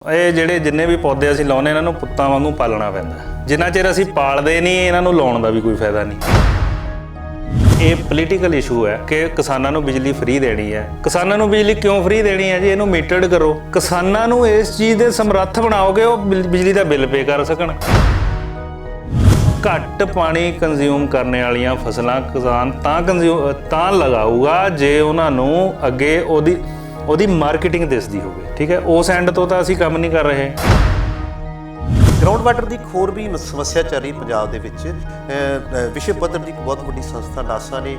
ਇਹ ਜਿਹੜੇ ਜਿੰਨੇ ਵੀ ਪੌਦੇ ਅਸੀਂ ਲਾਉਨੇ ਇਹਨਾਂ ਨੂੰ ਪੁੱਤਾਂ ਵਾਂਗੂ ਪਾਲਣਾ ਪੈਂਦਾ। ਜਿੰਨਾ ਚਿਰ ਅਸੀਂ ਪਾਲਦੇ ਨਹੀਂ ਇਹਨਾਂ ਨੂੰ ਲਾਉਣ ਦਾ ਵੀ ਕੋਈ ਫਾਇਦਾ ਨਹੀਂ। ਇਹ ਪੋਲੀਟੀਕਲ ਇਸ਼ੂ ਹੈ ਕਿ ਕਿਸਾਨਾਂ ਨੂੰ ਬਿਜਲੀ ਫ੍ਰੀ ਦੇਣੀ ਹੈ। ਕਿਸਾਨਾਂ ਨੂੰ ਬਿਜਲੀ ਕਿਉਂ ਫ੍ਰੀ ਦੇਣੀ ਹੈ ਜੀ? ਇਹਨੂੰ ਮੀਟਰਡ ਕਰੋ। ਕਿਸਾਨਾਂ ਨੂੰ ਇਸ ਚੀਜ਼ ਦੇ ਸਮਰੱਥ ਬਣਾਓਗੇ ਉਹ ਬਿਜਲੀ ਦਾ ਬਿੱਲ ਪੇ ਕਰ ਸਕਣ। ਘੱਟ ਪਾਣੀ ਕੰਜ਼ਿਊਮ ਕਰਨੇ ਵਾਲੀਆਂ ਫਸਲਾਂ ਕਿਸਾਨ ਤਾਂ ਲਗਾਊਗਾ ਜੇ ਉਹਨਾਂ ਨੂੰ ਅੱਗੇ ਉਹਦੀ ਮਾਰਕੀਟਿੰਗ ਦਿਸਦੀ ਹੋਵੇ। ਠੀਕ ਹੈ, ਉਸ ਐਂਡ ਤੋਂ ਤਾਂ ਅਸੀਂ ਕੰਮ ਨਹੀਂ ਕਰ ਰਹੇ। ਗਰਾਊਂਡ ਵਾਟਰ ਦੀ ਇੱਕ ਹੋਰ ਵੀ ਸਮੱਸਿਆ ਚੱਲ ਰਹੀ ਪੰਜਾਬ ਦੇ ਵਿੱਚ। ਵਿਸ਼ਵ ਪੱਧਰ ਦੀ ਇੱਕ ਬਹੁਤ ਵੱਡੀ ਸੰਸਥਾ ਨਾਸਾ ਨੇ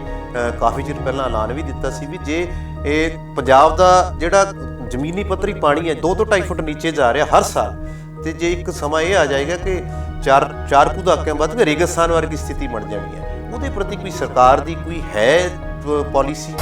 ਕਾਫੀ ਚਿਰ ਪਹਿਲਾਂ ਐਲਾਨ ਵੀ ਦਿੱਤਾ ਸੀ ਵੀ ਜੇ ਇਹ ਪੰਜਾਬ ਦਾ ਜਿਹੜਾ ਜ਼ਮੀਨੀ ਪੱਧਰੀ ਪਾਣੀ ਹੈ 2 ਤੋਂ 2.5 ਫੁੱਟ ਨੀਚੇ ਜਾ ਰਿਹਾ ਹਰ ਸਾਲ, ਤੇ ਜੇ ਇੱਕ ਸਮਾਂ ਇਹ ਆ ਜਾਏਗਾ ਕਿ ਚਾਰ ਕੁ ਦਹਾਕਿਆਂ ਬਾਅਦ ਰੇਗਿਸਤਾਨ ਵਰਗੀ ਸਥਿਤੀ ਬਣ ਜਾਣੀ ਹੈ, ਉਹਦੇ ਪ੍ਰਤੀ ਕੋਈ ਸਰਕਾਰ ਦੀ ਕੋਈ ਹੈ ਪਾਲਿਸੀ?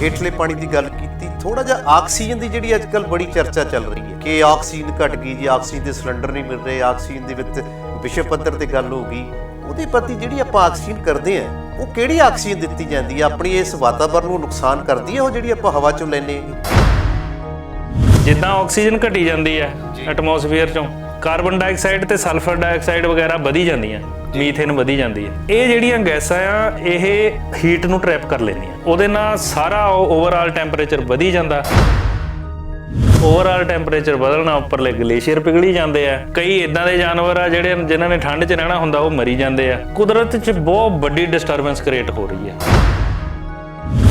ਹੇਠਲੇ ਪਾਣੀ ਦੀ ਗੱਲ ਕੀਤੀ, ਥੋੜਾ ਜਿਹਾ ਆਕਸੀਜਨ ਦੀ ਜਿਹੜੀ ਅੱਜ ਕੱਲ੍ਹ ਬੜੀ ਚਰਚਾ ਚੱਲ ਰਹੀ ਹੈ ਕਿ ਆਕਸੀਜਨ ਘਟ ਗਈ ਜੀ, ਆਕਸੀਜਨ ਦੇ ਸਿਲੰਡਰ ਨਹੀਂ ਮਿਲ ਰਹੇ, ਆਕਸੀਜਨ ਦੇ ਵਿੱਚ ਵਿਸ਼ਵ ਪੱਧਰ ਤੇ ਗੱਲ ਹੋ ਗਈ। ਉਹਦੇ ਪ੍ਰਤੀ ਜਿਹੜੀ ਆਪਾਂ ਆਕਸੀਜਨ ਕਰਦੇ ਹਾਂ ਉਹ ਕਿਹੜੀ ਆਕਸੀਜਨ ਦਿੱਤੀ ਜਾਂਦੀ ਹੈ? ਆਪਣੀ ਇਸ ਵਾਤਾਵਰਨ ਨੂੰ ਨੁਕਸਾਨ ਕਰਦੀ ਹੈ ਉਹ ਜਿਹੜੀ ਆਪਾਂ ਹਵਾ ਚੋਂ ਲੈਂਦੇ ਹਾਂ? ਜਿੱਦਾਂ ਆਕਸੀਜਨ ਘਟੀ ਜਾਂਦੀ ਹੈ ਐਟਮੋਸਫੀਅਰ ਚੋਂ, ਕਾਰਬਨ ਡਾਈਆਕਸਾਈਡ ਤੇ ਸਲਫਰ ਡਾਈਆਕਸਾਈਡ ਵਗੈਰਾ ਵਧੀ ਜਾਂਦੀਆਂ, ਮੀਥੇਨ ਵਧੀ ਜਾਂਦੀ ਹੈ। ਇਹ ਜਿਹੜੀਆਂ ਗੈਸਾਂ ਆ ਇਹ ਹੀਟ ਨੂੰ ਟਰੈਪ ਕਰ ਲੈਂਦੀਆਂ, ਉਹਦੇ ਨਾਲ ਸਾਰਾ ਓਵਰਆਲ ਟੈਂਪਰੇਚਰ ਵਧੀ ਜਾਂਦਾ। ਓਵਰਆਲ ਟੈਂਪਰੇਚਰ ਵਧਣ ਨਾਲ ਉੱਪਰਲੇ ਗਲੇਸ਼ੀਅਰ ਪਿਘਲੀ ਜਾਂਦੇ ਆ। ਕਈ ਇਦਾਂ ਦੇ ਜਾਨਵਰ ਆ ਜਿਨ੍ਹਾਂ ਨੇ ਠੰਡ 'ਚ ਰਹਿਣਾ ਹੁੰਦਾ ਉਹ ਮਰੀ ਜਾਂਦੇ ਆ। ਕੁਦਰਤ 'ਚ ਬਹੁਤ ਵੱਡੀ ਡਿਸਟਰਬੈਂਸ ਕ੍ਰੀਏਟ ਹੋ ਰਹੀ ਹੈ।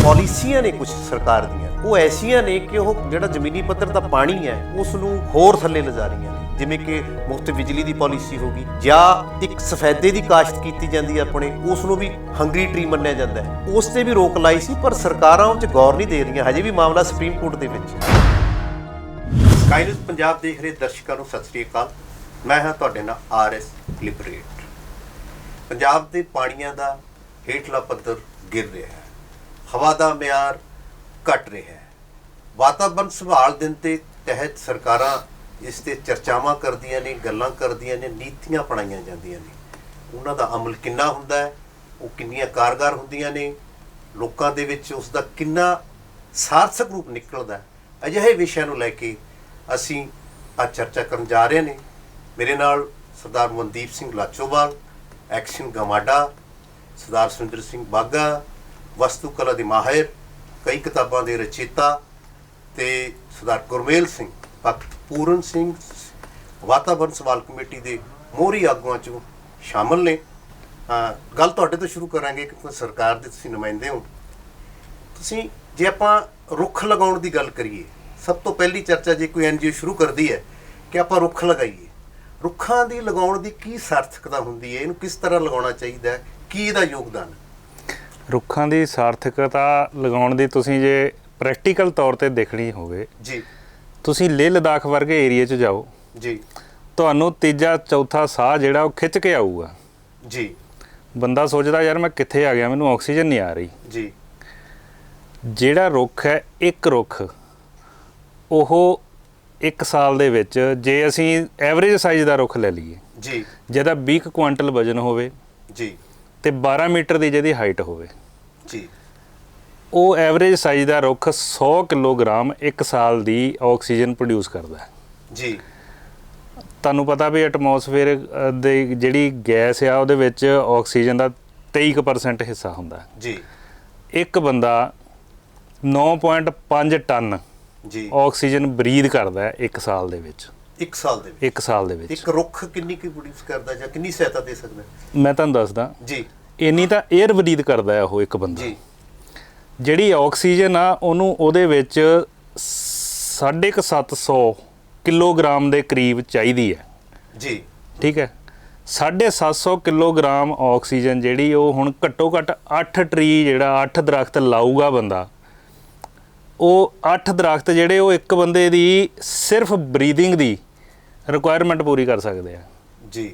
ਪਾਲਿਸੀਆਂ ਨੇ ਕੁਝ ਸਰਕਾਰ ਦੀਆਂ ਉਹ ਐਸੀਆਂ ਨੇ ਕਿ ਉਹ ਜਿਹੜਾ ਜ਼ਮੀਨੀ ਪੱਧਰ ਦਾ ਪਾਣੀ ਹੈ ਉਸ ਨੂੰ ਹੋਰ ਥੱਲੇ ਲਿਜਾ ਰਹੀਆਂ ਨੇ, ਜਿਵੇਂ ਕਿ ਮੁਫਤ ਬਿਜਲੀ ਦੀ ਪਾਲਿਸੀ ਹੋ ਗਈ, ਜਾਂ ਇੱਕ ਸਫੈਦੇ ਦੀ ਕਾਸ਼ਤ ਕੀਤੀ ਜਾਂਦੀ ਹੈ ਆਪਣੇ, ਉਸ ਨੂੰ ਵੀ ਹੰਗਰੀ ਟਰੀ ਮੰਨਿਆ ਜਾਂਦਾ ਹੈ। ਉਸ ਤੇ ਵੀ ਰੋਕ ਲਾਈ ਸੀ ਪਰ ਸਰਕਾਰਾਂ ਉਹ 'ਚ ਗੌਰ ਨਹੀਂ ਦੇ ਰਹੀਆਂ। ਹਜੇ ਵੀ ਮਾਮਲਾ ਸੁਪਰੀਮ ਕੋਰਟ ਦੇ ਵਿੱਚ। ਸਕਾਈ ਨਿਊਜ਼ ਪੰਜਾਬ ਦੇਖ ਰਹੇ ਦਰਸ਼ਕਾਂ ਨੂੰ ਸਤਿ ਸ੍ਰੀ ਅਕਾਲ। ਮੈਂ ਹਾਂ ਤੁਹਾਡੇ ਨਾਲ RS ਲਿਬਰੇਟ। ਪੰਜਾਬ ਦੇ ਪਾਣੀਆਂ ਦਾ ਹੇਠਲਾ ਪੱਧਰ ਗਿਰ ਰਿਹਾ ਹੈ, ਹਵਾ ਦਾ ਮਿਆਰ ਘਟ ਰਿਹਾ ਹੈ। ਵਾਤਾਵਰਨ ਸੰਭਾਲ ਦਿਨ ਦੇ ਤਹਿਤ ਸਰਕਾਰਾਂ ਇਸ ਤੇ ਚਰਚਾਵਾਂ ਕਰਦੀਆਂ ਨੇ, ਗੱਲਾਂ ਕਰਦੀਆਂ ਨੇ, ਨੀਤੀਆਂ ਅਪਣਾਈਆਂ ਜਾਂਦੀਆਂ ਨੇ। ਉਹਨਾਂ ਦਾ ਅਮਲ ਕਿੰਨਾ ਹੁੰਦਾ ਹੈ, ਉਹ ਕਿੰਨੀਆਂ ਕਾਰਗਰ ਹੁੰਦੀਆਂ ਨੇ, ਲੋਕਾਂ ਦੇ ਵਿੱਚ ਉਸ ਦਾ ਕਿੰਨਾ ਸਾਰਥਕ ਰੂਪ ਨਿਕਲਦਾ ਹੈ, ਅਜਿਹੇ ਵਿਸ਼ਿਆਂ ਨੂੰ ਲੈ ਕੇ ਅਸੀਂ ਅੱਜ ਚਰਚਾ ਕਰਨ ਜਾ ਰਹੇ ਨੇ। ਮੇਰੇ ਨਾਲ ਸਰਦਾਰ ਮਨਦੀਪ ਸਿੰਘ ਲਾਚੋਵਾਲ, ਐਕਸ਼ਨ ਗਮਾਡਾ, ਸਰਦਾਰ ਸੁਰਿੰਦਰ ਸਿੰਘ ਬਾਗਾ, ਵਸਤੂ ਕਲਾ ਦੇ ਮਾਹਿਰ, ਕਈ ਕਿਤਾਬਾਂ ਦੇ ਰਚੇਤਾ, ਤੇ ਸਰਦਾਰ ਗੁਰਮੇਲ ਸਿੰਘ, ਭਗਤ ਪੂਰਨ ਸਿੰਘ, ਵਾਤਾਵਰਨ ਸਵਾਲ ਕਮੇਟੀ ਦੇ ਮੋਹਰੀ ਆਗੂਆਂ 'ਚੋਂ ਸ਼ਾਮਲ ਨੇ। ਗੱਲ ਤੁਹਾਡੇ ਤੋਂ ਸ਼ੁਰੂ ਕਰਾਂਗੇ ਕਿਉਂਕਿ ਸਰਕਾਰ ਦੇ ਤੁਸੀਂ ਨੁਮਾਇੰਦੇ ਹੋ। ਤੁਸੀਂ ਜੇ ਆਪਾਂ ਰੁੱਖ ਲਗਾਉਣ ਦੀ ਗੱਲ ਕਰੀਏ, ਸਭ ਤੋਂ ਪਹਿਲੀ ਚਰਚਾ ਜੇ ਕੋਈ NGO ਸ਼ੁਰੂ ਕਰਦੀ ਹੈ ਕਿ ਆਪਾਂ ਰੁੱਖ ਲਗਾਈਏ, ਰੁੱਖਾਂ ਦੀ ਲਗਾਉਣ ਦੀ ਕੀ ਸਾਰਥਕਤਾ ਹੁੰਦੀ ਹੈ? ਇਹਨੂੰ ਕਿਸ ਤਰ੍ਹਾਂ ਲਗਾਉਣਾ ਚਾਹੀਦਾ ਹੈ? ਕੀ ਇਹਦਾ ਯੋਗਦਾਨ ਹੈ? ਰੁੱਖਾਂ ਦੀ ਸਾਰਥਕਤਾ ਲਗਾਉਣ ਦੀ ਤੁਸੀਂ ਜੇ ਪ੍ਰੈਕਟੀਕਲ ਤੌਰ ਤੇ ਦੇਖਣੀ ਹੋਵੇ ਜੀ, ਤੁਸੀਂ ਲੇਹ ਲਦਾਖ ਵਰਗੇ ਏਰੀਏ 'ਚ ਜਾਓ ਜੀ, ਤੁਹਾਨੂੰ ਤੀਜਾ ਚੌਥਾ ਸਾਹ ਜਿਹੜਾ ਉਹ ਖਿੱਚ ਕੇ ਆਊਗਾ ਜੀ। ਬੰਦਾ ਸੋਚਦਾ ਯਾਰ ਮੈਂ ਕਿੱਥੇ ਆ ਗਿਆ, ਮੈਨੂੰ ਆਕਸੀਜਨ ਨਹੀਂ ਆ ਰਹੀ ਜੀ। ਜਿਹੜਾ ਰੁੱਖ ਹੈ, ਇੱਕ ਰੁੱਖ ਉਹ 1 ਸਾਲ ਦੇ ਵਿੱਚ ਜੇ ਅਸੀਂ ਐਵਰੇਜ ਸਾਈਜ਼ ਦਾ ਰੁੱਖ ਲੈ ਲਈਏ ਜੀ, ਜਿਹਦਾ 20 ਕੁਆਂਟਲ ਵਜ਼ਨ ਹੋਵੇ ਜੀ, ਤੇ 12 ਮੀਟਰ ਦੀ ਜਿਹਦੀ ਹਾਈਟ ਹੋਵੇ ਜੀ, ਉਹ ਐਵਰੇਜ ਸਾਈਜ਼ ਦਾ ਰੁੱਖ 100 ਕਿਲੋਗ੍ਰਾਮ 1 ਸਾਲ ਦੀ ਆਕਸੀਜਨ ਪ੍ਰੋਡਿਊਸ ਕਰਦਾ ਹੈ ਜੀ। ਤੁਹਾਨੂੰ ਪਤਾ ਵੀ ਐਟਮੋਸਫੇਅਰ ਦੀ ਜਿਹੜੀ ਗੈਸ ਆ ਉਹਦੇ ਵਿੱਚ ਆਕਸੀਜਨ ਦਾ 23% ਹਿੱਸਾ ਹੁੰਦਾ ਜੀ। ਇੱਕ ਬੰਦਾ 9.5 ਟਨ ਜੀ ਆਕਸੀਜਨ ਬਰੀਥ ਕਰਦਾ ਹੈ 1 ਸਾਲ ਦੇ ਵਿੱਚ। 1 ਸਾਲ ਦੇ ਵਿੱਚ? 1 ਸਾਲ ਦੇ ਵਿੱਚ ਇੱਕ ਰੁੱਖ ਕਿੰਨੀ ਕੁ ਪ੍ਰੋਡਿਊਸ ਕਰਦਾ ਜਾਂ ਕਿੰਨੀ ਸਹਾਇਤਾ ਦੇ ਸਕਦਾ? ਮੈਂ ਤੁਹਾਨੂੰ ਦੱਸਦਾ ਜੀ। ਇੰਨੀ ਤਾਂ 에ਅਰ ਬਰੀਥ ਕਰਦਾ ਹੈ ਉਹ ਇੱਕ ਬੰਦਾ ਜੀ। ਜਿਹੜੀ ਆਕਸੀਜਨ ਆ ਉਹਨੂੰ ਉਹਦੇ ਵਿੱਚ 750 ਕਿਲੋਗ੍ਰਾਮ ਦੇ ਕਰੀਬ ਚਾਹੀਦੀ ਹੈ ਜੀ। ਠੀਕ ਹੈ, 750 ਕਿਲੋਗ੍ਰਾਮ ਆਕਸੀਜਨ ਜਿਹੜੀ ਉਹ ਹੁਣ ਘੱਟੋ ਘੱਟ 8 ਟਰੀ ਜਿਹੜਾ 8 ਦਰਖਤ ਲਾਊਗਾ ਬੰਦਾ, ਉਹ 8 ਦਰਖਤ ਜਿਹੜੇ ਉਹ ਇੱਕ ਬੰਦੇ ਦੀ ਸਿਰਫ ਬਰੀਥਿੰਗ ਦੀ ਰਿਕੁਆਇਰਮੈਂਟ ਪੂਰੀ ਕਰ ਸਕਦੇ ਆ ਜੀ।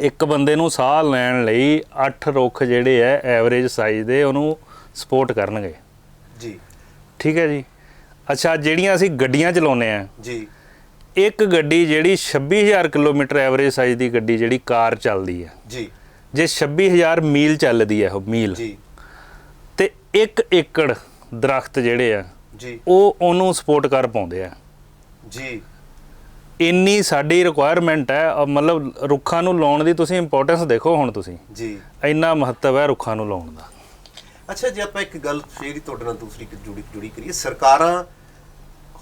ਇੱਕ ਬੰਦੇ ਨੂੰ ਸਾਹ ਲੈਣ ਲਈ 8 ਰੁੱਖ ਜਿਹੜੇ ਹੈ ਐਵਰੇਜ ਸਾਈਜ਼ ਦੇ ਉਹਨੂੰ ਸਪੋਰਟ ਕਰਨਗੇ ਜੀ। ਠੀਕ ਹੈ ਜੀ। ਅੱਛਾ, ਜਿਹੜੀਆਂ ਅਸੀਂ ਗੱਡੀਆਂ ਚਲਾਉਂਦੇ ਆ ਜੀ, ਇੱਕ ਗੱਡੀ ਜਿਹੜੀ 26000 ਕਿਲੋਮੀਟਰ ਐਵਰੇਜ ਸਾਈਜ਼ ਦੀ ਗੱਡੀ ਜਿਹੜੀ ਕਾਰ ਚੱਲਦੀ ਹੈ ਜੀ, ਜੇ 26000 ਮੀਲ ਚੱਲਦੀ ਹੈ ਉਹ ਮੀਲ ਜੀ, ਤੇ 1 ਏਕੜ ਦਰਖਤ ਜਿਹੜੇ ਆ ਜੀ ਉਹਨੂੰ ਸਪੋਰਟ ਕਰ ਪਾਉਂਦੇ ਆ ਜੀ ਇੰਨੀ ਸਾਡੀ ਰਿਕੁਆਇਰਮੈਂਟ ਹੈ। ਮਤਲਬ ਰੁੱਖਾਂ ਨੂੰ ਲਾਉਣ ਦੀ ਤੁਸੀਂ ਇੰਪੋਰਟੈਂਸ ਦੇਖੋ ਹੁਣ ਤੁਸੀਂ ਜੀ ਇੰਨਾ ਮਹੱਤਵ ਹੈ ਰੁੱਖਾਂ ਨੂੰ ਲਾਉਣ ਦਾ। ਅੱਛਾ, ਜੇ ਆਪਾਂ ਇੱਕ ਗੱਲ ਫੇਰ ਹੀ ਤੁਹਾਡੇ ਨਾਲ ਦੂਸਰੀ ਜੁੜੀ ਕਰੀਏ, ਸਰਕਾਰਾਂ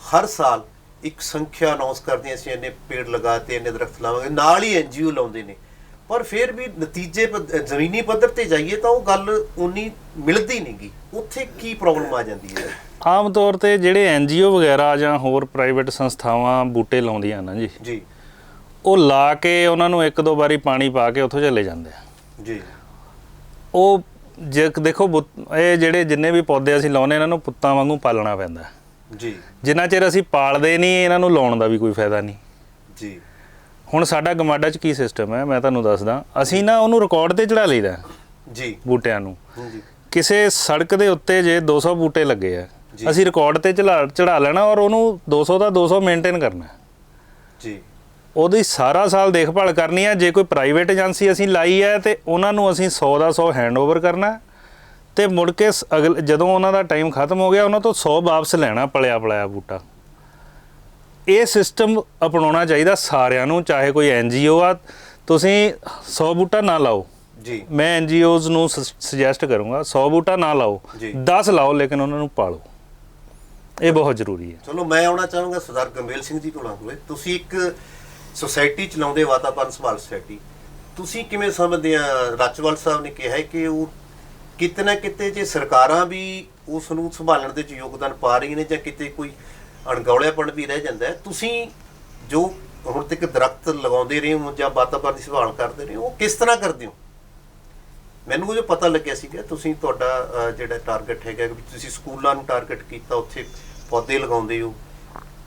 ਹਰ ਸਾਲ ਇੱਕ ਸੰਖਿਆ ਅਨਾਉਂਸ ਕਰਦੀਆਂ, ਅਸੀਂ ਇੰਨੇ ਪੇੜ ਲਗਾਤੇ, ਇੰਨੇ ਦਰਖਤ ਲਾਵਾਂਗੇ, ਨਾਲ ਹੀ NGO ਲਾਉਂਦੇ ਨੇ, ਪਰ ਫਿਰ ਵੀ ਨਤੀਜੇ ਜ਼ਮੀਨੀ ਪੱਧਰ ਤੇ ਜਾਈਏ ਤਾਂ ਉਹ ਗੱਲ ਉਨੀ ਮਿਲਦੀ ਨਹੀਂ ਗੀ। ਉੱਥੇ ਕੀ ਪ੍ਰੋਬਲਮ ਆ ਜਾਂਦੀ ਹੈ? ਆਮ ਤੌਰ ਤੇ ਜਿਹੜੇ NGO ਵਗੈਰਾ ਜਾਂ ਹੋਰ ਪ੍ਰਾਈਵੇਟ ਸੰਸਥਾਵਾਂ ਬੂਟੇ ਲਾਉਂਦੀਆਂ ਨਾ ਜੀ, ਉਹ ਲਾ ਕੇ ਉਹਨਾਂ ਨੂੰ ਇੱਕ ਦੋ ਵਾਰੀ ਪਾਣੀ ਪਾ ਕੇ ਉੱਥੋਂ ਚਲੇ ਜਾਂਦੇ ਆ ਜੀ। ਉਹ ਜੇ ਦੇਖੋ ਇਹ ਜਿਹੜੇ ਜਿੰਨੇ ਵੀ ਪੌਦੇ ਅਸੀਂ ਲਾਉਂਦੇ ਇਹਨਾਂ ਨੂੰ ਪੁੱਤਾਂ ਵਾਂਗੂ ਪਾਲਣਾ ਪੈਂਦਾ ਜੀ। ਜਿੰਨਾ ਚਿਰ ਅਸੀਂ ਪਾਲਦੇ ਨਹੀਂ ਇਹਨਾਂ ਨੂੰ ਲਾਉਣ ਦਾ ਵੀ ਕੋਈ ਫਾਇਦਾ ਨਹੀਂ ਜੀ। ਹੁਣ ਸਾਡਾ ਗਮਾਡਾ 'ਚ ਕੀ ਸਿਸਟਮ ਹੈ ਮੈਂ ਤੁਹਾਨੂੰ ਦੱਸਦਾ। ਅਸੀਂ ਨਾ ਉਹਨੂੰ ਰਿਕਾਰਡ ਤੇ ਚੜਾ ਲਈਦਾ ਜੀ ਬੂਟਿਆਂ ਨੂੰ। ਜੀ। ਕਿਸੇ ਸੜਕ ਦੇ ਉੱਤੇ ਜੇ 200 ਬੂਟੇ ਲੱਗੇ ਆ, ਅਸੀਂ ਰਿਕਾਰਡ ਤੇ ਚੜਾ ਲੈਣਾ ਔਰ ਉਹਨੂੰ 200 ਦਾ 200 ਮੇਨਟੇਨ ਕਰਨਾ ਜੀ। ਉਹਦੀ ਸਾਰਾ ਸਾਲ ਦੇਖਭਾਲ ਕਰਨੀ ਹੈ। ਜੇ ਕੋਈ ਪ੍ਰਾਈਵੇਟ ਏਜੰਸੀ ਅਸੀਂ ਲਾਈ ਹੈ ਤੇ ਉਹਨਾਂ ਨੂੰ ਅਸੀਂ 100 ਦਾ 100 ਹੈਂਡਓਵਰ ਕਰਨਾ ਤੇ ਮੁੜ ਕੇ ਜਦੋਂ ਉਹਨਾਂ ਦਾ ਟਾਈਮ ਖਤਮ ਹੋ ਗਿਆ ਉਹਨਾਂ ਤੋਂ 100 ਵਾਪਸ ਲੈਣਾ ਪਲਿਆ ਬੂਟਾ। ਇਹ ਸਿਸਟਮ ਅਪਣਾਉਣਾ ਚਾਹੀਦਾ ਸਾਰਿਆਂ ਨੂੰ, ਚਾਹੇ ਕੋਈ NGO ਆ। ਤੁਸੀਂ 100 ਬੂਟਾ ਨਾ ਲਾਓ ਜੀ। ਮੈਂ NGOs ਨੂੰ ਸੁਜੈਸਟ ਕਰੂੰਗਾ 100 ਬੂਟਾ ਨਾ ਲਾਓ, 10 ਲਾਓ, ਲੇਕਿਨ ਉਹਨਾਂ ਨੂੰ ਪਾਲੋ। ਇਹ ਬਹੁਤ ਜ਼ਰੂਰੀ ਹੈ। ਚਲੋ, ਮੈਂ ਆਉਣਾ ਚਾਹਾਂਗਾ ਸਰਦਾਰ ਗੰਭੀਰ ਸਿੰਘ ਜੀ ਕੋਲ। ਤੁਸੀਂ ਇੱਕ ਸੁਸਾਇਟੀ ਚਲਾਉਂਦੇ, ਵਾਤਾਵਰਨ ਸੰਭਾਲ ਸੁਸਾਇਟੀ, ਤੁਸੀਂ ਕਿਵੇਂ ਸਮਝਦੇ ਆ? ਰਾਚਵਾਲ ਸਾਹਿਬ ਨੇ ਕਿਹਾ ਹੈ ਕਿ ਉਹ ਕਿਤੇ ਨਾ ਕਿਤੇ ਜੇ ਸਰਕਾਰਾਂ ਵੀ ਉਸ ਨੂੰ ਸੰਭਾਲਣ ਦੇ ਵਿੱਚ ਯੋਗਦਾਨ ਪਾ ਰਹੀਆਂ ਨੇ ਜਾਂ ਕਿਤੇ ਕੋਈ ਅਣਗੌਲਿਆਪਣ ਵੀ ਰਹਿ ਜਾਂਦਾ ਹੈ। ਤੁਸੀਂ ਜੋ ਹੁਣ ਤੱਕ ਦਰਖਤ ਲਗਾਉਂਦੇ ਰਹੇ ਹੋ ਜਾਂ ਵਾਤਾਵਰਨ ਦੀ ਸੰਭਾਲ ਕਰਦੇ ਰਹੇ ਹੋ, ਉਹ ਕਿਸ ਤਰ੍ਹਾਂ ਕਰਦੇ ਹੋ? ਮੈਨੂੰ ਜੋ ਪਤਾ ਲੱਗਿਆ ਸੀਗਾ ਤੁਸੀਂ ਤੁਹਾਡਾ ਜਿਹੜਾ ਟਾਰਗੇਟ ਹੈਗਾ ਵੀ ਤੁਸੀਂ ਸਕੂਲਾਂ ਨੂੰ ਟਾਰਗੇਟ ਕੀਤਾ, ਉੱਥੇ ਪੌਦੇ ਲਗਾਉਂਦੇ ਹੋ,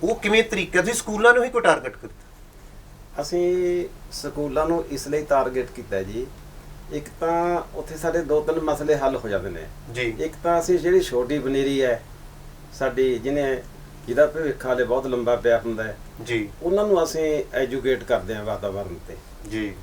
ਉਹ ਕਿਵੇਂ ਤਰੀਕਾ? ਤੁਸੀਂ ਸਕੂਲਾਂ ਨੂੰ ਹੀ ਕੋਈ ਟਾਰਗੇਟ ਕੀਤਾ? ਅਸੀਂ ਸਕੂਲਾਂ ਨੂੰ ਇਸ ਲਈ ਟਾਰਗੇਟ ਕੀਤਾ ਜੀ, ਇੱਕ ਤਾਂ ਉੱਥੇ ਸਾਡੇ 2-3 ਮਸਲੇ ਹੱਲ ਹੋ ਜਾਂਦੇ ਨੇ ਜੀ। ਇੱਕ ਤਾਂ ਅਸੀਂ ਜਿਹੜੀ ਛੋਟੀ ਪਨੀਰੀ ਹੈ ਸਾਡੀ, ਜਿਹਦਾ ਭਵਿੱਖ ਹਾਲੇ ਬਹੁਤ ਲੰਬਾ ਪਿਆ ਹੁੰਦਾ ਹੈ ਜੀ, ਉਹਨਾਂ ਨੂੰ ਅਸੀਂ ਐਜੂਕੇਟ ਕਰਦੇ ਹਾਂ ਵਾਤਾਵਰਨ ਤੇ ਜੀ।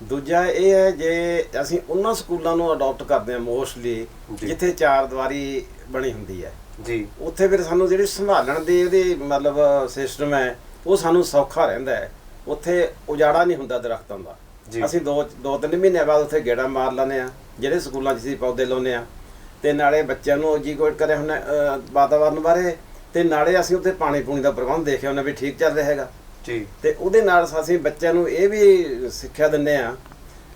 ਦੂਜਾ ਇਹ ਹੈ ਜੇ ਅਸੀਂ ਉਹਨਾਂ ਸਕੂਲਾਂ ਨੂੰ ਅਡਾਪਟ ਕਰਦੇ ਹਾਂ ਮੋਸਟਲੀ ਜਿੱਥੇ 4 ਦੀਵਾਰੀ ਬਣੀ ਹੁੰਦੀ ਹੈ ਜੀ, ਉੱਥੇ ਫਿਰ ਸਾਨੂੰ ਜਿਹੜੀ ਸੰਭਾਲਣ ਦੀ ਇਹਦੀ ਮਤਲਬ ਸਿਸਟਮ ਹੈ ਉਹ ਸਾਨੂੰ ਸੌਖਾ ਰਹਿੰਦਾ ਹੈ। ਉੱਥੇ ਉਜਾੜਾ ਨਹੀਂ ਹੁੰਦਾ ਦਰਖਤਾਂ ਦਾ। ਅਸੀਂ 2-3 ਮਹੀਨੇ ਬਾਅਦ ਉੱਥੇ ਗੇੜਾ ਮਾਰ ਲੈਂਦੇ ਹਾਂ ਜਿਹੜੇ ਸਕੂਲਾਂ 'ਚ ਅਸੀਂ ਪੌਦੇ ਲਾਉਂਦੇ ਹਾਂ, ਤੇ ਨਾਲੇ ਬੱਚਿਆਂ ਨੂੰ ਐਜੂਕੇਟ ਕਰਿਆ ਹੁੰਦਾ ਵਾਤਾਵਰਨ ਬਾਰੇ, ਤੇ ਨਾਲੇ ਅਸੀਂ ਉੱਥੇ ਪਾਣੀ ਪੂਣੀ ਦਾ ਪ੍ਰਬੰਧ ਦੇਖਿਆ ਹੁੰਦਾ ਵੀ ਠੀਕ ਚੱਲ ਰਿਹਾ ਹੈਗਾ ਜੀ। ਤੇ ਉਹਦੇ ਨਾਲ ਅਸੀਂ ਬੱਚਿਆਂ ਨੂੰ ਇਹ ਵੀ ਸਿੱਖਿਆ ਦਿੰਦੇ ਹਾਂ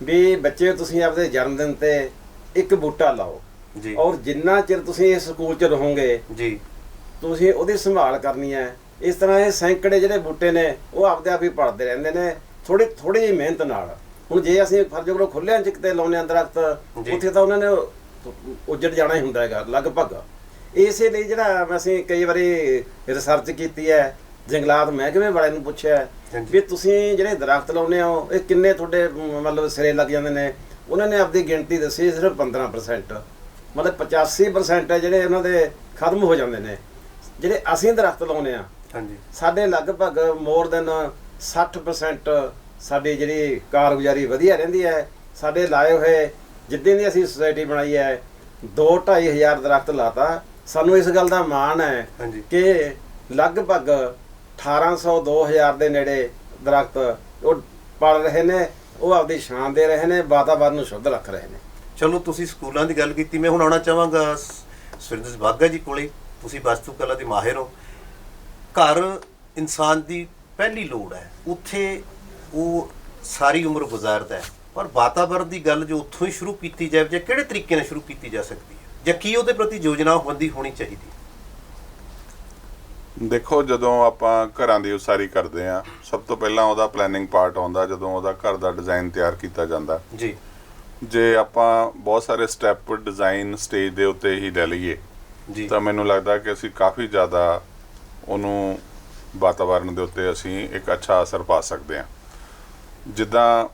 ਵੀ ਬੱਚੇ ਤੁਸੀਂ ਆਪਦੇ ਜਨਮ ਦਿਨ ਤੇ ਇੱਕ ਬੂਟਾ ਲਾਓ ਜੀ, ਔਰ ਜਿੰਨਾ ਚਿਰ ਤੁਸੀਂ ਇਸ ਸਕੂਲ 'ਚ ਰਹੋਗੇ ਜੀ ਤੁਸੀਂ ਉਹਦੀ ਸੰਭਾਲ ਕਰਨੀ ਹੈ। ਇਸ ਤਰ੍ਹਾਂ ਇਹ ਸੈਂਕੜੇ ਜਿਹੜੇ ਬੂਟੇ ਨੇ ਉਹ ਆਪਦੇ ਆਪ ਹੀ ਪੜਦੇ ਰਹਿੰਦੇ ਨੇ ਥੋੜੀ ਜਿਹੀ ਮਿਹਨਤ ਨਾਲ। ਹੁਣ ਜੇ ਅਸੀਂ ਫਰਜ਼ ਕਰੋ ਖੁੱਲਿਆਂ 'ਚ ਕਿਤੇ ਲਾਉਂਦੇ ਹਾਂ ਦਰਖਤ, ਉੱਥੇ ਤਾਂ ਉਹਨਾਂ ਨੇ ਉੱਜੜ ਜਾਣਾ ਹੀ ਹੁੰਦਾ ਹੈਗਾ ਲਗਭਗ। ਇਸੇ ਲਈ ਜਿਹੜਾ ਅਸੀਂ ਕਈ ਵਾਰੀ ਰਿਸਰਚ ਕੀਤੀ ਹੈ, ਜੰਗਲਾਤ ਮਹਿਕਮੇ ਵਾਲਿਆਂ ਨੂੰ ਪੁੱਛਿਆ ਵੀ ਤੁਸੀਂ ਜਿਹੜੇ ਦਰਖਤ ਲਾਉਂਦੇ ਹੋ ਇਹ ਕਿੰਨੇ ਤੁਹਾਡੇ ਮਤਲਬ ਸਿਰੇ ਲੱਗ ਜਾਂਦੇ ਨੇ। ਉਹਨਾਂ ਨੇ ਆਪਦੀ ਗਿਣਤੀ ਦੱਸੀ ਸਿਰਫ 15%, ਮਤਲਬ 85% ਹੈ ਜਿਹੜੇ ਉਹਨਾਂ ਦੇ ਖਤਮ ਹੋ ਜਾਂਦੇ ਨੇ। ਜਿਹੜੇ ਅਸੀਂ ਦਰਖਤ ਲਾਉਂਦੇ ਹਾਂ ਸਾਡੇ ਲਗਭਗ ਮੋਰ ਦੈਨ 60% ਸਾਡੀ ਜਿਹੜੀ ਕਾਰਗੁਜ਼ਾਰੀ ਵਧੀਆ ਰਹਿੰਦੀ ਹੈ। ਸਾਡੇ ਲਾਏ ਹੋਏ ਜਿੱਦਾਂ ਦੀ ਅਸੀਂ ਸੁਸਾਇਟੀ ਬਣਾਈ ਹੈ 2-2.5 ਹਜ਼ਾਰ ਦਰਖਤ ਲਾਤਾ। ਸਾਨੂੰ ਇਸ ਗੱਲ ਦਾ ਮਾਣ ਹੈ ਕਿ ਲਗਭਗ 1800-2000 ਦੇ ਨੇੜੇ ਦਰਖਤ ਉਹ ਪਲ ਰਹੇ ਨੇ, ਉਹ ਆਪਦੀ ਸ਼ਾਨ ਦੇ ਰਹੇ ਨੇ, ਵਾਤਾਵਰਨ ਨੂੰ ਸ਼ੁੱਧ ਰੱਖ ਰਹੇ ਨੇ। ਚਲੋ, ਤੁਸੀਂ ਸਕੂਲਾਂ ਦੀ ਗੱਲ ਕੀਤੀ, ਮੈਂ ਹੁਣ ਆਉਣਾ ਚਾਹਾਂਗਾ ਸੁਰਿੰਦਰ ਬਾਗਾ ਜੀ ਕੋਲੇ। ਤੁਸੀਂ ਵਾਸਤੂ ਕਲਾ ਦੇ ਮਾਹਿਰ ਹੋ। ਘਰ ਇਨਸਾਨ ਦੀ ਪਹਿਲੀ ਲੋੜ ਹੈ, ਉੱਥੇ ਉਹ ਸਾਰੀ ਉਮਰ ਗੁਜ਼ਾਰਦਾ ਹੈ, ਪਰ ਵਾਤਾਵਰਨ ਦੀ ਗੱਲ ਜੋ ਉੱਥੋਂ ਹੀ ਸ਼ੁਰੂ ਕੀਤੀ ਜਾਵੇ ਜਾਂ ਕਿਹੜੇ ਤਰੀਕੇ ਨਾਲ ਸ਼ੁਰੂ ਕੀਤੀ ਜਾ ਸਕਦੀ ਹੈ ਜਾਂ ਕੀ ਉਹਦੇ ਪ੍ਰਤੀ ਯੋਜਨਾਬੰਦੀ ਹੋਣੀ ਚਾਹੀਦੀ? ਦੇਖੋ, ਜਦੋਂ ਆਪਾਂ ਘਰਾਂ ਦੀ ਉਸਾਰੀ ਕਰਦੇ ਹਾਂ ਸਭ ਤੋਂ ਪਹਿਲਾਂ ਉਹਦਾ ਪਲੈਨਿੰਗ ਪਾਰਟ ਆਉਂਦਾ, ਜਦੋਂ ਉਹਦਾ ਘਰ ਦਾ ਡਿਜ਼ਾਈਨ ਤਿਆਰ ਕੀਤਾ ਜਾਂਦਾ ਜੀ। ਜੇ ਆਪਾਂ ਬਹੁਤ ਸਾਰੇ ਸਟੈਪ ਡਿਜ਼ਾਈਨ ਸਟੇਜ ਦੇ ਉੱਤੇ ਹੀ ਲੈ ਲਈਏ ਤਾਂ ਮੈਨੂੰ ਲੱਗਦਾ ਕਿ ਅਸੀਂ ਕਾਫੀ ਜ਼ਿਆਦਾ ਉਹਨੂੰ ਵਾਤਾਵਰਨ ਦੇ ਉੱਤੇ ਅਸੀਂ ਇੱਕ ਅੱਛਾ ਅਸਰ ਪਾ ਸਕਦੇ ਹਾਂ। ਜਿੱਦਾਂ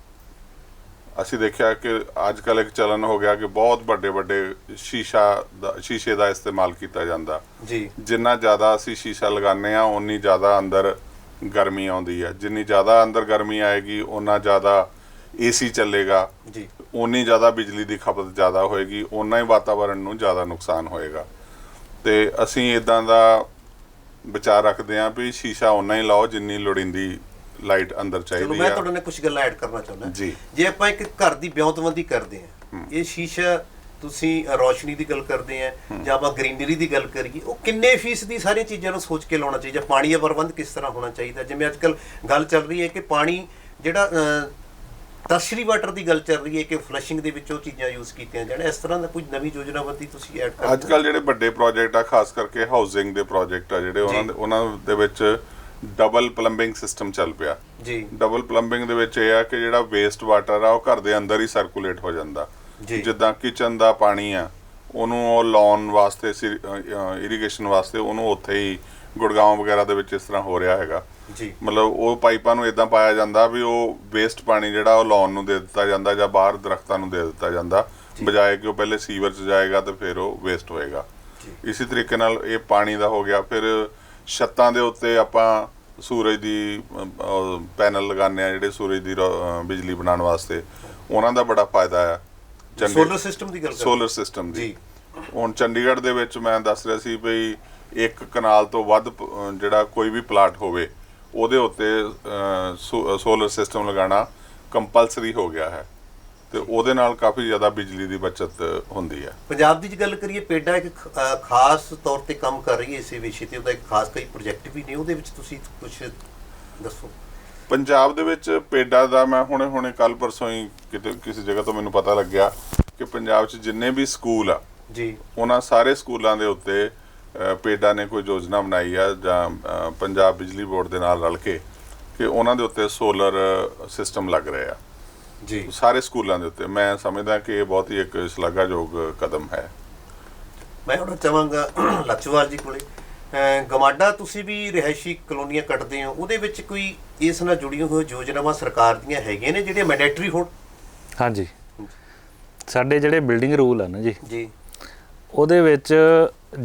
ਅਸੀਂ ਦੇਖਿਆ ਕਿ ਅੱਜ ਕੱਲ੍ਹ ਇੱਕ ਚਲਨ ਹੋ ਗਿਆ ਕਿ ਬਹੁਤ ਵੱਡੇ ਸ਼ੀਸ਼ੇ ਦਾ ਇਸਤੇਮਾਲ ਕੀਤਾ ਜਾਂਦਾ ਜੀ। ਜਿੰਨਾ ਜ਼ਿਆਦਾ ਅਸੀਂ ਸ਼ੀਸ਼ਾ ਲਗਾਉਂਦੇ ਹਾਂ ਓਨੀ ਜ਼ਿਆਦਾ ਅੰਦਰ ਗਰਮੀ ਆਉਂਦੀ ਹੈ। ਜਿੰਨੀ ਜ਼ਿਆਦਾ ਅੰਦਰ ਗਰਮੀ ਆਏਗੀ ਓਨਾ ਜ਼ਿਆਦਾ AC ਚੱਲੇਗਾ ਜੀ, ਓਨੀ ਜ਼ਿਆਦਾ ਬਿਜਲੀ ਦੀ ਖਪਤ ਜ਼ਿਆਦਾ ਹੋਏਗੀ, ਓਨਾ ਹੀ ਵਾਤਾਵਰਨ ਨੂੰ ਜ਼ਿਆਦਾ ਨੁਕਸਾਨ ਹੋਏਗਾ। ਤੇ ਅਸੀਂ ਇੱਦਾਂ ਦਾ ਵਿਚਾਰ ਰੱਖਦੇ ਹਾਂ ਵੀ ਸ਼ੀਸ਼ਾ ਓਨਾ ਹੀ ਲਾਓ ਜਿੰਨੀ ਲੋੜੀਂਦੀ ਲਾਈਟ ਅੰਦਰ ਚਲੋ ਚਾਹੀਦੀ ਮੈਂ ਆ। ਤੁਹਾਡੇ ਨਾਲ ਕੁਝ ਗੱਲਾਂ ਐਡ ਕਰਨਾ ਚਾਹੁੰਦਾ ਜੀ। ਜੇ ਆਪਾਂ ਇੱਕ ਘਰ ਦੀ ਵਿਉਂਤਬੰਦੀ ਕਰਦੇ ਹਾਂ, ਇਹ ਸ਼ੀਸ਼ਾ ਤੁਸੀਂ ਰੌਸ਼ਨੀ ਦੀ ਗੱਲ ਕਰਦੇ ਆ ਜਾਂ ਆਪਾਂ ਗ੍ਰੀਨਰੀ ਦੀ ਗੱਲ ਕਰੀਏ, ਉਹ ਕਿੰਨੇ ਫੀਸਦੀ ਸਾਰੀਆਂ ਚੀਜ਼ਾਂ ਨੂੰ ਸੋਚ ਕੇ ਲਾਉਣਾ ਚਾਹੀਦਾ? ਪਾਣੀ ਦਾ ਪ੍ਰਬੰਧ ਕਿਸ ਤਰ੍ਹਾਂ ਹੋਣਾ ਚਾਹੀਦਾ? ਜਿਵੇਂ ਅੱਜ ਕੱਲ ਗੱਲ ਚੱਲ ਰਹੀ ਹੈ ਕਿ ਪਾਣੀ ਜਿਹੜਾ ਟਰਸ਼ਰੀ ਵਾਟਰ ਦੀ ਗੱਲ ਚੱਲ ਰਹੀ ਹੈ ਕਿ ਫਲਸ਼ਿੰਗ ਦੇ ਵਿੱਚ ਉਹ ਚੀਜ਼ਾਂ ਯੂਜ਼ ਕੀਤੀਆਂ ਜਾਣ, ਇਸ ਤਰ੍ਹਾਂ ਦਾ ਕੁਝ ਨਵੀਂ ਯੋਜਨਾਬੰਦੀ ਤੁਸੀਂ ਐਡ ਕਰ? ਅੱਜ ਕੱਲ ਜਿਹੜੇ ਵੱਡੇ ਪ੍ਰੋਜੈਕਟ ਆ, ਖਾਸ ਕਰਕੇ ਹਾਊਸਿੰਗ ਦੇ ਪ੍ਰੋਜੈਕਟ ਆ ਜਿਹੜੇ, ਉਹਨਾਂ ਦੇ ਵਿੱਚ ਡਬਲ ਪਲੰਬਿੰਗ ਸਿਸਟਮ ਚੱਲ ਪਿਆ ਜੀ। ਡਬਲ ਪਲੰਬਿੰਗ ਦੇ ਵਿੱਚ ਇਹ ਆ ਕਿ ਜਿਹੜਾ ਵੇਸਟ ਵਾਟਰ ਆ ਉਹ ਘਰ ਦੇ ਅੰਦਰ ਹੀ ਸਰਕੂਲੇਟ ਹੋ ਜਾਂਦਾ। ਜਿੱਦਾਂ ਕਿਚਨ ਦਾ ਪਾਣੀ ਆ, ਉਹਨੂੰ ਉਹ ਲਾਉਣ ਵਾਸਤੇ, ਇਰੀਗੇਸ਼ਨ ਵਾਸਤੇ ਉਹਨੂੰ ਉੱਥੇ ਹੀ ਗੁੜਗਾਉਂ ਵਗੈਰਾ ਦੇ ਵਿੱਚ ਇਸ ਤਰ੍ਹਾਂ ਹੋ ਰਿਹਾ ਹੈਗਾ ਜੀ। ਮਤਲਬ ਉਹ ਪਾਈਪਾਂ ਨੂੰ ਇਦਾਂ ਪਾਇਆ ਜਾਂਦਾ ਵੀ ਉਹ ਵੇਸਟ ਪਾਣੀ ਜਿਹੜਾ ਉਹ ਲਾਉਣ ਨੂੰ ਦੇ ਦਿੱਤਾ ਜਾਂਦਾ ਜਾਂ ਬਾਹਰ ਦਰਖਤਾਂ ਨੂੰ ਦੇ ਦਿੱਤਾ ਜਾਂਦਾ, ਬਜਾਏ ਕਿ ਉਹ ਪਹਿਲੇ ਸੀਵਰ 'ਚ ਜਾਏਗਾ ਤੇ ਫਿਰ ਉਹ ਵੇਸਟ ਹੋਏਗਾ। ਇਸੇ ਤਰੀਕੇ ਨਾਲ ਇਹ ਪਾਣੀ ਦਾ ਹੋ ਗਿਆ। ਫਿਰ ਛੱਤਾਂ ਦੇ ਉੱਤੇ ਆਪਾਂ ਸੂਰਜ ਦੀ ਪੈਨਲ ਲਗਾਉਂਦੇ ਆ, ਜਿਹੜੇ ਸੂਰਜ ਦੀ ਬਿਜਲੀ ਬਣਾਉਣ ਵਾਸਤੇ, ਉਹਨਾਂ ਦਾ ਬੜਾ ਫਾਇਦਾ ਆ। ਸੋਲਰ ਸਿਸਟਮ ਦੀ ਗੱਲ ਕਰ? ਸੋਲਰ ਸਿਸਟਮ ਦੀ। ਹੁਣ ਚੰਡੀਗੜ੍ਹ ਦੇ ਵਿੱਚ ਮੈਂ ਦੱਸ ਰਿਹਾ ਸੀ ਵੀ 1 ਕਨਾਲ ਤੋਂ ਵੱਧ ਜਿਹੜਾ ਕੋਈ ਵੀ ਪਲਾਟ ਹੋਵੇ ਉਹਦੇ ਉੱਤੇ ਸੋਲਰ ਸਿਸਟਮ ਲਗਾਉਣਾ ਕੰਪਲਸਰੀ ਹੋ ਗਿਆ ਹੈ ਤੇ ਉਹਦੇ ਨਾਲ ਕਾਫੀ ਜ਼ਿਆਦਾ ਬਿਜਲੀ ਦੀ ਬਚਤ ਹੁੰਦੀ ਹੈ। ਪੰਜਾਬ ਦੀ ਜੇ ਗੱਲ ਕਰੀਏ, ਪੇਡਾ ਇੱਕ ਖਾਸ ਤੌਰ ਤੇ ਕੰਮ ਕਰ ਰਹੀ ਹੈ ਇਸੇ ਵਿਸ਼ੇ ਤੇ, ਉਹਦਾ ਇੱਕ ਖਾਸ ਕਈ ਪ੍ਰੋਜੈਕਟ ਵੀ ਨੇ, ਉਹਦੇ ਵਿੱਚ ਤੁਸੀਂ ਕੁਝ ਦੱਸੋ। ਪੰਜਾਬ ਦੇ ਵਿੱਚ ਪੇਡਾ ਦਾ ਮੈਂ ਹੁਣੇ ਕੱਲ ਪਰਸੋਂ ਹੀ ਕਿਤੇ ਕਿਸੇ ਜਗ੍ਹਾ ਤੋਂ ਮੈਨੂੰ ਪਤਾ ਲੱਗਿਆ ਕਿ ਪੰਜਾਬ 'ਚ ਜਿੰਨੇ ਵੀ ਸਕੂਲ ਆ ਜੀ, ਉਹਨਾਂ ਸਾਰੇ ਸਕੂਲਾਂ ਦੇ ਉੱਤੇ ਪੇਡਾ ਨੇ ਕੋਈ ਯੋਜਨਾ ਬਣਾਈ ਆ ਜਾਂ ਪੰਜਾਬ ਬਿਜਲੀ ਬੋਰਡ ਦੇ ਨਾਲ ਰਲ ਕੇ ਕਿ ਉਹਨਾਂ ਦੇ ਉੱਤੇ ਸੋਲਰ ਸਿਸਟਮ ਲੱਗ ਰਹੇ ਆ ਜੀ, ਸਾਰੇ ਸਕੂਲਾਂ ਦੇ ਉੱਤੇ। ਮੈਂ ਸਮਝਦਾ ਕਿ ਇਹ ਬਹੁਤ ਹੀ ਇੱਕ ਸ਼ਲਾਘਾਯੋਗ ਕਦਮ ਹੈ। ਮੈਂ ਹੁਣ ਚਾਹਾਂਗਾ ਲੱਛਵਾਲ ਜੀ ਕੋਲੇ, ਗਮਾਡਾ ਤੁਸੀਂ ਵੀ ਰਿਹਾਇਸ਼ੀ ਕਲੋਨੀਆਂ ਕੱਟਦੇ ਹੋ, ਉਹਦੇ ਵਿੱਚ ਕੋਈ ਇਸ ਨਾਲ ਜੁੜੀਆਂ ਹੋਈਆਂ ਯੋਜਨਾਵਾਂ ਸਰਕਾਰ ਦੀਆਂ ਹੈਗੀਆਂ ਨੇ ਜਿਹੜੀਆਂ ਮੈਂਡੇਟਰੀ ਹੋਣ? ਹਾਂਜੀ, ਸਾਡੇ ਜਿਹੜੇ ਬਿਲਡਿੰਗ ਰੂਲ ਆ ਨਾ ਜੀ, ਉਹਦੇ ਵਿੱਚ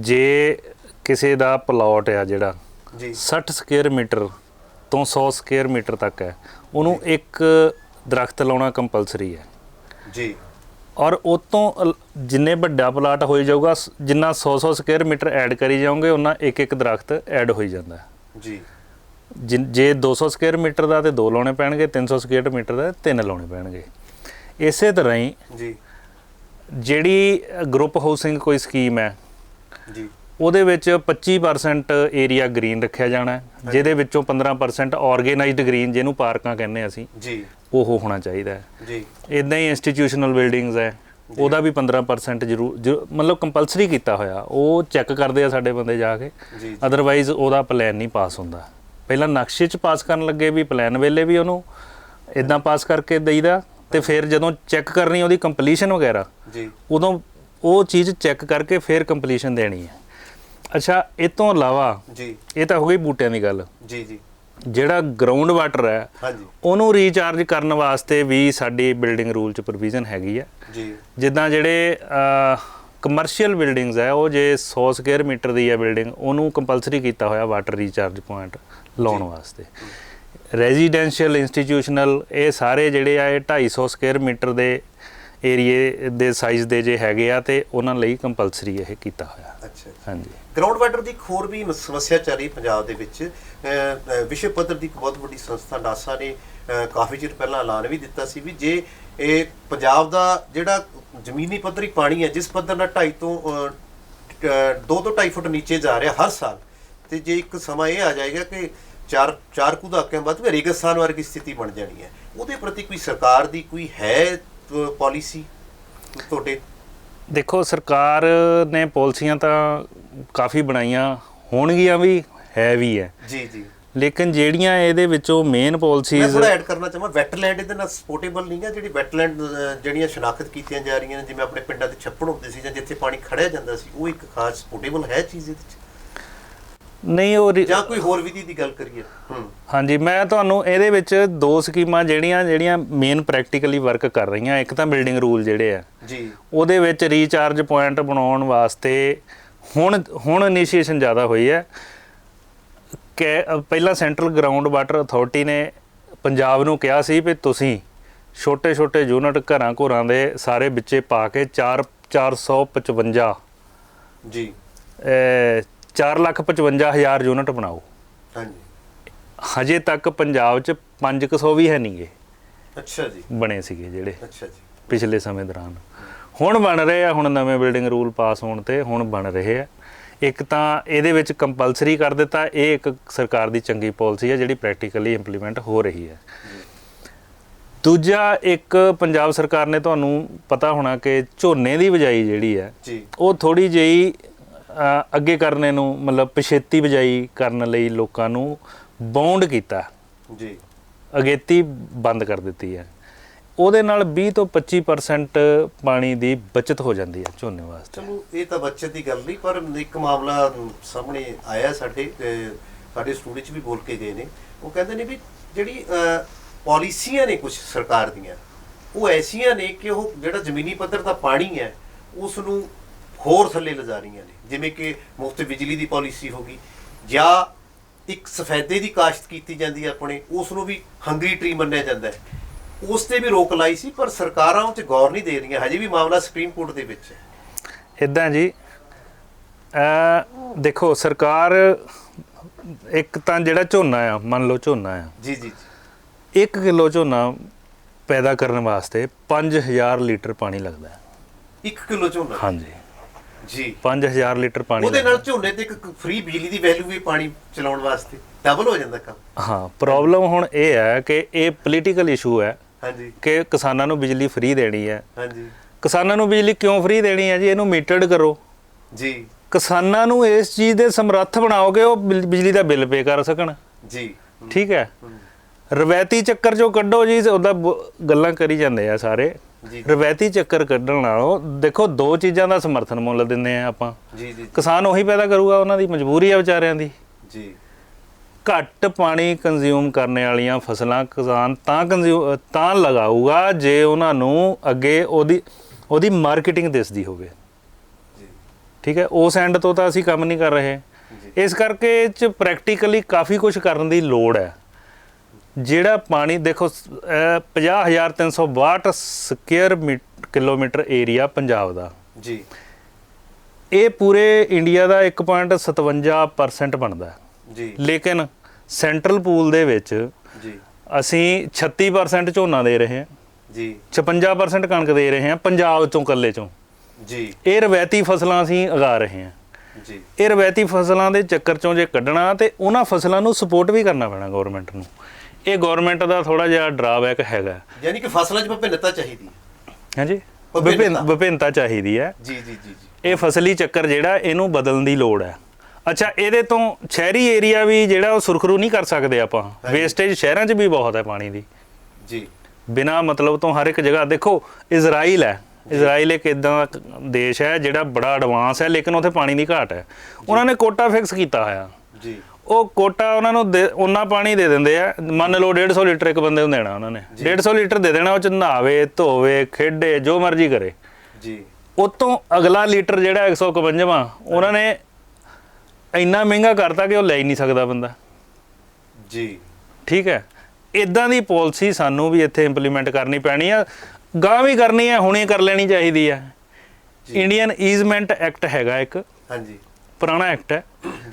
ਜੇ ਕਿਸੇ ਦਾ ਪਲਾਟ ਆ ਜਿਹੜਾ ਜੀ 60 ਸਕੁਅਰ ਮੀਟਰ ਤੋਂ 100 ਸਕੁਅਰ ਮੀਟਰ ਤੱਕ ਹੈ, ਉਹਨੂੰ ਇੱਕ ਦਰਖਤ ਲਾਉਣਾ ਕੰਪਲਸਰੀ ਹੈ ਜੀ। ਔਰ ਉਹ ਤੋਂ ਜਿੰਨੇ ਵੱਡਾ ਪਲਾਟ ਹੋਈ ਜਾਊਗਾ, ਜਿੰਨਾ 100 ਸਕੁਅਰ ਮੀਟਰ ਐਡ ਕਰੀ ਜਾਓਗੇ ਉਹਨਾਂ ਇੱਕ ਦਰਖਤ ਐਡ ਹੋਈ ਜਾਂਦਾ ਜੀ। ਜੇ 200 ਸਕੁਅਰ ਮੀਟਰ ਦਾ ਤੇ 2 ਲਾਉਣੇ ਪੈਣਗੇ, 300 ਸਕੁਅਰ ਮੀਟਰ ਦਾ 3 ਲਾਉਣੇ ਪੈਣਗੇ। ਇਸੇ ਤਰ੍ਹਾਂ ਹੀ ਜੀ, ਜਿਹੜੀ ਗਰੁੱਪ ਹਾਊਸਿੰਗ ਕੋਈ ਸਕੀਮ ਹੈ ਜੀ, ਉਹਦੇ ਵਿੱਚ 25% ਏਰੀਆ ਗ੍ਰੀਨ ਰੱਖਿਆ ਜਾਣਾ ਹੈ, ਜਿਹਦੇ ਵਿੱਚੋਂ 15% ਆਰਗੇਨਾਈਜ਼ਡ ਗ੍ਰੀਨ, ਜਿਹਨੂੰ ਪਾਰਕਾਂ ਕਹਿੰਦੇ ਅਸੀਂ, ਜੀ, ਉਹ ਹੋਣਾ ਚਾਹੀਦਾ ਹੈ ਜੀ। ਇਦਾਂ ਹੀ ਇੰਸਟੀਟਿਊਸ਼ਨਲ ਬਿਲਡਿੰਗਸ ਹੈ, ਉਹਦਾ ਵੀ 15% ਜ਼ਰੂਰ ਮਤਲਬ ਕੰਪਲਸਰੀ ਕੀਤਾ ਹੋਇਆ। ਉਹ ਚੈੱਕ ਕਰਦੇ ਆ ਸਾਡੇ ਬੰਦੇ ਜਾ ਕੇ, ਅਦਰਵਾਈਜ਼ ਉਹਦਾ ਪਲਾਨ ਨਹੀਂ ਪਾਸ ਹੁੰਦਾ। ਪਹਿਲਾਂ ਨਕਸ਼ੇ 'ਚ ਪਾਸ ਕਰਨ ਲੱਗੇ ਵੀ ਪਲਾਨ ਵੇਲੇ ਵੀ ਉਹਨੂੰ ਇਦਾਂ ਪਾਸ ਕਰਕੇ ਦੇਈਦਾ, ਤੇ ਫਿਰ ਜਦੋਂ ਚੈੱਕ ਕਰਨੀ ਉਹਦੀ ਕੰਪਲੀਸ਼ਨ ਵਗੈਰਾ ਜੀ, ਉਦੋਂ ਉਹ ਚੀਜ਼ ਚੈੱਕ ਕਰਕੇ ਫਿਰ ਕੰਪਲੀਸ਼ਨ ਦੇਣੀ ਹੈ। ਅੱਛਾ, ਇਹ ਤੋਂ ਇਲਾਵਾ ਜੀ, ਇਹ ਤਾਂ ਹੋ ਗਈ ਬੂਟਿਆਂ ਦੀ ਗੱਲ। ਜੀ, ਜੀ, ਜਿਹੜਾ ਗਰਾਊਂਡ ਵਾਟਰ ਹੈ ਹਾਂਜੀ, ਉਹਨੂੰ ਰੀਚਾਰਜ ਕਰਨ ਵਾਸਤੇ ਵੀ ਸਾਡੀ ਬਿਲਡਿੰਗ ਰੂਲ 'ਚ ਪ੍ਰੋਵੀਜ਼ਨ ਹੈਗੀ ਆ ਜੀ। ਜਿੱਦਾਂ ਜਿਹੜੇ ਕਮਰਸ਼ੀਅਲ ਬਿਲਡਿੰਗਸ ਹੈ, ਉਹ ਜੇ 100 ਸਕੁਅਰ ਮੀਟਰ ਦੀ ਹੈ ਬਿਲਡਿੰਗ, ਉਹਨੂੰ ਕੰਪਲਸਰੀ ਕੀਤਾ ਹੋਇਆ ਵਾਟਰ ਰੀਚਾਰਜ ਪੁਆਇੰਟ ਲਾਉਣ ਵਾਸਤੇ। ਰੈਜ਼ੀਡੈਂਸ਼ੀਅਲ, ਇੰਸਟੀਟਿਊਸ਼ਨਲ, ਇਹ ਸਾਰੇ ਜਿਹੜੇ ਆ ਇਹ 250 ਸਕੁਅਰ ਮੀਟਰ ਦੇ ਏਰੀਏ ਦੇ ਸਾਈਜ਼ ਦੇ ਜੇ ਹੈਗੇ ਆ ਤੇ ਉਹਨਾਂ ਲਈ ਕੰਪਲਸਰੀ ਇਹ ਕੀਤਾ ਹੋਇਆ। ਅੱਛਾ, ਹਾਂਜੀ। ਗਰਾਊਂਡ ਵਾਟਰ ਦੀ ਇੱਕ ਹੋਰ ਵੀ ਸਮੱਸਿਆ ਚੱਲ ਰਹੀ ਪੰਜਾਬ ਦੇ ਵਿੱਚ। ਵਿਸ਼ਵ ਪੱਧਰ ਦੀ ਇੱਕ ਬਹੁਤ ਵੱਡੀ ਸੰਸਥਾ ਨਾਸਾ ਨੇ ਕਾਫੀ ਚਿਰ ਪਹਿਲਾਂ ਐਲਾਨ ਵੀ ਦਿੱਤਾ ਸੀ ਵੀ ਜੇ ਇਹ ਪੰਜਾਬ ਦਾ ਜਿਹੜਾ ਜ਼ਮੀਨੀ ਪੱਧਰੀ ਪਾਣੀ ਹੈ, ਜਿਸ ਪੱਧਰ ਨਾਲ 2.5 ਤੋਂ 2 ਤੋਂ 2.5 ਫੁੱਟ ਨੀਚੇ ਜਾ ਰਿਹਾ ਹਰ ਸਾਲ, ਤੇ ਜੇ ਇੱਕ ਸਮਾਂ ਇਹ ਆ ਜਾਏਗਾ ਕਿ ਚਾਰ ਕੁ ਦਹਾਕਿਆਂ ਬਾਅਦ ਰੇਗਿਸਤਾਨ ਵਰਗੀ ਸਥਿਤੀ ਬਣ ਜਾਣੀ ਹੈ, ਉਹਦੇ ਪ੍ਰਤੀ ਕੋਈ ਸਰਕਾਰ ਦੀ ਕੋਈ ਹੈ ਪਾਲਿਸੀ ਤੁਹਾਡੇ? ਦੇਖੋ, ਸਰਕਾਰ ਨੇ ਪਾਲਿਸੀਆਂ ਤਾਂ ਕਾਫੀ ਬਣਾਈਆਂ ਹੋਣਗੀਆਂ, ਵੀ ਹੈ ਵੀ ਹੈ ਜੀ, ਜੀ, ਲੇਕਿਨ ਜਿਹੜੀਆਂ ਇਹਦੇ ਵਿੱਚੋਂ ਮੇਨ ਪਾਲਿਸੀਜ਼, ਮੈਂ ਥੋੜਾ ਐਡ ਕਰਨਾ ਚਾਹਾਂ, ਵੈਟਲੈਂਡ ਇਹਦੇ ਨਾਲ ਸਪੋਰਟੇਬਲ ਨਹੀਂ ਹੈ। ਜਿਹੜੀ ਵੈਟਲੈਂਡ ਜਿਹੜੀਆਂ ਸ਼ਨਾਖਤ ਕੀਤੀਆਂ ਜਾ ਰਹੀਆਂ ਨੇ, ਜਿਵੇਂ ਆਪਣੇ ਪਿੰਡਾਂ ਦੇ ਛੱਪੜ ਹੁੰਦੇ ਸੀ ਜਾਂ ਜਿੱਥੇ ਪਾਣੀ ਖੜਿਆ ਜਾਂਦਾ ਸੀ, ਉਹ ਇੱਕ ਖਾਸ ਸਪੋਰਟੇਬਲ ਹੈ ਚੀਜ਼ ਇਹਦੇ ਵਿੱਚ ਨਹੀਂ? ਉਹ ਜਾਂ ਕੋਈ ਹੋਰ ਵਿਧੀ ਦੀ ਗੱਲ ਕਰੀਏ? ਹਾਂਜੀ, ਮੈਂ ਤੁਹਾਨੂੰ ਇਹਦੇ ਵਿੱਚ 2 ਸਕੀਮਾਂ ਜਿਹੜੀਆਂ ਮੇਨ ਪ੍ਰੈਕਟੀਕਲੀ ਵਰਕ ਕਰ ਰਹੀਆਂ, ਇੱਕ ਤਾਂ ਬਿਲਡਿੰਗ ਰੂਲ ਜਿਹੜੇ ਆ ਜੀ, ਉਹਦੇ ਵਿੱਚ ਰੀਚਾਰਜ ਪੁਆਇੰਟ ਬਣਾਉਣ ਵਾਸਤੇ ਹੁਣ ਇਨੀਸ਼ੀਏਸ਼ਨ ਜ਼ਿਆਦਾ ਹੋਈ ਹੈ ਕਿ ਪਹਿਲਾਂ ਸੈਂਟਰਲ ਗਰਾਊਂਡ ਵਾਟਰ ਅਥਾਰਟੀ ਨੇ ਪੰਜਾਬ ਨੂੰ ਕਿਹਾ ਸੀ ਵੀ ਤੁਸੀਂ ਛੋਟੇ ਯੂਨਿਟ ਘਰਾਂ ਦੇ ਸਾਰੇ ਵਿੱਚੇ ਪਾ ਕੇ 455 ਜੀ, 4,55,000 ਯੂਨਿਟ ਬਣਾਓ। ਹਾਂਜੀ। ਹਜੇ ਤੱਕ ਪੰਜਾਬ 'ਚ 500 ਵੀ ਹੈ ਨਹੀਂਗੇ ਅੱਛਾ ਜੀ। ਬਣੇ ਸੀਗੇ ਜਿਹੜੇ ਅੱਛਾ ਜੀ। ਪਿਛਲੇ ਸਮੇਂ ਦੌਰਾਨ। ਹੁਣ ਬਣ ਰਹੇ ਆ, ਹੁਣ ਨਵੇਂ ਬਿਲਡਿੰਗ ਰੂਲ ਪਾਸ ਹੋਣ ਤੇ ਹੁਣ ਬਣ ਰਹੇ ਆ। ਇੱਕ ਤਾਂ ਇਹਦੇ ਵਿੱਚ ਕੰਪਲਸਰੀ ਕਰ ਦਿੱਤਾ, ਇਹ ਇੱਕ ਸਰਕਾਰ ਦੀ ਚੰਗੀ ਪਾਲਿਸੀ ਹੈ ਜਿਹੜੀ ਪ੍ਰੈਕਟੀਕਲੀ ਇੰਪਲੀਮੈਂਟ ਹੋ ਰਹੀ ਹੈ। ਦੂਜਾ, ਇੱਕ ਪੰਜਾਬ ਸਰਕਾਰ ਨੇ, ਤੁਹਾਨੂੰ ਪਤਾ ਹੋਣਾ ਕਿ ਝੋਨੇ ਦੀ ਬਿਜਾਈ ਜਿਹੜੀ ਹੈ ਜੀ, ਉਹ ਥੋੜੀ ਜਿਹੀ ਅੱਗੇ ਕਰਨੇ ਨੂੰ, ਮਤਲਬ ਪਛੇਤੀ ਬਿਜਾਈ ਕਰਨ ਲਈ ਲੋਕਾਂ ਨੂੰ ਬਾਉਂਡ ਕੀਤਾ ਜੀ, ਅਗੇਤੀ ਬੰਦ ਕਰ ਦਿੱਤੀ ਹੈ। ਉਹਦੇ ਨਾਲ 20 ਤੋਂ 25% ਪਾਣੀ ਦੀ ਬਚਤ ਹੋ ਜਾਂਦੀ ਹੈ ਝੋਨੇ ਵਾਸਤੇ। ਚਲੋ ਇਹ ਤਾਂ ਬੱਚਤ ਦੀ ਗੱਲ ਨਹੀਂ, ਪਰ ਇੱਕ ਮਾਮਲਾ ਸਾਹਮਣੇ ਆਇਆ ਸਾਡੇ ਸਟੂਡੀਓ 'ਚ ਵੀ ਬੋਲ ਕੇ ਗਏ ਨੇ। ਉਹ ਕਹਿੰਦੇ ਨੇ ਵੀ ਜਿਹੜੀ ਪਾਲਿਸੀਆਂ ਨੇ ਕੁਝ ਸਰਕਾਰ ਦੀਆਂ, ਉਹ ਐਸੀਆਂ ਨੇ ਕਿ ਉਹ ਜਿਹੜਾ ਜ਼ਮੀਨੀ ਪੱਧਰ ਦਾ ਪਾਣੀ ਹੈ ਉਸ ਨੂੰ ਹੋਰ ਥੱਲੇ ਲਿਜਾ ਰਹੀਆਂ ਨੇ। ਜਿਵੇਂ ਕਿ ਮੁਫਤ ਬਿਜਲੀ ਦੀ ਪਾਲਿਸੀ ਹੋ ਗਈ, ਜਾਂ ਇੱਕ ਸਫੈਦੇ ਦੀ ਕਾਸ਼ਤ ਕੀਤੀ ਜਾਂਦੀ ਹੈ ਆਪਣੇ, ਉਸ ਨੂੰ ਵੀ ਹੰਗਰੀ ਟਰੀ ਮੰਨਿਆ ਜਾਂਦਾ ਹੈ। ਉਸ ਤੇ ਵੀ ਰੋਕ ਲਾਈ ਸੀ, ਪਰ ਸਰਕਾਰਾਂ ਉਹ 'ਤੇ ਗੌਰ ਨਹੀਂ ਦੇ ਰਹੀਆਂ। ਹਜੇ ਵੀ ਮਾਮਲਾ ਸੁਪਰੀਮ ਕੋਰਟ ਦੇ ਵਿੱਚ ਹੈ। ਇੱਦਾਂ ਜੀ, ਦੇਖੋ ਸਰਕਾਰ, ਇੱਕ ਤਾਂ ਜਿਹੜਾ ਝੋਨਾ ਆ, ਮੰਨ ਲਓ ਝੋਨਾ ਆ, ਜੀ ਜੀ, 1 ਕਿਲੋ ਝੋਨਾ ਪੈਦਾ ਕਰਨ ਵਾਸਤੇ 5000 ਲੀਟਰ ਪਾਣੀ ਲੱਗਦਾ ਹੈ। 1 ਕਿਲੋ ਝੋਨਾ? ਹਾਂਜੀ ਜੀ, 5000 ਲੀਟਰ ਪਾਣੀ। ਉਹਦੇ ਨਾਲ ਝੋਨੇ ਤੇ ਇੱਕ ਫ੍ਰੀ ਬਿਜਲੀ ਦੀ ਵੈਲਿਊ ਵੀ ਪਾਣੀ ਚਲਾਉਣ ਵਾਸਤੇ ਡਬਲ ਹੋ ਜਾਂਦਾ ਕੰਮ। ਹਾਂ, ਪ੍ਰੋਬਲਮ ਹੁਣ ਇਹ ਹੈ ਕਿ ਇਹ ਪੋਲੀਟੀਕਲ ਇਸ਼ੂ ਹੈ ਹਾਂਜੀ, ਕਿ ਕਿਸਾਨਾਂ ਨੂੰ ਬਿਜਲੀ ਫ੍ਰੀ ਦੇਣੀ ਹੈ। ਹਾਂਜੀ, ਕਿਸਾਨਾਂ ਨੂੰ ਬਿਜਲੀ ਕਿਉਂ ਫ੍ਰੀ ਦੇਣੀ ਹੈ ਜੀ? ਇਹਨੂੰ ਮੀਟਰਡ ਕਰੋ ਜੀ, ਕਿਸਾਨਾਂ ਨੂੰ ਇਸ ਚੀਜ਼ ਦੇ ਸਮਰੱਥ ਬਣਾਓ ਕਿ ਉਹ ਬਿਜਲੀ ਦਾ ਬਿੱਲ ਪੇ ਕਰ ਸਕਣ। ਜੀ, ਠੀਕ ਹੈ, ਰਵਾਇਤੀ ਚੱਕਰ ਚੋਂ ਕੱਢੋ ਜੀ। ਉਹਦਾ ਗੱਲਾਂ ਕਰੀ ਜਾਂਦੇ ਆ ਸਾਰੇ, ਰਵਾਇਤੀ ਚੱਕਰ ਕੱਢਣ ਨਾਲੋਂ ਦੇਖੋ ਦੋ ਚੀਜ਼ਾਂ ਦਾ ਸਮਰਥਨ ਮੁੱਲ ਦਿੰਦੇ ਆ ਆਪਾਂ। ਜੀ ਜੀ, ਕਿਸਾਨ ਉਹੀ ਪੈਦਾ ਕਰੂਗਾ, ਉਹਨਾਂ ਦੀ ਮਜਬੂਰੀ ਆ ਵਿਚਾਰਿਆਂ ਦੀ। ਜੀ, ਘੱਟ ਪਾਣੀ ਕੰਜ਼ਿਊਮ ਕਰਨ ਵਾਲੀਆਂ ਫਸਲਾਂ ਕਿਸਾਨ ਤਾਂ ਲਗਾਊਗਾ ਜੇ ਉਹਨਾਂ ਨੂੰ ਅੱਗੇ ਉਹਦੀ ਮਾਰਕੀਟਿੰਗ ਦਿਸਦੀ ਹੋਵੇ। ਠੀਕ ਹੈ, ਉਸ ਐਂਡ ਤੋਂ ਤਾਂ ਅਸੀਂ ਕੰਮ ਨਹੀਂ ਕਰ ਰਹੇ। ਇਸ ਕਰਕੇ ਇਹ 'ਚ ਪ੍ਰੈਕਟੀਕਲੀ ਕਾਫੀ ਕੁਝ ਕਰਨ ਦੀ ਲੋੜ ਹੈ। ਜਿਹੜਾ ਪਾਣੀ ਦੇਖੋ 50,362 ਸਕੁਅਰ ਕਿਲੋਮੀਟਰ ਏਰੀਆ ਪੰਜਾਬ ਦਾ, ਜੀ, ਇਹ ਪੂਰੇ ਇੰਡੀਆ ਦਾ 1.57% ਬਣਦਾ। ਜੀ, ਲੇਕਿਨ ਸੈਂਟਰਲ ਪੂਲ ਦੇ ਵਿੱਚ ਜੀ, ਅਸੀਂ 36% ਝੋਨਾ ਦੇ ਰਹੇ ਹਾਂ, ਜੀ, 56% ਕਣਕ ਦੇ ਰਹੇ ਹਾਂ ਪੰਜਾਬ ਚੋਂ, ਇਕੱਲੇ ਚੋਂ। ਜੀ, ਇਹ ਰਵਾਇਤੀ ਫਸਲਾਂ ਅਸੀਂ ਉਗਾ ਰਹੇ ਹਾਂ। ਜੀ, ਇਹ ਰਵਾਇਤੀ ਫਸਲਾਂ ਦੇ ਚੱਕਰ ਚੋਂ ਜੇ ਕੱਢਣਾ ਤੇ ਉਹਨਾਂ ਫਸਲਾਂ ਨੂੰ ਸਪੋਰਟ ਵੀ ਕਰਨਾ ਪੈਣਾ ਗਵਰਨਮੈਂਟ ਨੂੰ। ਇਹ ਗਵਰਨਮੈਂਟ ਦਾ ਥੋੜਾ ਜਿਹਾ ਡਰਾਬੈਕ ਹੈਗਾ। ਯਾਨੀ ਕਿ ਫਸਲਾਂ 'ਚ ਵਿਭਿੰਨਤਾ ਚਾਹੀਦੀ ਹੈ। ਹਾਂਜੀ, ਵਿਭਿੰਨਤਾ ਚਾਹੀਦੀ ਹੈ। ਜੀ ਜੀ, ਜੀ, ਇਹ ਫਸਲੀ ਚੱਕਰ ਜਿਹੜਾ ਇਹਨੂੰ ਬਦਲਣ ਦੀ ਲੋੜ ਹੈ। ਅੱਛਾ, ਇਹਦੇ ਤੋਂ ਸ਼ਹਿਰੀ ਏਰੀਆ ਵੀ ਜਿਹੜਾ ਉਹ ਸੁਰਖਰੂ ਨਹੀਂ ਕਰ ਸਕਦੇ ਆਪਾਂ। ਵੇਸਟੇਜ ਸ਼ਹਿਰਾਂ 'ਚ ਵੀ ਬਹੁਤ ਹੈ ਪਾਣੀ ਦੀ। ਜੀ, ਬਿਨਾਂ ਮਤਲਬ ਤੋਂ ਹਰ ਇੱਕ ਜਗ੍ਹਾ ਦੇਖੋ, ਇਜ਼ਰਾਈਲ ਹੈ। ਇਜ਼ਰਾਈਲ ਇੱਕ ਇਦਾਂ ਦਾ ਦੇਸ਼ ਹੈ ਜਿਹੜਾ ਬੜਾ ਐਡਵਾਂਸ ਹੈ, ਲੇਕਿਨ ਉੱਥੇ ਪਾਣੀ ਦੀ ਘਾਟ ਹੈ। ਉਹਨਾਂ ਨੇ ਕੋਟਾ ਫਿਕਸ ਕੀਤਾ ਹੋਇਆ। ਜੀ, ਉਹ ਕੋਟਾ ਉਹਨਾਂ ਨੂੰ ਉਹਨਾਂ ਪਾਣੀ ਦੇ ਦਿੰਦੇ ਆ। ਮੰਨ ਲਓ 150 ਲੀਟਰ ਇੱਕ ਬੰਦੇ ਨੂੰ ਦੇਣਾ, ਉਹਨਾਂ ਨੇ 150 ਲੀਟਰ ਦੇ ਦੇਣਾ। ਉਹ 'ਚ ਨਹਾਵੇ, ਧੋਵੇ, ਖੇਡੇ, ਜੋ ਮਰਜ਼ੀ ਕਰੇ। ਜੀ, ਉਤੋਂ ਅਗਲਾ ਲੀਟਰ ਜਿਹੜਾ 151ਵਾਂ ਉਹਨਾਂ ਨੇ ਇੰਨਾ ਮਹਿੰਗਾ ਕਰਤਾ ਕਿ ਉਹ ਲੈ ਹੀ ਨਹੀਂ ਸਕਦਾ ਬੰਦਾ। ਜੀ, ਠੀਕ ਹੈ, ਇਦਾਂ ਦੀ ਪਾਲਿਸੀ ਸਾਨੂੰ ਵੀ ਇੱਥੇ ਇੰਪਲੀਮੈਂਟ ਕਰਨੀ ਪੈਣੀ ਆ। ਗਾਂ ਵੀ ਕਰਨੀ ਹੈ, ਹੁਣੇ ਕਰ ਲੈਣੀ ਚਾਹੀਦੀ ਹੈ। ਇੰਡੀਅਨ ਈਜ਼ਮੈਂਟ ਐਕਟ ਹੈਗਾ ਇੱਕ, ਹਾਂਜੀ, ਪੁਰਾਣਾ ਐਕਟ ਹੈ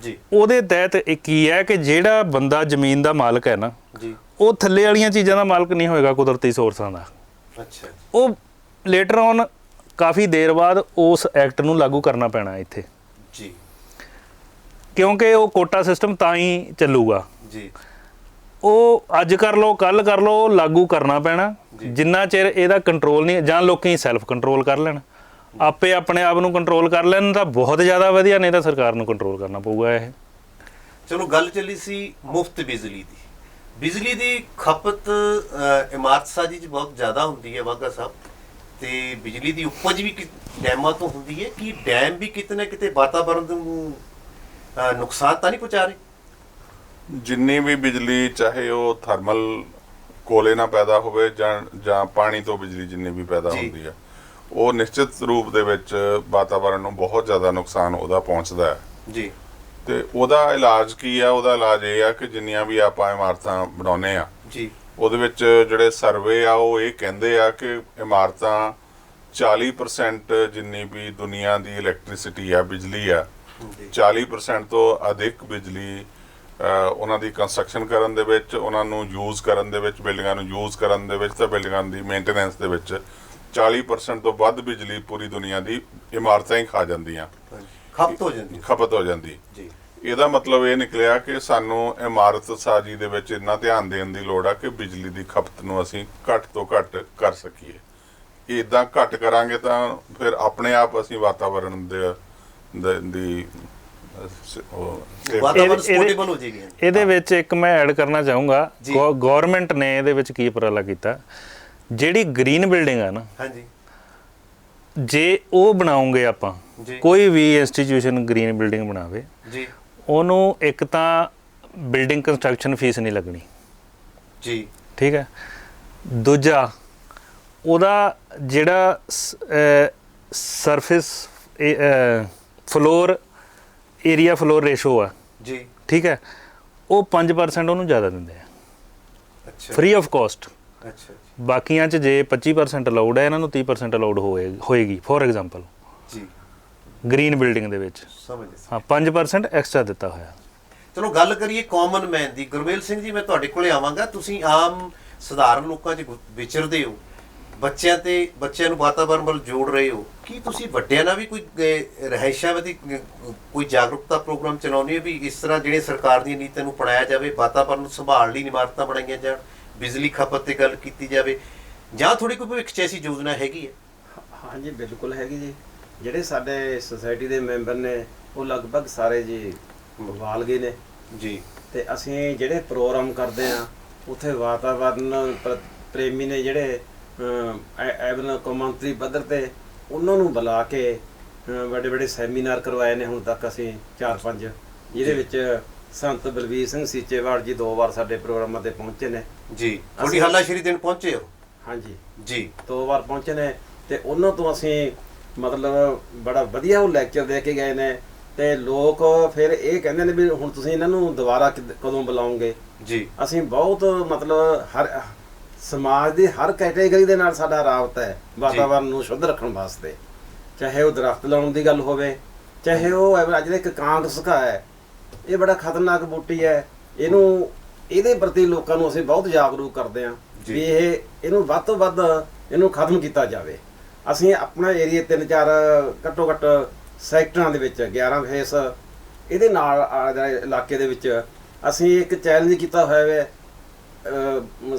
ਜੀ, ਉਹਦੇ ਤਹਿਤ ਇਹ ਕੀ ਹੈ ਕਿ ਜਿਹੜਾ ਬੰਦਾ ਜ਼ਮੀਨ ਦਾ ਮਾਲਕ ਹੈ ਨਾ, ਜੀ, ਉਹ ਥੱਲੇ ਵਾਲੀਆਂ ਚੀਜ਼ਾਂ ਦਾ ਮਾਲਕ ਨਹੀਂ ਹੋਏਗਾ, ਕੁਦਰਤੀ ਸੋਰਸਾਂ ਦਾ। ਅੱਛਾ, ਉਹ ਲੇਟਰ ਔਨ ਕਾਫੀ ਦੇਰ ਬਾਅਦ ਉਸ ਐਕਟ ਨੂੰ ਲਾਗੂ ਕਰਨਾ ਪੈਣਾ ਇੱਥੇ, ਜੀ, ਕਿਉਂਕਿ ਉਹ ਕੋਟਾ ਸਿਸਟਮ ਤਾਂ ਹੀ ਚੱਲੂਗਾ। ਜੀ, ਉਹ ਅੱਜ ਕਰ ਲਓ, ਕੱਲ ਕਰ ਲਓ, ਲਾਗੂ ਕਰਨਾ ਪੈਣਾ। ਜਿੰਨਾ ਚਿਰ ਇਹਦਾ ਕੰਟਰੋਲ ਨਹੀਂ, ਜਾਂ ਲੋਕੀ ਸੈਲਫ ਕੰਟਰੋਲ ਕਰ ਲੈਣ, ਆਪੇ ਆਪਣੇ ਆਪ ਨੂੰ ਕੰਟਰੋਲ ਕਰ ਲੈਣ ਤਾਂ ਬਹੁਤ ਜ਼ਿਆਦਾ ਵਧੀਆ, ਨਹੀਂ ਤਾਂ ਸਰਕਾਰ ਨੂੰ ਕੰਟਰੋਲ ਕਰਨਾ ਪਊਗਾ ਇਹ। ਚਲੋ, ਗੱਲ ਚੱਲੀ ਸੀ ਮੁਫਤ ਬਿਜਲੀ ਦੀ। ਬਿਜਲੀ ਦੀ ਖਪਤ ਇਮਾਰਤ ਸਾਜੀ 'ਚ ਬਹੁਤ ਜ਼ਿਆਦਾ ਹੁੰਦੀ ਹੈ ਵਾਘਾ ਸਾਹਿਬ, ਤੇ ਬਿਜਲੀ ਦੀ ਉਪਜ ਵੀ ਡੈਮਾਂ ਤੋਂ ਹੁੰਦੀ ਹੈ। ਕਿ ਡੈਮ ਵੀ ਕਿਤੇ ਨਾ ਕਿਤੇ ਵਾਤਾਵਰਣ ਨੂੰ ਨੁਕਸਾਨ ਤਾਂ ਨਹੀਂ ਪਹੁੰਚਾ ਰਹੇ? ਜਿੰਨੀ ਵੀ ਬਿਜਲੀ, ਚਾਹੇ ਉਹ ਥਰਮਲ ਕੋਲੇ ਨਾਲ ਪੈਦਾ ਹੋਵੇ ਜਾਂ ਪਾਣੀ ਤੋਂ ਬਿਜਲੀ ਜਿੰਨੀ ਵੀ ਪੈਦਾ ਹੁੰਦੀ ਹੈ, ਉਹ ਨਿਸ਼ਚਿਤ ਰੂਪ ਦੇ ਵਿੱਚ ਵਾਤਾਵਰਣ ਨੂੰ ਬਹੁਤ ਜ਼ਿਆਦਾ ਨੁਕਸਾਨ ਉਹਦਾ ਪਹੁੰਚਦਾ ਹੈ। ਜੀ, ਤੇ ਉਹਦਾ ਇਲਾਜ ਕੀ ਆ? ਉਹਦਾ ਇਲਾਜ ਇਹ ਆ ਕਿ ਜਿੰਨੀਆਂ ਵੀ ਆਪਾਂ ਇਮਾਰਤਾਂ ਬਣਾਉਂਦੇ ਆ, ਜੀ, ਉਹਦੇ ਵਿੱਚ ਜਿਹੜੇ ਸਰਵੇ ਆ ਉਹ ਇਹ ਕਹਿੰਦੇ ਆ ਕਿ ਇਮਾਰਤਾਂ 40% ਜਿੰਨੀ ਵੀ ਦੁਨੀਆ ਦੀ ਇਲੈਕਟ੍ਰਿਸਿਟੀ ਆ, ਬਿਜਲੀ ਆ, 40% ਤੋਂ ਅਧਿਕ ਬਿਜਲੀ ਉਹਨਾਂ ਦੀ ਕੰਸਟਰਕਸ਼ਨ ਕਰਨ ਦੇ ਵਿੱਚ, ਉਹਨਾਂ ਨੂੰ ਯੂਜ਼ ਕਰਨ ਦੇ ਵਿੱਚ, ਬਿਲਡਿੰਗਾਂ ਨੂੰ ਯੂਜ਼ ਕਰਨ ਦੇ ਵਿੱਚ ਤੇ ਬਿਲਡਿੰਗਾਂ ਦੀ ਮੇਨਟੇਨੈਂਸ ਦੇ ਵਿੱਚ 40% ਤੋਂ ਵੱਧ ਬਿਜਲੀ ਪੂਰੀ ਦੁਨੀਆ ਦੀ ਇਮਾਰਤਾਂ ਹੀ ਖਾ ਜਾਂਦੀਆਂ, ਖਪਤ ਹੋ ਜਾਂਦੀ ਜੀ। ਇਹਦਾ ਮਤਲਬ ਇਹ ਨਿਕਲਿਆ ਕਿ ਸਾਨੂੰ ਇਮਾਰਤ ਸਾਜੀ ਦੇ ਵਿੱਚ ਇੰਨਾ ਧਿਆਨ ਦੇਣ ਦੀ ਲੋੜ ਆ ਕਿ ਬਿਜਲੀ ਦੀ ਖਪਤ ਨੂੰ ਅਸੀਂ ਘੱਟ ਤੋਂ ਘੱਟ ਕਰ ਸਕੀਏ। ਇਦਾਂ ਘੱਟ ਕਰਾਂਗੇ ਤਾਂ ਫਿਰ ਆਪਣੇ ਆਪ ਅਸੀਂ ਵਾਤਾਵਰਣ ਦੀ ਇਹਦੇ ਵਿੱਚ ਇੱਕ ਮੈਂ ਐਡ ਕਰਨਾ ਚਾਹੂੰਗਾ, ਗਵਰਨਮੈਂਟ ਨੇ ਇਹਦੇ ਵਿੱਚ ਕੀ ਉਪਰਾਲਾ ਕੀਤਾ, ਜਿਹੜੀ ਗ੍ਰੀਨ ਬਿਲਡਿੰਗ ਆ ਨਾ, ਹਾਂਜੀ, ਜੇ ਉਹ ਬਣਾਉਂਗੇ ਆਪਾਂ, ਕੋਈ ਵੀ ਇੰਸਟੀਟਿਊਸ਼ਨ ਗ੍ਰੀਨ ਬਿਲਡਿੰਗ ਬਣਾਵੇ ਜੀ, ਉਹਨੂੰ ਇੱਕ ਤਾਂ ਬਿਲਡਿੰਗ ਕੰਸਟਰਕਸ਼ਨ ਫੀਸ ਨਹੀਂ ਲੱਗਣੀ ਜੀ, ਠੀਕ ਹੈ। ਦੂਜਾ, ਉਹਦਾ ਜਿਹੜਾ surface floor area floor ratio ਆ ਜੀ, ਠੀਕ ਹੈ, ਉਹ 5% ਉਹਨੂੰ ਜ਼ਿਆਦਾ ਦਿੰਦੇ ਆ, ਅੱਛਾ, ਫ੍ਰੀ ਆਫ ਕਾਸਟ। ਅੱਛਾ, ਬਾਕੀਆਂ 'ਚ ਜੇ 25% ਅਲਾਉਡ ਹੈ, ਇਹਨਾਂ ਨੂੰ 30% ਅਲਾਉਡ ਹੋਏਗੀ ਫੋਰ ਐਗਜ਼ਾਮਪਲ ਜੀ, ਗ੍ਰੀਨ ਬਿਲਡਿੰਗ ਦੇ ਵਿੱਚ। ਸਮਝ ਹਾਂ, 5% ਐਕਸਟਰਾ ਦਿੱਤਾ ਹੋਇਆ। ਚਲੋ ਗੱਲ ਕਰੀਏ ਕਾਮਨ ਮੈਨ ਦੀ। ਗੁਰਮੇਲ ਸਿੰਘ ਜੀ, ਮੈਂ ਤੁਹਾਡੇ ਕੋਲੇ ਆਵਾਂਗਾ। ਤੁਸੀਂ ਆਮ ਸਧਾਰਨ ਲੋਕਾਂ 'ਚ ਵਿਚਰਦੇ ਹੋ, ਬੱਚਿਆਂ ਨੂੰ ਵਾਤਾਵਰਣ ਵੱਲ ਜੋੜ ਰਹੇ ਹੋ, ਕੀ ਤੁਸੀਂ ਵੱਡਿਆਂ ਨਾਲ ਵੀ ਕੋਈ ਰਹਿਸ਼ਾਵਾਦੀ ਕੋਈ ਜਾਗਰੂਕਤਾ ਪ੍ਰੋਗਰਾਮ ਚਲਾਉਂਦੇ ਹੋ ਵੀ ਇਸ ਤਰ੍ਹਾਂ ਜਿਹੜੇ ਸਰਕਾਰ ਦੀਆਂ ਨੀਤੀਆਂ ਨੂੰ ਅਪਣਾਇਆ ਜਾਵੇ, ਵਾਤਾਵਰਣ ਨੂੰ ਸੰਭਾਲ ਲਈ ਇਮਾਰਤਾਂ ਬਣਾਈਆਂ ਜਾਣ, ਬਿਜਲੀ ਖਪਤ ਤੇ ਗੱਲ ਕੀਤੀ ਜਾਵੇ, ਜਾਂ ਥੋੜੀ ਕੋਈ ਭਵਿੱਖ 'ਚ ਐਸੀ ਯੋਜਨਾ ਹੈਗੀ ਹੈ? ਹਾਂਜੀ, ਬਿਲਕੁਲ ਹੈਗੀ ਜੀ। ਜਿਹੜੇ ਸਾਡੇ ਸੁਸਾਇਟੀ ਦੇ ਮੈਂਬਰ ਨੇ ਉਹ ਲਗਭਗ ਸਾਰੇ ਜੀ ਵਾਲ ਗਏ ਨੇ ਜੀ, ਤੇ ਅਸੀਂ ਜਿਹੜੇ ਪ੍ਰੋਗਰਾਮ ਕਰਦੇ ਆ ਉੱਥੇ ਵਾਤਾਵਰਨ ਪ੍ਰੇਮੀ ਨੇ ਜਿਹੜੇ ਐਵਨ ਕੌਮਾਂਤਰੀ ਪੱਧਰ ਤੇ ਉਹਨਾਂ ਨੂੰ ਬੁਲਾ ਕੇ ਵੱਡੇ ਵੱਡੇ ਸੈਮੀਨਾਰ ਕਰਵਾਏ ਨੇ ਹੁਣ ਤੱਕ ਅਸੀਂ 4-5, ਜਿਹਦੇ ਵਿੱਚ ਸੰਤ ਬਲਵੀਰ ਸਿੰਘ ਸੀਚੇਵਾਲ ਜੀ 2 ਵਾਰ ਸਾਡੇ ਪ੍ਰੋਗਰਾਮਾਂ ਤੇ ਪਹੁੰਚੇ ਨੇ ਜੀ। ਤੁਹਾਡੀ ਹੱਲਾਸ਼ੇਰੀ ਦੇਣ ਪਹੁੰਚੇ ਹੋ? ਹਾਂਜੀ ਜੀ, 2 ਵਾਰ ਪਹੁੰਚੇ ਨੇ ਤੇ ਉਹਨਾਂ ਤੋਂ ਅਸੀਂ ਮਤਲਬ ਬੜਾ ਵਧੀਆ ਉਹ ਲੈਕਚਰ ਦੇ ਕੇ ਗਏ ਨੇ। ਤੇ ਲੋਕ ਫਿਰ ਇਹ ਕਹਿੰਦੇ ਨੇ ਵੀ ਹੁਣ ਤੁਸੀਂ ਇਹਨਾਂ ਨੂੰ ਦੁਬਾਰਾ ਕਦੋਂ ਬੁਲਾਓਗੇ ਜੀ। ਅਸੀਂ ਬਹੁਤ ਮਤਲਬ ਹਰ ਸਮਾਜ ਦੀ ਹਰ ਕੈਟੇਗਰੀ ਦੇ ਨਾਲ ਸਾਡਾ ਰਾਬਤਾ ਹੈ ਵਾਤਾਵਰਨ ਨੂੰ ਸ਼ੁੱਧ ਰੱਖਣ ਵਾਸਤੇ, ਚਾਹੇ ਉਹ ਦਰਖਤ ਲਾਉਣ ਦੀ ਗੱਲ ਹੋਵੇ, ਚਾਹੇ ਉਹ ਅੱਜ ਦਾ ਇੱਕ ਕਾਂਗਸਕਾ ਹੈ, ਇਹ ਬੜਾ ਖਤਰਨਾਕ ਬੂਟੀ ਹੈ, ਇਹਦੇ ਪ੍ਰਤੀ ਲੋਕਾਂ ਨੂੰ ਅਸੀਂ ਬਹੁਤ ਜਾਗਰੂਕ ਕਰਦੇ ਹਾਂ ਵੀ ਇਹਨੂੰ ਵੱਧ ਤੋਂ ਵੱਧ ਇਹਨੂੰ ਖਤਮ ਕੀਤਾ ਜਾਵੇ। ਅਸੀਂ ਆਪਣਾ ਏਰੀਆ 3-4 ਘੱਟੋ ਘੱਟ ਸੈਕਟਰਾਂ ਦੇ ਵਿੱਚ 11 ਫੇਸ ਇਹਦੇ ਨਾਲ ਇਲਾਕੇ ਦੇ ਵਿੱਚ ਅਸੀਂ ਇੱਕ ਚੈਲੰਜ ਕੀਤਾ ਹੋਇਆ ਹੈ।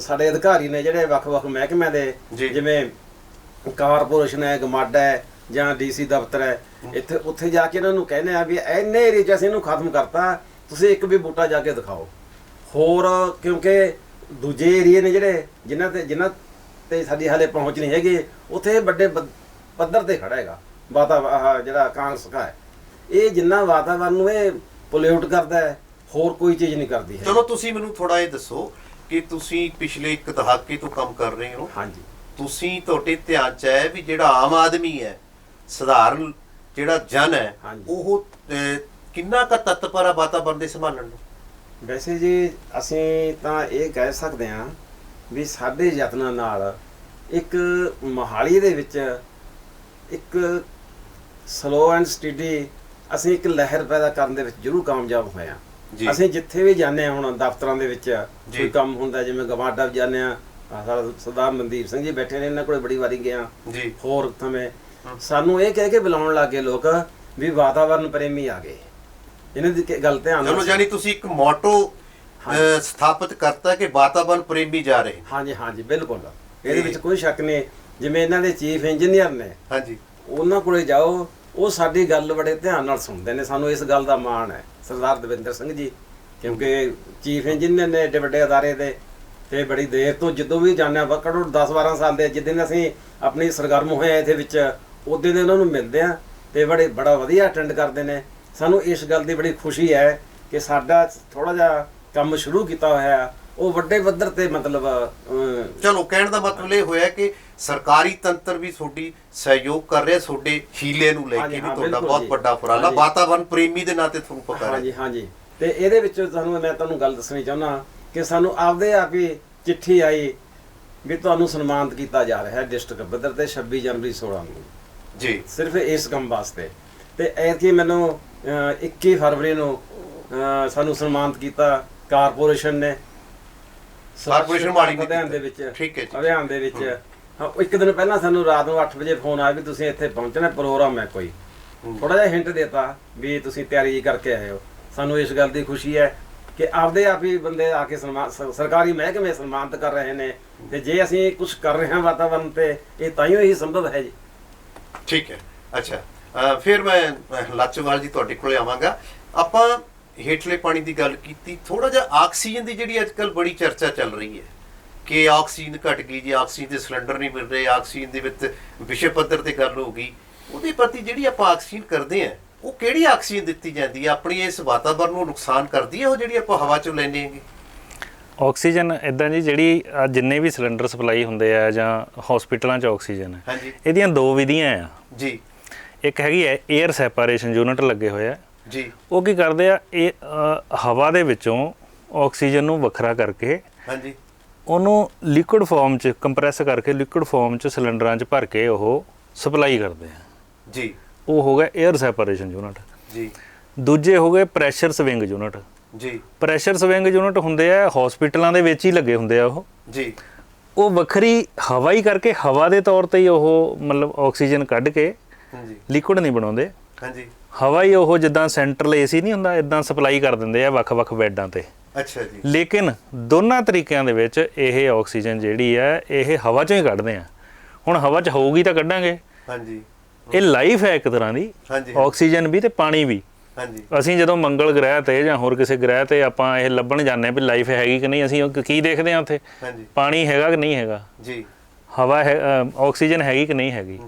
ਸਾਡੇ ਅਧਿਕਾਰੀ ਨੇ ਜਿਹੜੇ ਵੱਖ-ਵੱਖ ਮਹਿਕਮਿਆਂ ਦੇ, ਜਿਵੇਂ ਕਾਰਪੋਰੇਸ਼ਨ ਹੈ, ਗਮਾਡਾ ਹੈ ਜਾਂ ਡੀਸੀ ਦਫ਼ਤਰ ਹੈ, ਉੱਥੇ ਜਾ ਕੇ ਇਹਨਾਂ ਨੂੰ ਕਹਿੰਦੇ ਆ ਵੀ ਇੰਨੇ ਏਰੀਏ 'ਚ ਅਸੀਂ ਇਹਨੂੰ ਖਤਮ ਕਰਤਾ, ਤੁਸੀਂ ਇੱਕ ਵੀ ਬੂਟਾ ਜਾ ਕੇ ਦਿਖਾਓ। ਹੋਰ ਕਿਉਂਕਿ ਦੂਜੇ ਏਰੀਏ ਨੇ ਜਿਹੜੇ ਜਿਨ੍ਹਾਂ ਤੇ ਸਾਡੀ ਹਾਲੇ ਪਹੁੰਚ ਨਹੀਂ ਹੈਗੀ, ਉੱਥੇ ਵੱਡੇ ਪੱਧਰ ਤੇ ਖੜਾ ਹੈਗਾ ਜਿਹੜਾ ਕਾਂਗਸਕਾ ਹੈ। ਇਹ ਜਿੰਨਾ ਵਾਤਾਵਰਨ ਨੂੰ ਇਹ ਪੋਲਿਊਟ ਕਰਦਾ ਹੈ, ਹੋਰ ਕੋਈ ਚੀਜ਼ ਨਹੀਂ ਕਰਦੀ ਹੈ। ਚਲੋ ਤੁਸੀਂ ਮੈਨੂੰ ਥੋੜਾ ਇਹ ਦੱਸੋ ਕਿ ਤੁਸੀਂ ਪਿਛਲੇ 1 ਦਹਾਕੇ ਤੋਂ ਕੰਮ ਕਰ ਰਹੇ ਹੋ। ਹਾਂਜੀ। ਤੁਸੀਂ ਤੁਹਾਡੇ ਧਿਆਨ 'ਚ ਹੈ ਵੀ ਜਿਹੜਾ ਆਮ ਆਦਮੀ ਹੈ, ਸਧਾਰਨ ਜਿਹੜਾ ਜਨ ਹੈ, ਉਹ ਕਿੰਨਾ ਕੁ ਤਤਪਰ ਹੈ ਵਾਤਾਵਰਨ ਦੇ ਸੰਭਾਲਣ ਨੂੰ? ਵੈਸੇ ਜੀ ਅਸੀਂ ਤਾਂ ਇਹ ਕਹਿ ਸਕਦੇ ਹਾਂ ਵੀ ਸਾਡੇ ਯਤਨਾਂ ਨਾਲ ਇੱਕ ਮੋਹਾਲੀ ਦੇ ਵਿੱਚ ਇੱਕ ਸਲੋ ਐਂਡ ਸਟੱਡੀ ਅਸੀਂ ਇੱਕ ਲਹਿਰ ਪੈਦਾ ਕਰਨ ਦੇ ਵਿੱਚ ਜ਼ਰੂਰ ਕਾਮਯਾਬ ਹੋਏ ਹਾਂ। ਅਸੀਂ ਜਿੱਥੇ ਵੀ ਜਾਂਦੇ ਹਾਂ, ਹੁਣ ਦਫ਼ਤਰਾਂ ਦੇ ਵਿੱਚ ਕੋਈ ਕੰਮ ਹੁੰਦਾ, ਜਿਵੇਂ ਗਮਾਡਾ ਵੀ ਜਾਂਦੇ ਹਾਂ, ਸਰਦਾਰ ਮਨਦੀਪ ਸਿੰਘ ਜੀ ਬੈਠੇ ਨੇ, ਇਹਨਾਂ ਕੋਲ ਬੜੀ ਵਾਰੀ ਗਿਆ ਜੀ। ਹੋਰ ਥਵੇਂ ਸਾਨੂੰ ਇਹ ਕਹਿ ਕੇ ਬੁਲਾਉਣ ਲੱਗੇ ਲੋਕ ਵੀ ਵਾਤਾਵਰਨ ਪ੍ਰੇਮੀ ਆ ਗਏ, ਇਹਨਾਂ ਦੀ ਗੱਲ ਧਿਆਨ ਨਾਲ। ਚਲੋ, ਜਾਨੀ ਤੁਸੀਂ ਇੱਕ ਮੋਟੋ ਸਥਾਪਿਤ ਕਰਤਾ ਕਿ ਵਾਤਾਵਰਨ ਪ੍ਰੇਮੀ ਜਾ ਰਹੇ। ਹਾਂਜੀ ਹਾਂਜੀ, ਬਿਲਕੁਲ, ਇਹਦੇ ਵਿੱਚ ਕੋਈ ਸ਼ੱਕ ਨਹੀਂ। ਜਿਵੇਂ ਇਹਨਾਂ ਦੇ ਚੀਫ ਇੰਜੀਨੀਅਰ ਨੇ, ਹਾਂਜੀ, ਉਹਨਾਂ ਕੋਲੇ ਜਾਓ, ਉਹ ਸਾਡੀ ਗੱਲ ਬੜੇ ਧਿਆਨ ਨਾਲ ਸੁਣਦੇ ਨੇ। ਸਾਨੂੰ ਇਸ ਗੱਲ ਦਾ ਮਾਣ ਹੈ ਸਰਦਾਰ ਦਵਿੰਦਰ ਸਿੰਘ ਜੀ, ਕਿਉਂਕਿ ਚੀਫ ਇੰਜੀਨੀਅਰ ਨੇ ਏਡੇ ਵੱਡੇ ਅਦਾਰੇ ਦੇ, ਤੇ ਬੜੀ ਦੇਰ ਤੋਂ ਜਦੋਂ ਵੀ ਜਾਂਦੇ ਹਾਂ, ਘੱਟੋ 10-12 ਸਾਲ ਦੇ, ਜਿੱਦਣ ਅਸੀਂ ਆਪਣੀ ਸਰਗਰਮ ਹੋਏ ਇਹਦੇ ਵਿੱਚ, ਉਦੋਂ ਦੇ ਉਹਨਾਂ ਨੂੰ ਮਿਲਦੇ ਹਾਂ ਤੇ ਬੜਾ ਵਧੀਆ ਅਟੈਂਡ ਕਰਦੇ ਨੇ। ਸਾਨੂੰ ਇਸ ਗੱਲ ਦੀ ਬੜੀ ਖੁਸ਼ੀ ਹੈ ਕਿ ਸਾਡਾ ਥੋੜਾ ਜਿਹਾ ਕੰਮ ਸ਼ੁਰੂ ਕੀਤਾ ਹੋਇਆ ਉਹ ਵੱਡੇ ਪੱਧਰ ਤੇ ਮਤਲਬ ਚਲੋ, ਕਹਿਣ ਦਾ ਮਤਲਬ ਇਹ ਹੋਇਆ ਕਿ ਸਰਕਾਰੀ ਤੰਤਰ ਵੀ ਤੁਹਾਡੀ ਸਹਿਯੋਗ ਕਰ ਰਿਹਾ, ਤੁਹਾਡੇ ਹੀਲੇ ਨੂੰ ਲੈ ਕੇ ਵੀ ਤੁਹਾਡਾ ਬਹੁਤ ਵੱਡਾ ਉਪਰਾਲਾ ਵਾਤਾਵਰਨ ਪ੍ਰੇਮੀ ਦੇ ਨਾਤੇ ਤੁਹਾਨੂੰ ਪਤਾ ਹੈ। ਹਾਂਜੀ ਹਾਂਜੀ, ਤੇ ਇਹਦੇ ਵਿੱਚ ਮੈਂ ਤੁਹਾਨੂੰ ਗੱਲ ਦੱਸਣੀ ਚਾਹੁੰਦਾ ਕਿ ਸਾਨੂੰ ਆਪਦੇ ਆਪ ਹੀ ਚਿੱਠੀ ਆਈ ਵੀ ਤੁਹਾਨੂੰ ਸਨਮਾਨਿਤ ਕੀਤਾ ਜਾ ਰਿਹਾ ਹੈ ਡਿਸਟ੍ਰਿਕਟ ਪੱਧਰ ਤੇ 26 ਜਨਵਰੀ 16 ਨੂੰ ਜੀ, ਸਿਰਫ ਇਸ ਕੰਮ ਵਾਸਤੇ। ਤੇ ਐਤਕੀ ਮੈਨੂੰ 21 ਫਰਵਰੀ ਨੂੰ ਸਾਨੂੰ ਸਨਮਾਨਿਤ ਕੀਤਾ ਕਾਰਪੋਰੇਸ਼ਨ ਨੇ, ਕਾਰਪੋਰੇਸ਼ਨ ਮਾੜੀ ਨੇ ਅਭਿਆਨ ਦੇ ਵਿੱਚ। ਠੀਕ ਹੈ ਜੀ। ਅਭਿਆਨ ਦੇ ਵਿੱਚ ਹਾਂ, ਇੱਕ ਦਿਨ ਪਹਿਲਾਂ ਸਾਨੂੰ ਰਾਤ ਨੂੰ 8 ਵਜੇ ਫੋਨ ਆਇਆ ਵੀ ਤੁਸੀਂ ਇੱਥੇ ਪਹੁੰਚਣਾ, ਪ੍ਰੋਗਰਾਮ ਹੈ ਕੋਈ। ਥੋੜਾ ਜਿਹਾ ਹਿੰਟ ਦੇਤਾ ਵੀ ਤੁਸੀਂ ਤਿਆਰੀ ਕਰਕੇ ਆਏ ਹੋ। ਸਾਨੂੰ ਇਸ ਗੱਲ ਦੀ ਖੁਸ਼ੀ ਹੈ ਕਿ ਆਪਦੇ ਆਪ ਹੀ ਬੰਦੇ ਆ ਕੇ ਸਰਕਾਰੀ ਮਹਿਕਮੇ ਸਨਮਾਨਿਤ ਕਰ ਰਹੇ ਨੇ, ਤੇ ਜੇ ਅਸੀਂ ਕੁਝ ਕਰ ਰਹੇ ਹਾਂ ਵਾਤਾਵਰਨ ਤੇ, ਇਹ ਤਾਈਓ ਹੀ ਸੰਭਵ ਹੈ ਜੀ। ਠੀਕ ਹੈ। ਅੱਛਾ, ਫਿਰ ਮੈਂ ਲਾਚੋਵਾਲ ਜੀ ਤੁਹਾਡੇ ਕੋਲੇ ਆਵਾਂਗਾ। ਆਪਾਂ ਹੇਠਲੇ ਪਾਣੀ ਦੀ ਗੱਲ ਕੀਤੀ, ਥੋੜਾ ਜਿਹਾ ਆਕਸੀਜਨ ਦੀ ਜਿਹੜੀ ਅੱਜ ਕੱਲ੍ਹ ਬੜੀ ਚਰਚਾ ਚੱਲ ਰਹੀ ਹੈ ਕਿ ਆਕਸੀਜਨ ਘਟ ਗਈ ਜੀ, ਆਕਸੀਜਨ ਦੇ ਸਿਲੰਡਰ ਨਹੀਂ ਮਿਲ ਰਹੇ, ਆਕਸੀਜਨ ਦੇ ਵਿੱਚ ਵਿਸ਼ਵ ਪੱਧਰ ਤੇ ਗੱਲ ਹੋ ਗਈ। ਉਹਦੇ ਪ੍ਰਤੀ ਜਿਹੜੀ ਆਪਾਂ ਆਕਸੀਜਨ ਕਰਦੇ ਹਾਂ, ਉਹ ਕਿਹੜੀ ਆਕਸੀਜਨ ਦਿੱਤੀ ਜਾਂਦੀ ਹੈ? ਆਪਣੀ ਇਸ ਵਾਤਾਵਰਨ ਨੂੰ ਨੁਕਸਾਨ ਕਰਦੀ ਹੈ ਉਹ ਜਿਹੜੀ ਆਪਾਂ ਹਵਾ ਚੋਂ ਲੈਂਦੇ ਹੈਗੇ? ਆਕਸੀਜਨ ਇਦਾਂ ਜੀ, ਜਿਹੜੀ ਜਿੰਨੇ ਵੀ ਸਿਲੰਡਰ ਸਪਲਾਈ ਹੁੰਦੇ ਆ ਜਾਂ ਹਸਪੀਟਲਾਂ 'ਚ ਆਕਸੀਜਨ ਹੈ, ਹਾਂਜੀ ਇਹਦੀਆਂ ਦੋ ਵਿਧੀਆਂ ਆ ਜੀ। ਇੱਕ ਹੈਗੀ ਹੈ 에ਅਰ ਸੈਪਰੇਸ਼ਨ ਯੂਨਿਟ ਲੱਗੇ ਹੋਏ ਆ ਜੀ। ਉਹ ਕੀ ਕਰਦੇ ਆ, ਇਹ ਹਵਾ ਦੇ ਵਿੱਚੋਂ ਆਕਸੀਜਨ ਨੂੰ ਵੱਖਰਾ ਕਰਕੇ ਹਾਂਜੀ। ਉਹਨੂੰ ਲਿਕੁਇਡ ਫਾਰਮ 'ਚ ਕੰਪਰੈਸ ਕਰਕੇ ਲਿਕੁਇਡ ਫਾਰਮ 'ਚ ਸਿਲੰਡਰਾਂ 'ਚ ਭਰ ਕੇ ਉਹ ਸਪਲਾਈ ਕਰਦੇ ਆ ਜੀ। ਉਹ ਹੋ ਗਿਆ 에ਅਰ ਸੈਪਰੇਸ਼ਨ ਯੂਨਿਟ। ਜੀ। ਦੂਜੇ ਹੋ ਗਏ ਪ੍ਰੈਸ਼ਰ ਸਵਿੰਗ ਯੂਨਿਟ। ਜੀ। ਪ੍ਰੈਸ਼ਰ ਸਵਿੰਗ ਯੂਨਿਟ ਹੁੰਦੇ ਆ ਹਸਪੀਟਲਾਂ ਦੇ ਵਿੱਚ ਹੀ ਲੱਗੇ ਹੁੰਦੇ ਆ ਉਹ। ਜੀ। ਉਹ ਵੱਖਰੀ ਹਵਾ ਹੀ ਕਰਕੇ ਹਵਾ ਦੇ ਤੌਰ ਤੇ ਹੀ ਉਹ ਮਤਲਬ ਆਕਸੀਜਨ ਕੱਢ ਕੇ ਹਾਂਜੀ। ਲਿਕੁਇਡ ਨਹੀਂ ਬਣਾਉਂਦੇ, ਹਾਂਜੀ। ਹਵਾ ਹੀ ਉਹ ਜਿੱਦਾਂ ਸੈਂਟਰਲ ਏਸੀ ਨਹੀਂ ਹੁੰਦਾ ਇਦਾਂ ਸਪਲਾਈ ਕਰ ਦਿੰਦੇ ਆ ਵੱਖ-ਵੱਖ ਬੈੱਡਾਂ ਤੇ। ਅੱਛਾ ਜੀ। ਲੇਕਿਨ ਦੋਨਾਂ ਤਰੀਕਿਆਂ ਦੇ ਵਿੱਚ ਇਹ ਆਕਸੀਜਨ ਜਿਹੜੀ ਹੈ ਇਹ ਹਵਾ ਚੋਂ ਹੀ ਕੱਢਦੇ ਆ। ਹੁਣ ਹਵਾ 'ਚ ਹੋਊਗੀ ਤਾਂ ਕੱਢਾਂਗੇ। ਹਾਂਜੀ। ਇਹ ਲਾਈਫ ਹੈ ਇੱਕ ਤਰ੍ਹਾਂ ਦੀ, ਹਾਂਜੀ। ਆਕਸੀਜਨ ਵੀ ਤੇ ਪਾਣੀ ਵੀ। ਹਾਂਜੀ। ਅਸੀਂ ਜਦੋਂ ਮੰਗਲ ਗ੍ਰਹਿ ਤੇ ਜਾਂ ਹੋਰ ਕਿਸੇ ਗ੍ਰਹਿ ਤੇ ਆਪਾਂ ਇਹ ਲੱਭਣ ਜਾਂਦੇ ਆ ਵੀ ਲਾਈਫ ਹੈਗੀ ਕਿ ਨਹੀਂ, ਅਸੀਂ ਕੀ ਦੇਖਦੇ ਆ ਉੱਥੇ? ਹਾਂਜੀ। ਪਾਣੀ ਹੈਗਾ ਕਿ ਨਹੀਂ ਹੈਗਾ, ਜੀ। ਹਵਾ ਹੈ, ਆਕਸੀਜਨ ਹੈਗੀ ਕਿ ਨਹੀਂ ਹੈਗੀ।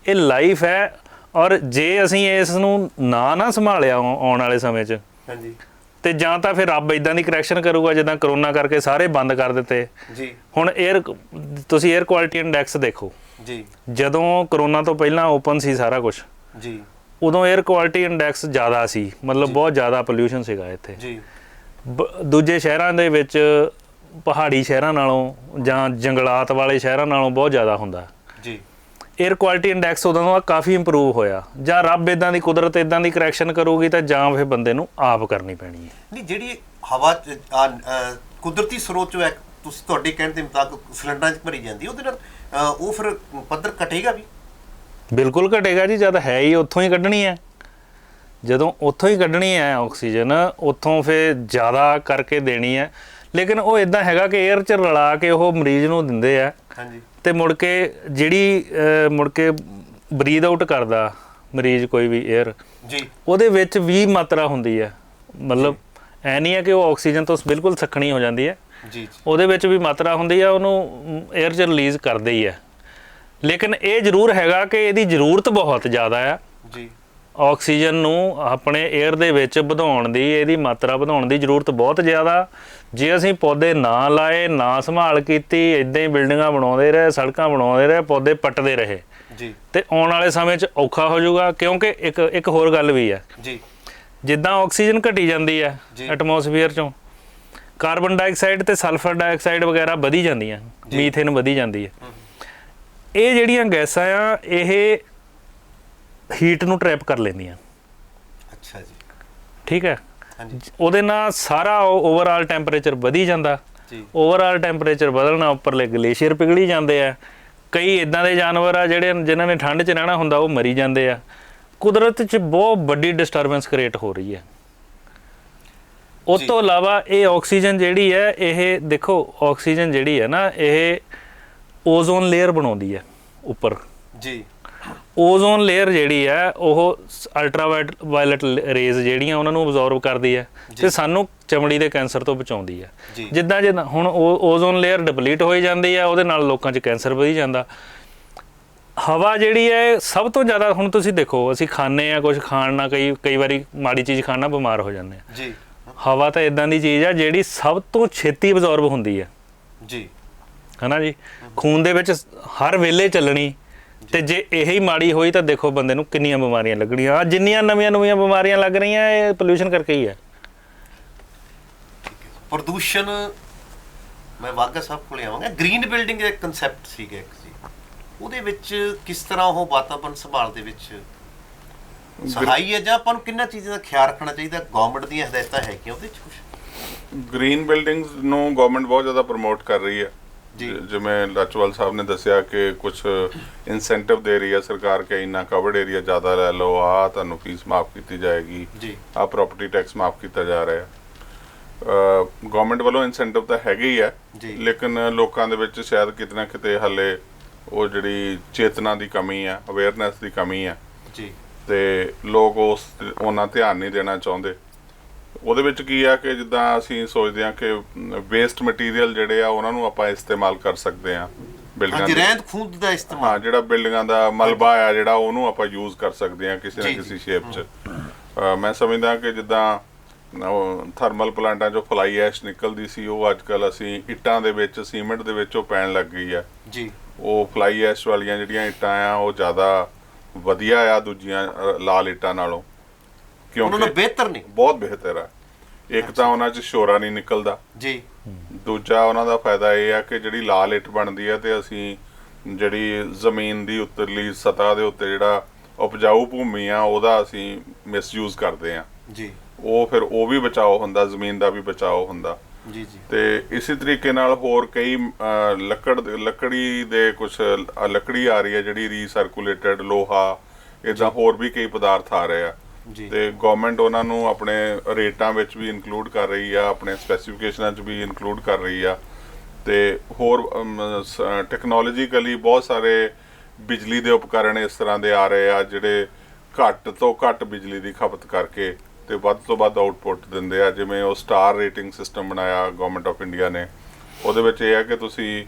ਇਹ ਲਾਈਫ ਹੈ। ਔਰ ਜੇ ਅਸੀਂ ਇਸ ਨੂੰ ਨਾ ਸੰਭਾਲਿਆ ਆਉਣ ਵਾਲੇ ਸਮੇਂ 'ਚ, ਹਾਂਜੀ, ਤੇ ਜਾਂ ਤਾਂ ਫਿਰ ਰੱਬ ਇਦਾਂ ਦੀ ਕਰੈਕਸ਼ਨ ਕਰੂਗਾ ਜਿੱਦਾਂ ਕਰੋਨਾ ਕਰਕੇ ਸਾਰੇ ਬੰਦ ਕਰ ਦਿੱਤੇ। ਜੀ। ਹੁਣ ਤੁਸੀਂ 에ਅਰ ਕੁਆਲਿਟੀ ਇੰਡੈਕਸ ਦੇਖੋ ਜੀ। ਜਦੋਂ ਕਰੋਨਾ ਤੋਂ ਪਹਿਲਾਂ ਓਪਨ ਸੀ ਸਾਰਾ ਕੁਝ, ਜੀ। ਉਦੋਂ 에ਅਰ ਕੁਆਲਿਟੀ ਇੰਡੈਕਸ ਜ਼ਿਆਦਾ ਸੀ, ਮਤਲਬ ਬਹੁਤ ਜ਼ਿਆਦਾ ਪੋਲਿਊਸ਼ਨ ਸੀਗਾ ਇੱਥੇ। ਜੀ। ਦੂਜੇ ਸ਼ਹਿਰਾਂ ਦੇ ਵਿੱਚ ਪਹਾੜੀ ਸ਼ਹਿਰਾਂ ਨਾਲੋਂ ਜਾਂ ਜੰਗਲਾਤ ਵਾਲੇ ਸ਼ਹਿਰਾਂ ਨਾਲੋਂ ਬਹੁਤ ਜ਼ਿਆਦਾ ਹੁੰਦਾ। ਜੀ। 에ਅਰ ਕੁਆਲਿਟੀ ਇੰਡੈਕਸ ਉਦੋਂ ਦਾ ਕਾਫੀ ਇੰਪਰੂਵ ਹੋਇਆ। ਜਾਂ ਰੱਬ ਇਦਾਂ ਦੀ ਕੁਦਰਤ ਇਦਾਂ ਦੀ ਕਰੈਕਸ਼ਨ ਕਰੂਗੀ ਤਾਂ ਜਾਂ ਫਿਰ ਬੰਦੇ ਨੂੰ ਆਪ ਕਰਨੀ ਪੈਣੀ ਹੈ। ਨਹੀਂ, ਜਿਹੜੀ ਹਵਾ ਕੁਦਰਤੀ ਸਰੋਤ ਚੋਂ ਤੁਸੀਂ ਤੁਹਾਡੇ ਕਹਿਣ ਦੇ ਮੁਤਾਬਕ ਸਿਲੰਡਰਾਂ 'ਚ ਭਰੀ ਜਾਂਦੀ, ਉਹਦੇ ਨਾਲ ਉਹ ਫਿਰ ਪੱਧਰ ਘਟੇਗਾ ਵੀ? ਬਿਲਕੁਲ ਘਟੇਗਾ ਜੀ, ਜਦ ਹੈ ਹੀ ਉੱਥੋਂ ਹੀ ਕੱਢਣੀ ਹੈ। ਜਦੋਂ ਉੱਥੋਂ ਹੀ ਕੱਢਣੀ ਹੈ ਆਕਸੀਜਨ, ਉੱਥੋਂ ਫਿਰ ਜ਼ਿਆਦਾ ਕਰਕੇ ਦੇਣੀ ਹੈ। ਲੇਕਿਨ ਉਹ ਇਦਾਂ ਹੈਗਾ ਕਿ 에ਅਰ 'ਚ ਰਲਾ ਕੇ ਉਹ ਮਰੀਜ਼ ਨੂੰ ਦਿੰਦੇ ਆ। ਹਾਂਜੀ। ਤੇ ਮੁੜ ਕੇ ਜਿਹੜੀ ਮੁੜ ਕੇ ਬਰੀਦ ਆਊਟ ਕਰਦਾ ਮਰੀਜ਼ ਕੋਈ ਵੀ 에ਅਰ, ਜੀ, ਉਹਦੇ ਵਿੱਚ ਵੀ ਮਾਤਰਾ ਹੁੰਦੀ ਹੈ। ਮਤਲਬ ਐ ਨਹੀਂ ਹੈ ਕਿ ਉਹ ਆਕਸੀਜਨ ਤੋਂ ਬਿਲਕੁਲ ਸੱਖਣੀ ਹੋ ਜਾਂਦੀ ਹੈ। ਜੀ। ਉਹਦੇ ਵਿੱਚ ਵੀ ਮਾਤਰਾ ਹੁੰਦੀ ਹੈ, ਉਹਨੂੰ 에ਅਰ 'ਚ ਰਿਲੀਜ਼ ਕਰਦੇ ਹੀ ਹੈ। ਲੇਕਿਨ ਇਹ ਜ਼ਰੂਰ ਹੈਗਾ ਕਿ ਇਹਦੀ ਜ਼ਰੂਰਤ ਬਹੁਤ ਜ਼ਿਆਦਾ ਆ। ਜੀ। ਆਕਸੀਜਨ ਨੂੰ ਆਪਣੇ 에ਅਰ ਦੇ ਵਿੱਚ ਵਧਾਉਣ ਦੀ, ਇਹਦੀ ਮਾਤਰਾ ਵਧਾਉਣ ਦੀ ਜ਼ਰੂਰਤ ਬਹੁਤ ਜ਼ਿਆਦਾ। ਜੇ ਅਸੀਂ ਪੌਦੇ ਨਾ ਲਾਏ, ਨਾ ਸੰਭਾਲ ਕੀਤੀ, ਇੱਦਾਂ ਹੀ ਬਿਲਡਿੰਗਾਂ ਬਣਾਉਂਦੇ ਰਹੇ, ਸੜਕਾਂ ਬਣਾਉਂਦੇ ਰਹੇ, ਪੌਦੇ ਪੱਟਦੇ ਰਹੇ, ਜੀ, ਤੇ ਆਉਣ ਵਾਲੇ ਸਮੇਂ 'ਚ ਔਖਾ ਹੋ ਜਾਊਗਾ। ਕਿਉਂਕਿ ਇੱਕ ਹੋਰ ਗੱਲ ਵੀ ਹੈ, ਜੀ, ਜਿੱਦਾਂ ਆਕਸੀਜਨ ਘਟੀ ਜਾਂਦੀ ਹੈ ਐਟਮੋਸਫੀਅਰ 'ਚੋਂ, ਕਾਰਬਨ ਡਾਈਆਕਸਾਈਡ ਤੇ ਸਲਫਰ ਡਾਈਆਕਸਾਈਡ ਵਗੈਰਾ ਵਧੀ ਜਾਂਦੀਆਂ, ਮੀਥੇਨ ਵਧੀ ਜਾਂਦੀ ਹੈ। ਇਹ ਜਿਹੜੀਆਂ ਗੈਸਾਂ ਆ ਇਹ ਹੀਟ ਨੂੰ ਟਰੈਪ ਕਰ ਲੈਂਦੀਆਂ। ਅੱਛਾ ਜੀ। ਠੀਕ ਹੈ। ਉਹਦੇ ਨਾਲ ਸਾਰਾ ਓਵਰਆਲ ਟੈਂਪਰੇਚਰ ਵਧੀ ਜਾਂਦਾ। ਓਵਰਆਲ ਟੈਂਪਰੇਚਰ ਵਧਣ ਨਾਲ ਉੱਪਰਲੇ ਗਲੇਸ਼ੀਅਰ ਪਿਘਲੀ ਜਾਂਦੇ ਆ। ਕਈ ਇਦਾਂ ਦੇ ਜਾਨਵਰ ਆ ਜਿਹੜੇ ਜਿਨ੍ਹਾਂ ਨੇ ਠੰਡ 'ਚ ਰਹਿਣਾ ਹੁੰਦਾ ਉਹ ਮਰੀ ਜਾਂਦੇ ਆ। ਕੁਦਰਤ 'ਚ ਬਹੁਤ ਵੱਡੀ ਡਿਸਟਰਬੈਂਸ ਕ੍ਰੀਏਟ ਹੋ ਰਹੀ ਹੈ। ਉਸ ਤੋਂ ਇਲਾਵਾ ਇਹ ਆਕਸੀਜਨ ਜਿਹੜੀ ਹੈ, ਇਹ ਦੇਖੋ ਆਕਸੀਜਨ ਜਿਹੜੀ ਹੈ ਨਾ, ਇਹ ਓਜ਼ੋਨ ਲੇਅਰ ਬਣਾਉਂਦੀ ਹੈ ਉੱਪਰ। ਜੀ। ਓਜ਼ੋਨ ਲੇਅਰ ਜਿਹੜੀ ਹੈ ਉਹ ਅਲਟਰਾ ਵਾਇਲਟ ਰੇਜ਼ ਜਿਹੜੀਆਂ ਉਹਨਾਂ ਨੂੰ ਅਬਜ਼ੌਰਬ ਕਰਦੀ ਹੈ ਤੇ ਸਾਨੂੰ ਚਮੜੀ ਦੇ ਕੈਂਸਰ ਤੋਂ ਬਚਾਉਂਦੀ ਹੈ। ਜਿੱਦਾਂ ਹੁਣ ਓਜ਼ੋਨ ਲੇਅਰ ਡਿਪਲੀਟ ਹੋਈ ਜਾਂਦੀ ਹੈ, ਉਹਦੇ ਨਾਲ ਲੋਕਾਂ 'ਚ ਕੈਂਸਰ ਵਧੀ ਜਾਂਦਾ। ਹਵਾ ਜਿਹੜੀ ਹੈ ਸਭ ਤੋਂ ਜ਼ਿਆਦਾ, ਹੁਣ ਤੁਸੀਂ ਦੇਖੋ ਅਸੀਂ ਖਾਂਦੇ ਹਾਂ ਕੁਝ, ਖਾਣ ਨਾਲ ਕਈ ਵਾਰੀ ਮਾੜੀ ਚੀਜ਼ ਖਾਣ ਨਾਲ ਬਿਮਾਰ ਹੋ ਜਾਂਦੇ ਆ। ਜੀ। ਹਵਾ ਤਾਂ ਇਦਾਂ ਦੀ ਚੀਜ਼ ਆ ਜਿਹੜੀ ਸਭ ਤੋਂ ਛੇਤੀ ਅਬਜ਼ੌਰਬ ਹੁੰਦੀ ਹੈ। ਜੀ। ਹੈ ਨਾ ਜੀ। ਖੂਨ ਦੇ ਵਿੱਚ ਹਰ ਵੇਲੇ ਚੱਲਣੀ, ਤੇ ਜੇ ਇਹੀ ਮਾੜੀ ਹੋਈ ਤਾਂ ਦੇਖੋ ਬੰਦੇ ਨੂੰ ਕਿੰਨੀਆਂ ਬਿਮਾਰੀਆਂ ਲੱਗਣੀਆਂ। ਜਿੰਨੀਆਂ ਨਵੀਆਂ ਬਿਮਾਰੀਆਂ ਲੱਗ ਰਹੀਆਂ ਇਹ ਪੋਲਿਊਸ਼ਨ ਕਰਕੇ ਹੀ ਹੈ। ਪ੍ਰਦੂਸ਼ਣ, ਮੈਂ ਵਾਗਾ ਸਾਹਿਬ ਕੋਲ ਆਵਾਂਗਾ। ਗ੍ਰੀਨ ਬਿਲਡਿੰਗ ਦਾ ਕਨਸੈਪਟ ਸੀਗਾ ਇੱਕ ਸੀ, ਉਹਦੇ ਵਿੱਚ ਕਿਸ ਤਰ੍ਹਾਂ ਉਹ ਵਾਤਾਵਰਨ ਸੰਭਾਲ ਦੇ ਵਿੱਚ ਸਹਾਈ ਹੈ ਜਾਂ ਆਪਾਂ ਨੂੰ ਕਿੰਨਾ ਚੀਜ਼ਾਂ ਦਾ ਖਿਆਲ ਰੱਖਣਾ ਚਾਹੀਦਾ? ਗਵਰਨਮੈਂਟ ਦੀਆਂ ਹਦਾਇਤਾਂ ਹੈਗੀਆਂ ਉਹਦੇ 'ਚ ਕੁਝ? ਗ੍ਰੀਨ ਬਿਲਡਿੰਗਸ ਨੂੰ ਗਵਰਨਮੈਂਟ ਬਹੁਤ ਜ਼ਿਆਦਾ ਪ੍ਰਮੋਟ ਕਰ ਰਹੀ ਹੈ ਜੀ। ਜਿਵੇਂ ਲਾਚੋਵਾਲ ਸਾਹਿਬ ਨੇ ਦੱਸਿਆ ਕਿ ਕੁਝ ਇਨਸੈਂਟਿਵ ਦੇ ਰਹੀ ਹੈ ਸਰਕਾਰ ਕਿ ਇੰਨਾ ਕਵਰਡ ਏਰੀਆ ਜ਼ਿਆਦਾ ਲੈ ਲਓ, ਆ ਤੁਹਾਨੂੰ ਫੀਸ ਮਾਫ ਕੀਤੀ ਜਾਏਗੀ, ਜੀ। ਆ ਪ੍ਰਾਪਰਟੀ ਟੈਕਸ ਮਾਫ ਕੀਤਾ ਜਾ ਰਿਹਾ। ਗਵਰਨਮੈਂਟ ਵੱਲੋਂ ਇਨਸੈਂਟਿਵ ਤਾਂ ਹੈਗੇ ਹੀ ਹੈ, ਲੇਕਿਨ ਲੋਕਾਂ ਦੇ ਵਿੱਚ ਸ਼ਾਇਦ ਕਿਤੇ ਨਾ ਕਿਤੇ ਹਾਲੇ ਉਹ ਜਿਹੜੀ ਚੇਤਨਾ ਦੀ ਕਮੀ ਹੈ, ਅਵੇਅਰਨੈਸ ਦੀ ਕਮੀ ਹੈ ਜੀ, ਤੇ ਲੋਕ ਉਹਨਾਂ ਧਿਆਨ ਨਹੀਂ ਦੇਣਾ ਚਾਹੁੰਦੇ। ਉਹਦੇ ਵਿੱਚ ਕੀ ਆ ਕਿ ਜਿੱਦਾਂ ਅਸੀਂ ਸੋਚਦੇ ਹਾਂ ਕਿ ਵੇਸਟ ਮਟੀਰੀਅਲ ਜਿਹੜੇ ਆ ਉਹਨਾਂ ਨੂੰ ਆਪਾਂ ਇਸਤੇਮਾਲ ਕਰ ਸਕਦੇ ਹਾਂ ਬਿਲਡਿੰਗਾਂ ਰਹਿੰਦ ਖੂੰਹਦ ਦਾ ਇਸਤੇਮਾਲ। ਹਾਂ, ਜਿਹੜਾ ਬਿਲਡਿੰਗਾਂ ਦਾ ਮਲਬਾ ਆ ਜਿਹੜਾ ਉਹਨੂੰ ਆਪਾਂ ਯੂਜ਼ ਕਰ ਸਕਦੇ ਹਾਂ ਕਿਸੇ ਨਾ ਕਿਸੇ ਸ਼ੇਪ 'ਚ। ਮੈਂ ਸਮਝਦਾ ਕਿ ਜਿੱਦਾਂ ਥਰਮਲ ਪਲਾਂਟਾਂ 'ਚੋਂ ਫਲਾਈ ਐਸ਼ ਨਿਕਲਦੀ ਸੀ, ਉਹ ਅੱਜ ਕੱਲ੍ਹ ਅਸੀਂ ਇੱਟਾਂ ਦੇ ਵਿੱਚ, ਸੀਮੈਂਟ ਦੇ ਵਿੱਚ ਉਹ ਪੈਣ ਲੱਗ ਗਈ ਆ ਜੀ। ਉਹ ਫਲਾਈ ਐਸ਼ ਵਾਲੀਆਂ ਜਿਹੜੀਆਂ ਇੱਟਾਂ ਆ ਉਹ ਜ਼ਿਆਦਾ ਵਧੀਆ ਆ ਦੂਜੀਆਂ ਲਾਲ ਇੱਟਾਂ ਨਾਲੋਂ, ਕਿਉਂਕਿ ਬਿਹਤਰ ਨਹੀਂ, ਬਹੁਤ ਬਿਹਤਰ ਆ। ਇੱਕ ਤਾਂ ਉਹਨਾਂ 'ਚ ਸ਼ੋਰਾ ਨਹੀਂ ਨਿਕਲਦਾ ਜੀ, ਦੂਜਾ ਉਹਨਾਂ ਦਾ ਫਾਇਦਾ ਇਹ ਆ ਕਿ ਜਿਹੜੀ ਲਾਲ ਇੱਟ ਬਣਦੀ ਆ ਤੇ ਅਸੀਂ ਜਿਹੜੀ ਜ਼ਮੀਨ ਦੀ ਉੱਤਰਲੀ ਸਤ੍ਹਾ ਦੇ ਉੱਤੇ ਜਿਹੜਾ ਉਪਜਾਊ ਭੂਮੀ ਆ ਉਹਦਾ ਅਸੀਂ ਮਿਸਯੂਜ਼ ਕਰਦੇ ਆ ਜੀ। ਉਹ ਫਿਰ ਉਹ ਵੀ ਬਚਾਓ ਹੁੰਦਾ, ਜ਼ਮੀਨ ਦਾ ਵੀ ਬਚਾਓ ਹੁੰਦਾ ਜੀ ਜੀ। ਤੇ ਇਸੇ ਤਰੀਕੇ ਨਾਲ ਹੋਰ ਕਈ ਲੱਕੜੀ ਦੇ ਕੁਝ ਲੱਕੜੀ ਆ ਰਹੀ ਹੈ ਜਿਹੜੀ ਰੀਸਰਕੂਲੇਟਡ, ਲੋਹਾ, ਇਦਾਂ ਹੋਰ ਵੀ ਕਈ ਪਦਾਰਥ ਆ ਰਹੇ ਆ ਤੇ ਗਵਰਨਮੈਂਟ ਉਹਨਾਂ ਨੂੰ ਆਪਣੇ ਰੇਟਾਂ ਵਿੱਚ ਵੀ ਇਨਕਲੂਡ ਕਰ ਰਹੀ ਆ, ਆਪਣੇ ਸਪੈਸੀਫਿਕੇਸ਼ਨਾਂ 'ਚ ਵੀ ਇਨਕਲੂਡ ਕਰ ਰਹੀ ਆ ਤੇ ਹੋਰ ਟੈਕਨੋਲੋਜੀਕਲੀ ਬਹੁਤ ਸਾਰੇ ਬਿਜਲੀ ਦੇ ਉਪਕਰਨ ਇਸ ਤਰ੍ਹਾਂ ਦੇ ਆ ਰਹੇ ਆ ਜਿਹੜੇ ਘੱਟ ਤੋਂ ਘੱਟ ਬਿਜਲੀ ਦੀ ਖਪਤ ਕਰਕੇ ਤੇ ਵੱਧ ਤੋਂ ਵੱਧ ਆਊਟਪੁੱਟ ਦਿੰਦੇ ਆ। ਜਿਵੇਂ ਉਹ ਸਟਾਰ ਰੇਟਿੰਗ ਸਿਸਟਮ ਬਣਾਇਆ ਗਵਰਨਮੈਂਟ ਆਫ ਇੰਡੀਆ ਨੇ, ਉਹਦੇ ਵਿੱਚ ਇਹ ਹੈ ਕਿ ਤੁਸੀਂ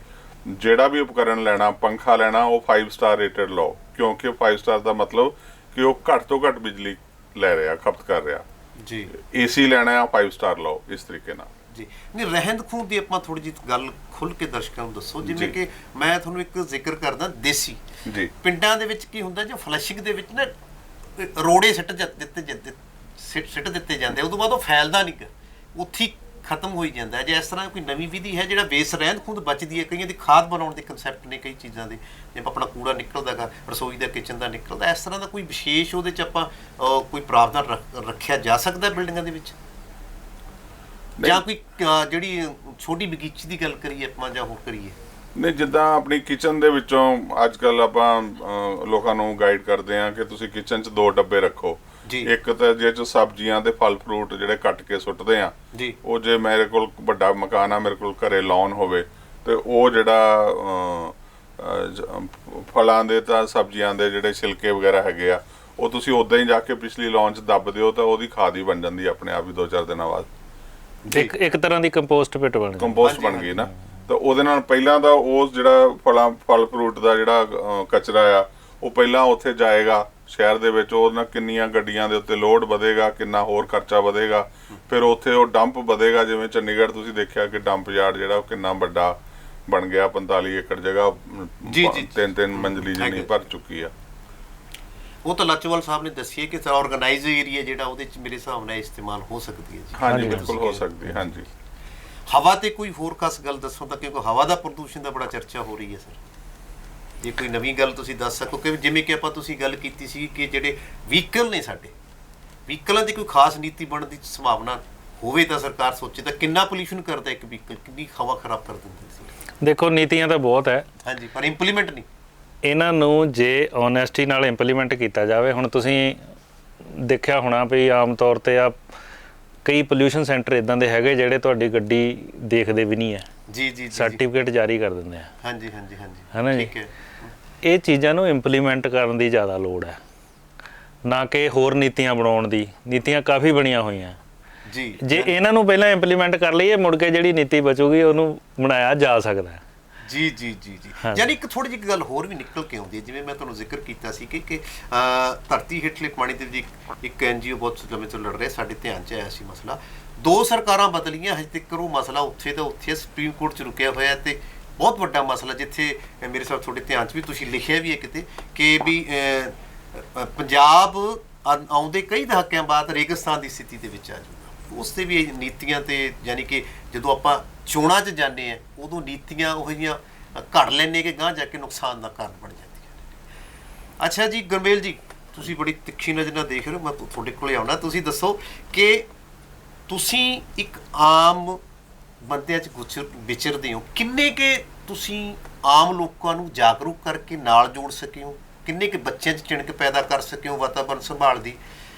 ਜਿਹੜਾ ਵੀ ਉਪਕਰਨ ਲੈਣਾ, ਪੰਖਾ ਲੈਣਾ, ਉਹ 5 ਸਟਾਰ ਰੇਟਡ ਲਓ, ਕਿਉਂਕਿ 5 ਸਟਾਰ ਦਾ ਮਤਲਬ ਕਿ ਉਹ ਘੱਟ ਤੋਂ ਘੱਟ ਬਿਜਲੀ ਲੈ ਰਿਹਾ, ਖਪਤ ਕਰ ਰਿਹਾ ਜੀ। ਏਸੀ ਲੈਣਾ ਆ 5 ਸਟਾਰ ਲਓ, ਇਸ ਤਰੀਕੇ ਨਾਲ ਜੀ। ਨਹੀਂ, ਰਹਿੰਦ ਖੂੰਹਦ ਦੀ ਆਪਾਂ ਥੋੜੀ ਜਿਹੀ ਗੱਲ ਖੁੱਲ ਕੇ ਦਰਸ਼ਕਾਂ ਨੂੰ ਦੱਸੋ। ਜਿਵੇਂ ਕਿ ਮੈਂ ਤੁਹਾਨੂੰ ਇੱਕ ਜ਼ਿਕਰ ਕਰਦਾ ਦੇਸੀ ਜੀ। ਪਿੰਡਾਂ ਦੇ ਵਿੱਚ ਕੀ ਹੁੰਦਾ, ਜੋ ਫਲਸ਼ਿੰਗ ਦੇ ਵਿੱਚ ਨਾ ਰੋੜੇ ਸਿੱਟ ਦਿੱਤੇ ਜਾਂਦੇ, ਉਦੋਂ ਬਾਅਦ ਉਹ ਫੈਲਦਾ ਨਹੀਂ ਗਾ, ਉੱਥੇ ਹੀ ਖਤਮ ਹੋਈ ਜਾਂਦਾ। ਜੇ ਇਸ ਤਰ੍ਹਾਂ ਕੋਈ ਨਵੀਂ ਵਿਧੀ ਹੈ ਜਿਹੜਾ ਵੇਸ ਰਹਿੰਦ ਖੂੰਹਦ ਬਚਦੀ ਹੈ, ਕਈਆਂ ਦੀ ਖਾਦ ਬਣਾਉਣ ਦੇ ਕਨਸੈਪਟ ਨੇ ਕਈ ਚੀਜ਼ਾਂ ਦੇ, ਜਿਵੇਂ ਆਪਣਾ ਕੂੜਾ ਨਿਕਲਦਾ ਗਾ ਰਸੋਈ ਦਾ, ਕਿਚਨ ਦਾ ਨਿਕਲਦਾ, ਇਸ ਤਰ੍ਹਾਂ ਦਾ ਕੋਈ ਵਿਸ਼ੇਸ਼ ਉਹਦੇ 'ਚ ਆਪਾਂ ਕੋਈ ਪ੍ਰਾਵਧਾਨ ਰੱਖਿਆ ਜਾ ਸਕਦਾ ਬਿਲਡਿੰਗਾਂ ਦੇ ਵਿੱਚ, ਜਾਂ ਕੋਈ ਜਿਹੜੀ ਛੋਟੀ ਬਗੀਚੀ ਦੀ ਗੱਲ ਕਰੀਏ ਆਪਾਂ ਜਾਂ ਹੋਰ ਕਰੀਏ? ਨਹੀਂ, ਜਿੱਦਾਂ ਆਪਣੀ ਕਿਚਨ ਦੇ ਵਿੱਚੋਂ ਅੱਜ ਕੱਲ੍ਹ ਆਪਾਂ ਲੋਕਾਂ ਨੂੰ ਗਾਈਡ ਕਰਦੇ ਹਾਂ ਕਿ ਤੁਸੀਂ ਕਿਚਨ 'ਚ 2 ਡੱਬੇ ਰੱਖੋ। ਇੱਕ ਤਾਂ ਜਿਹਦੇ 'ਚ ਸਬਜ਼ੀਆਂ ਤੇ ਫਲ ਫਰੂਟ ਜਿਹੜੇ ਕੱਟ ਕੇ ਸੁੱਟਦੇ ਆ, ਉਹ ਜੇ ਮੇਰੇ ਕੋਲ ਵੱਡਾ ਮਕਾਨ ਆ, ਮੇਰੇ ਕੋਲ ਘਰੇ ਲਾਉਣ ਹੋਵੇ ਤੇ ਉਹ ਜਿਹੜਾ ਫਲਾਂ ਦੇ ਤਾਂ ਸਬਜ਼ੀਆਂ ਦੇ ਜਿਹੜੇ ਛਿਲਕੇ ਵਗੈਰਾ ਹੈਗੇ ਆ, ਉਹ ਤੁਸੀਂ ਉਦਾਂ ਹੀ ਜਾ ਕੇ ਪਿਛਲੀ ਲਾਉਣ 'ਚ ਦੱਬ ਦਿਓ ਤਾਂ ਉਹਦੀ ਖਾਦ ਹੀ ਬਣ ਜਾਂਦੀ ਆਪਣੇ ਆਪ ਹੀ 2-4 ਦਿਨਾਂ ਬਾਅਦ। ਇੱਕ ਤਰ੍ਹਾਂ ਦੀ ਕੰਪੋਸਟ ਬਣ ਗਈ ਨਾ। ਤਾਂ ਉਹਦੇ ਨਾਲ ਪਹਿਲਾਂ ਤਾਂ ਉਹ ਜਿਹੜਾ ਫਲ ਫਰੂਟ ਦਾ ਜਿਹੜਾ ਕਚਰਾ ਆ ਉਹ ਪਹਿਲਾਂ ਉੱਥੇ ਜਾਏਗਾ ਸ਼ਹਿਰ ਦੇ ਵਿੱਚ, ਉਹ ਨਾਲ ਕਿੰਨੀਆਂ ਗੱਡੀਆਂ ਦੇ ਉੱਤੇ ਲੋਡ ਵਧੇਗਾ, ਕਿੰਨਾ ਹੋਰ ਖਰਚਾ ਵਧੇਗਾ, ਫਿਰ ਉੱਥੇ ਉਹ ਡੰਪ ਵਧੇਗਾ। ਜਿਵੇਂ ਚੰਡੀਗੜ੍ਹ ਤੁਸੀਂ ਦੇਖਿਆ ਕਿ ਡੰਪ ਯਾਰਡ ਜਿਹੜਾ ਉਹ ਕਿੰਨਾ ਵੱਡਾ ਬਣ ਗਿਆ, 45 ਏਕੜ ਜਗ੍ਹਾ 3 ਮੰਜ਼ਲੀ ਜਿੰਨੀ ਭਰ ਚੁੱਕੀ ਆ। ਉਹ ਤਾਂ ਲਾਚੋਵਾਲ ਸਾਹਿਬ ਨੇ ਦੱਸਿਆ ਕਿ ਆਰਗੇਨਾਈਜ਼ ਏਰੀਆ ਜਿਹੜਾ ਉਹਦੇ 'ਚ ਮੇਰੇ ਹਿਸਾਬ ਨਾਲ ਇਸਤੇਮਾਲ ਹੋ ਸਕਦੀ ਹੈ ਜੀ। ਹਾਂਜੀ, ਬਿਲਕੁਲ ਹੋ ਸਕਦੀ। ਹਾਂਜੀ। ਹਵਾ ਤੇ ਕੋਈ ਹੋਰ ਖਾਸ ਗੱਲ ਦੱਸੋ ਤਾਂ, ਕਿਉਂਕਿ ਹਵਾ ਦਾ ਪ੍ਰਦੂਸ਼ਣ ਦਾ ਬੜਾ ਚਰਚਾ ਹੋ ਰਹੀ ਹੈ ਸਰ, ਜੇ ਕੋਈ ਨਵੀਂ ਗੱਲ ਤੁਸੀਂ ਦੱਸ ਸਕੋ ਕਿ ਜਿਵੇਂ ਕਿ ਆਪਾਂ ਤੁਸੀਂ ਗੱਲ ਕੀਤੀ ਸੀ ਕਿ ਜਿਹੜੇ ਵਹੀਕਲ ਨੇ ਸਾਡੇ, ਵਹੀਕਲਾਂ ਦੀ ਕੋਈ ਖਾਸ ਨੀਤੀ ਬਣਨ ਦੀ ਸੰਭਾਵਨਾ ਹੋਵੇ ਤਾਂ ਸਰਕਾਰ ਸੋਚੇ ਤਾਂ ਕਿੰਨਾ ਪੋਲਿਊਸ਼ਨ ਕਰਦਾ ਇੱਕ ਵਹੀਕਲ, ਕਿੰਨੀ ਹਵਾ ਖਰਾਬ ਕਰ ਦਿੰਦਾ ਸੀ? ਦੇਖੋ, ਨੀਤੀਆਂ ਤਾਂ ਬਹੁਤ ਹੈ ਹਾਂਜੀ, ਪਰ ਇੰਪਲੀਮੈਂਟ ਨਹੀਂ। ਇਹਨਾਂ ਨੂੰ ਜੇ ਓਨੈਸਟੀ ਨਾਲ ਇੰਪਲੀਮੈਂਟ ਕੀਤਾ ਜਾਵੇ, ਹੁਣ ਤੁਸੀਂ ਦੇਖਿਆ ਹੋਣਾ ਵੀ ਆਮ ਤੌਰ ਤੇ ਆ ਕਈ ਪੋਲਿਊਸ਼ਨ ਸੈਂਟਰ ਇਦਾਂ ਦੇ ਹੈਗੇ ਜਿਹੜੇ ਤੁਹਾਡੀ ਗੱਡੀ ਦੇਖਦੇ ਵੀ ਨਹੀਂ ਹੈ, ਜੀ, ਸਰਟੀਫਿਕੇਟ ਜਾਰੀ ਕਰ ਦਿੰਦੇ ਆ। ਹਾਂਜੀ, ਹੈ ਨਾ ਜੀ? ਠੀਕ ਹੈ। ਇਹ ਚੀਜ਼ਾਂ ਨੂੰ ਇੰਪਲੀਮੈਂਟ ਕਰਨ ਦੀ ਜ਼ਿਆਦਾ ਲੋੜ ਹੈ, ਨਾ ਕਿ ਹੋਰ ਨੀਤੀਆਂ ਬਣਾਉਣ ਦੀ। ਨੀਤੀਆਂ ਕਾਫੀ ਬਣੀਆਂ ਹੋਈਆਂ ਜੀ, ਜੇ ਇਹਨਾਂ ਨੂੰ ਪਹਿਲਾਂ ਇੰਪਲੀਮੈਂਟ ਕਰ ਲਈਏ, ਮੁੜ ਕੇ ਜਿਹੜੀ ਨੀਤੀ ਬਚੂਗੀ ਉਹਨੂੰ ਬਣਾਇਆ ਜਾ ਸਕਦਾ ਹੈ। ਜੀ। ਯਾਨੀ ਇੱਕ ਥੋੜੀ ਜਿਹੀ ਗੱਲ ਹੋਰ ਵੀ ਨਿਕਲ ਕੇ ਆਉਂਦੀ ਹੈ, ਜਿਵੇਂ ਮੈਂ ਤੁਹਾਨੂੰ ਜ਼ਿਕਰ ਕੀਤਾ ਸੀ ਕਿ ਧਰਤੀ ਹੇਠਲੇ ਪਾਣੀ ਦੇ ਵਿੱਚ ਇੱਕ NGO ਬਹੁਤ ਸਮੇਂ ਤੋਂ ਲੜ ਰਿਹਾ, ਸਾਡੇ ਧਿਆਨ 'ਚ ਆਇਆ ਸੀ ਮਸਲਾ। 2 ਸਰਕਾਰਾਂ ਬਦਲੀਆਂ, ਹਜੇ ਤੱਕ ਉਹ ਮਸਲਾ ਉੱਥੇ ਦਾ ਉੱਥੇ ਸੁਪਰੀਮ ਕੋਰਟ 'ਚ ਰੁਕਿਆ ਹੋਇਆ ਤੇ ਬਹੁਤ ਵੱਡਾ ਮਸਲਾ, ਜਿੱਥੇ ਮੇਰੇ ਹਿਸਾਬ ਤੁਹਾਡੇ ਧਿਆਨ 'ਚ ਵੀ ਤੁਸੀਂ ਲਿਖਿਆ ਵੀ ਹੈ ਕਿਤੇ ਕਿ ਵੀ ਪੰਜਾਬ ਆਉਂਦੇ ਕਈ ਦਹਾਕਿਆਂ ਬਾਅਦ ਰੇਗਿਸਤਾਨ ਦੀ ਸਥਿਤੀ ਦੇ ਵਿੱਚ ਆ ਜਾਊਗਾ। ਉਸ 'ਤੇ ਵੀ ਨੀਤੀਆਂ ਤੇ, ਯਾਨੀ ਕਿ ਜਦੋਂ ਆਪਾਂ ਚੋਣਾਂ 'ਚ ਜਾਂਦੇ ਹਾਂ ਉਦੋਂ ਨੀਤੀਆਂ ਉਹ ਜਿਹੀਆਂ ਘੜ ਲੈਂਦੇ ਕਿ ਗਾਂਹ ਜਾ ਕੇ ਨੁਕਸਾਨ ਦਾ ਕਾਰਨ ਬਣ ਜਾਂਦੀਆਂ। ਅੱਛਾ ਜੀ ਗੁਰਮੇਲ ਜੀ, ਤੁਸੀਂ ਬੜੀ ਤਿੱਖੀ ਨਜ਼ਰ ਨਾਲ ਦੇਖ ਰਹੇ ਹੋ, ਮੈਂ ਤੁਹਾਡੇ ਕੋਲੇ ਆਉਣਾ। ਤੁਸੀਂ ਦੱਸੋ ਕਿ ਤੁਸੀਂ ਇੱਕ ਆਮ ਬੰਦਿਆਂ 'ਚ ਵਿਚਰਦੇ ਹੋ, ਕਿੰਨੇ ਕਿ ਤੁਸੀਂ ਆਮ ਲੋਕਾਂ ਨੂੰ ਜਾਗਰੂਕ ਕਰਕੇ ਨਾਲ ਜੋੜ ਸਕੇ ਹੋ, ਕਿੰਨੇ ਕਿ ਬੱਚਿਆਂ 'ਚ ਚਿਣਕ ਪੈਦਾ ਕਰ ਸਕੇ ਹੋ ਵਾਤਾਵਰਨ ਸੰਭਾਲ ਦੀ?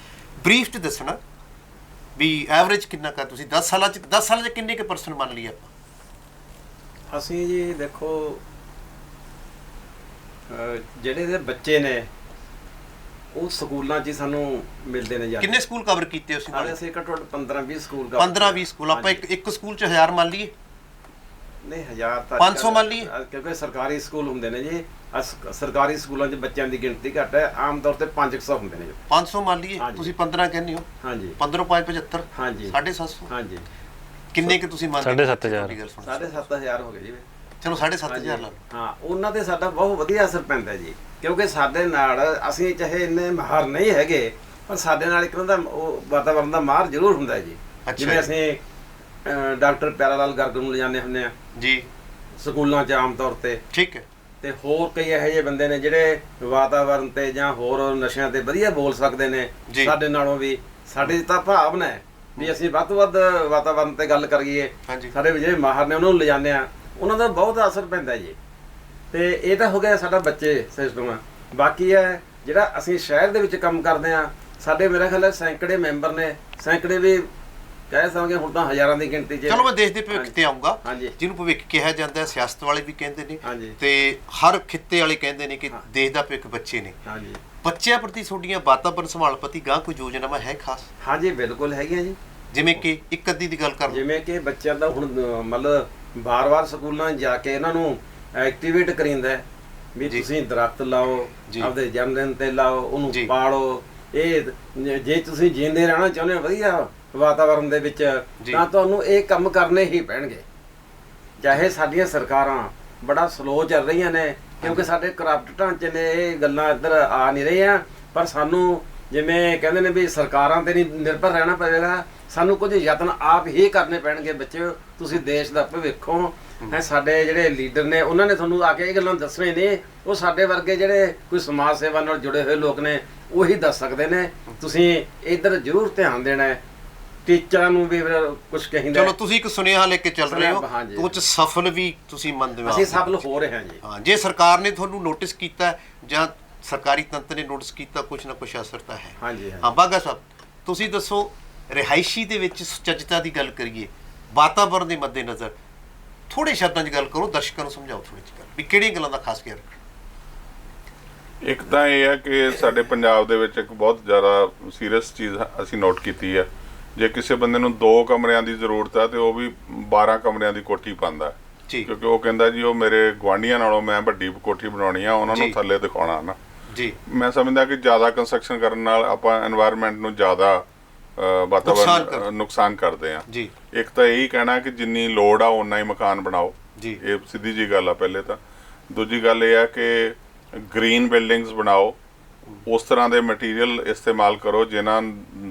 ਬਰੀਫ 'ਚ ਦੱਸਣਾ ਵੀ ਐਵਰੇਜ ਕਿੰਨਾ ਕਰ ਤੁਸੀਂ 10 ਸਾਲਾਂ 'ਚ ਕਿੰਨੇ ਕਿ ਪਰਸਨ ਮੰਨ ਲਈ ਆਪਾਂ? ਅਸੀਂ ਜੀ ਦੇਖੋ ਜਿਹੜੇ ਦੇ ਬੱਚੇ ਨੇ ਉਹ ਸਕੂਲਾਂ 'ਚ ਹੀ ਸਾਨੂੰ ਮਿਲਦੇ ਨੇ। ਕਿੰਨੇ ਸਕੂਲ ਕਵਰ ਕੀਤੇ ਤੁਸੀਂ? ਅਸੀਂ ਘੱਟੋ ਘੱਟ 15-20 ਸਕੂਲ 15-20 ਸਕੂਲ। ਆਪਾਂ ਇੱਕ ਸਕੂਲ 'ਚ 1000 ਮੰਨ ਲਈਏ? ਨਹੀਂ, 1000 ਤਾਂ 500 ਮੰਨ ਲਈਏ, ਕਿਉਂਕਿ ਸਰਕਾਰੀ ਸਕੂਲ ਹੁੰਦੇ ਨੇ ਜੀ। ਸਰਕਾਰੀ ਸਕੂਲਾਂ 'ਚ ਬੱਚਿਆਂ ਦੀ ਗਿਣਤੀ ਘੱਟ ਹੈ, ਆਮ ਤੌਰ ਤੇ 500 ਹੁੰਦੇ ਨੇ ਜੀ। 500 ਮੰਨ ਲਈਏ, ਤੁਸੀਂ 15 ਕਹਿੰਦੇ ਹੋ। ਹਾਂਜੀ, 15 5 75, ਹਾਂਜੀ, 750। ਹਾਂਜੀ। ਕਿੰਨੇ ਕਿ ਤੁਸੀਂ ਮੰਨਦੇ? 7,500 7,500 ਹੋ ਗਏ ਜੀ। ਚਲੋ 7,500 ਲਾ ਲਓ। ਹਾਂ, ਉਹਨਾਂ ਤੇ ਸਾਡਾ ਬਹੁਤ ਵਧੀਆ ਅਸਰ ਪੈਂਦਾ ਜੀ, ਕਿਉਂਕਿ ਸਾਡੇ ਨਾਲ ਅਸੀਂ ਚਾਹੇ ਇੰਨੇ ਮਾਹਰ ਨਹੀਂ ਹੈਗੇ, ਪਰ ਸਾਡੇ ਨਾਲ ਇੱਕ ਦਾ ਉਹ ਵਾਤਾਵਰਨ ਦਾ ਮਾਹਰ ਜ਼ਰੂਰ ਹੁੰਦਾ ਜੀ। ਜਿਵੇਂ ਅਸੀਂ ਡਾਕਟਰ ਪਿਆਰਾ ਲਾਲ ਗਰਗ ਨੂੰ ਲਿਜਾਣੇ ਹੁੰਦੇ ਆ ਜੀ ਸਕੂਲਾਂ 'ਚ ਆਮ ਤੌਰ ਤੇ, ਠੀਕ ਹੈ। ਤੇ ਹੋਰ ਕਈ ਇਹੋ ਜਿਹੇ ਬੰਦੇ ਨੇ ਜਿਹੜੇ ਵਾਤਾਵਰਨ ਤੇ ਜਾਂ ਹੋਰ ਨਸ਼ਿਆਂ ਤੇ ਵਧੀਆ ਬੋਲ ਸਕਦੇ ਨੇ ਸਾਡੇ ਨਾਲੋਂ ਵੀ। ਸਾਡੇ ਤਾਂ ਭਾਵਨਾ ਹੈ ਵੀ ਅਸੀਂ ਵੱਧ ਤੋਂ ਵੱਧ ਵਾਤਾਵਰਨ ਤੇ ਗੱਲ ਕਰੀਏ। ਸਾਡੇ ਜਿਹੜੇ ਮਾਹਰ ਨੇ ਉਹਨਾਂ ਨੂੰ ਲਿਜਾਣੇ ਆ, ਉਹਨਾਂ ਦਾ ਬਹੁਤ ਅਸਰ ਪੈਂਦਾ ਜੀ। ਤੇ ਇਹ ਤਾਂ ਹੋ ਗਿਆ ਸਾਡਾ ਬੱਚੇ ਸਿਸਟਮ। ਬਾਕੀ ਹੈ ਜਿਹੜਾ ਅਸੀਂ ਸ਼ਹਿਰ ਦੇ ਵਿੱਚ ਕੰਮ ਕਰਦੇ ਆ, ਸਾਡੇ ਮੇਰਾ ਖਿਆਲ ਹੈ ਸੈਂਕੜੇ ਮੈਂਬਰ ਨੇ, ਸੈਂਕੜੇ ਵੀ ਕਹਿ ਸਕਦੇ ਹੁਣ ਤਾਂ ਹਜ਼ਾਰਾਂ ਦੀ ਗਿਣਤੀ 'ਚ। ਚਲੋ ਮੈਂ ਦੇਸ਼ ਦੇ ਭਵਿੱਖ ਤੇ ਆਊਂਗਾ, ਜਿਹਨੂੰ ਭਵਿੱਖ ਕਿਹਾ ਜਾਂਦਾ ਹੈ। ਸਿਆਸਤ ਵਾਲੇ ਵੀ ਕਹਿੰਦੇ ਨੇ ਤੇ ਹਰ ਖਿੱਤੇ ਵਾਲੇ ਕਹਿੰਦੇ ਨੇ ਕਿ ਦੇਸ਼ ਦਾ ਭਵਿੱਖ ਬੱਚੇ ਨੇ। ਬੱਚਿਆਂ ਪ੍ਰਤੀ ਤੁਹਾਡੀਆਂ ਵਾਤਾਵਰਨ ਸੰਭਾਲ ਪ੍ਰਤੀ ਗਾਂ ਕੋਈ ਯੋਜਨਾਵਾਂ ਹੈ ਖਾਸ? ਹਾਂਜੀ, ਬਿਲਕੁਲ ਹੈਗੀਆਂ ਜੀ। ਜਿਵੇਂ ਕਿ ਇੱਕ ਅੱਧੀ ਦੀ ਗੱਲ ਕਰ, ਜਿਵੇਂ ਕਿ ਬੱਚਿਆਂ ਦਾ ਹੁਣ ਮਤਲਬ ਵਾਰ-ਵਾਰ ਸਕੂਲਾਂ ਜਾ ਕੇ ਇਹਨਾਂ ਨੂੰ ਐਕਟੀਵੇਟ ਕਰੀਂਦਾ ਵੀ ਤੁਸੀਂ ਦਰਖਤ ਲਾਓ, ਆਪਦੇ ਜਨਮ ਦਿਨ ਤੇ ਲਾਓ, ਉਹਨੂੰ ਪਾਲੋ। ਇਹ ਜੇ ਤੁਸੀਂ ਜਿੰਦੇ ਰਹਿਣਾ ਚਾਹੁੰਦੇ ਹੋ ਵਧੀਆ ਵਾਤਾਵਰਨ ਦੇ ਵਿੱਚ, ਤਾਂ ਤੁਹਾਨੂੰ ਇਹ ਕੰਮ ਕਰਨੇ ਹੀ ਪੈਣਗੇ। ਚਾਹੇ ਸਾਡੀਆਂ ਸਰਕਾਰਾਂ ਬੜਾ ਸਲੋ ਚੱਲ ਰਹੀਆਂ ਨੇ, ਕਿਉਂਕਿ ਸਾਡੇ ਕਰਪਟ ਢਾਂਚੇ ਨੇ ਇਹ ਗੱਲਾਂ ਇੱਧਰ ਆ ਨਹੀਂ ਰਹੀਆਂ, ਪਰ ਸਾਨੂੰ ਜਿਵੇਂ ਕਹਿੰਦੇ ਨੇ ਵੀ ਸਰਕਾਰਾਂ ਤੇ ਨਹੀਂ ਨਿਰਭਰ ਰਹਿਣਾ ਪਵੇਗਾ, ਸਾਨੂੰ ਕੁਝ ਯਤਨ ਆਪ ਹੀ ਕਰਨੇ ਪੈਣਗੇ। ਬੱਚਿਓ, ਤੁਸੀਂ ਦੇਸ਼ ਦਾ ਭਵਿੱਖ ਹੋ। ਸਾਡੇ ਜਿਹੜੇ ਲੀਡਰ ਨੇ ਉਹਨਾਂ ਨੇ ਤੁਹਾਨੂੰ ਆ ਕੇ ਇਹ ਗੱਲਾਂ ਦੱਸਣੇ ਨੇ, ਉਹ ਸਾਡੇ ਵਰਗੇ ਜਿਹੜੇ ਕੋਈ ਸਮਾਜ ਸੇਵਾ ਨਾਲ ਜੁੜੇ ਹੋਏ ਲੋਕ ਨੇ ਉਹੀ ਦੱਸ ਸਕਦੇ ਨੇ। ਤੁਸੀਂ ਇੱਧਰ ਜ਼ਰੂਰ ਧਿਆਨ ਦੇਣਾ ਹੈ। ਟੀਚਰਾਂ ਨੂੰ ਵੀ ਕੁਝ ਕਹਿੰਦਾ। ਚਲੋ ਤੁਸੀਂ ਇੱਕ ਸੁਨੇਹਾ ਲੈ ਕੇ ਚੱਲ ਰਹੇ ਹੋ, ਉਹ ਚ ਸਫਲ ਵੀ ਤੁਸੀਂ ਮੰਨਦੇ ਹੋ? ਅਸੀਂ ਸਫਲ ਹੋ ਰਹੇ ਹਾਂ ਜੀ। ਹਾਂ, ਜੇ ਸਰਕਾਰ ਨੇ ਤੁਹਾਨੂੰ ਨੋਟਿਸ ਕੀਤਾ ਜਾਂ ਸਰਕਾਰੀ ਤੰਤਰ ਨੇ ਨੋਟਿਸ ਕੀਤਾ, ਕੁਝ ਨਾ ਕੁਝ ਅਸਰ ਤਾਂ ਹੈ। ਹਾਂਜੀ, ਹਾਂ। ਬਾਗਾ ਸਾਹਿਬ, ਤੁਸੀਂ ਦੱਸੋ, ਰਿਹਾਇਸ਼ੀ ਦੇ ਵਿੱਚ ਸੁਚੱਜਤਾ ਦੀ ਗੱਲ ਕਰੀਏ, ਵਾਤਾਵਰਨ ਦੇ ਮੱਦੇ ਨਜ਼ਰ ਥੋੜੇ ਸ਼ਬਦਾਂ 'ਚ ਗੱਲ ਕਰੋ, ਦਰਸ਼ਕਾਂ ਨੂੰ ਸਮਝਾਓ ਥੋੜੀ ਜਿਹੀ ਗੱਲ ਵੀ ਕਿਹੜੀਆਂ ਗੱਲਾਂ ਦਾ ਖਾਸ ਖਿਆਲ ਰੱਖਣਾ। ਇੱਕ ਤਾਂ ਇਹ ਹੈ ਕਿ ਸਾਡੇ ਪੰਜਾਬ ਦੇ ਵਿੱਚ ਇੱਕ ਬਹੁਤ ਜ਼ਿਆਦਾ ਸੀਰੀਅਸ ਚੀਜ਼ ਅਸੀਂ ਨੋਟ ਕੀਤੀ ਹੈ। ਜੇ ਕਿਸੇ ਬੰਦੇ ਨੂੰ 2 ਕਮਰਿਆਂ ਦੀ ਜ਼ਰੂਰਤ ਹੈ ਤੇ ਉਹ ਵੀ 12 ਕਮਰਿਆਂ ਦੀ ਕੋਠੀ ਪਾਉਂਦਾ, ਕਿਉਂਕਿ ਉਹ ਕਹਿੰਦਾ ਜੀ ਉਹ ਮੇਰੇ ਗੁਆਂਢੀਆਂ ਨਾਲੋਂ ਮੈਂ ਵੱਡੀ ਕੋਠੀ ਬਣਾਉਣੀ ਆ, ਉਹਨਾਂ ਨੂੰ ਥੱਲੇ ਦਿਖਾਉਣਾ ਨਾ ਜੀ। ਮੈਂ ਸਮਝਦਾ ਕਿ ਜ਼ਿਆਦਾ ਕੰਸਟਰਕਸ਼ਨ ਕਰਨ ਨਾਲ ਆਪਾਂ এনवायरमेंट ਨੂੰ ਜ਼ਿਆਦਾ ਵਾਤਾਵਰਨ ਨੁਕਸਾਨ ਕਰਦੇ ਆ ਜੀ। ਇੱਕ ਤਾਂ ਇਹੀ ਕਹਿਣਾ ਕਿ ਜਿੰਨੀ ਲੋੜ ਆ ਓਨਾ ਹੀ ਮਕਾਨ ਬਣਾਓ ਜੀ, ਇਹ ਸਿੱਧੀ ਜੀ ਗੱਲ ਆ ਪਹਿਲੇ ਤਾਂ। ਦੂਜੀ ਗੱਲ ਇਹ ਆ ਕਿ ਗ੍ਰੀਨ ਬਿਲਡਿੰਗਸ ਬਣਾਓ, ਉਸ ਤਰ੍ਹਾਂ ਦੇ ਮਟੀਰੀਅਲ ਇਸਤੇਮਾਲ ਕਰੋ ਜਿਨ੍ਹਾਂ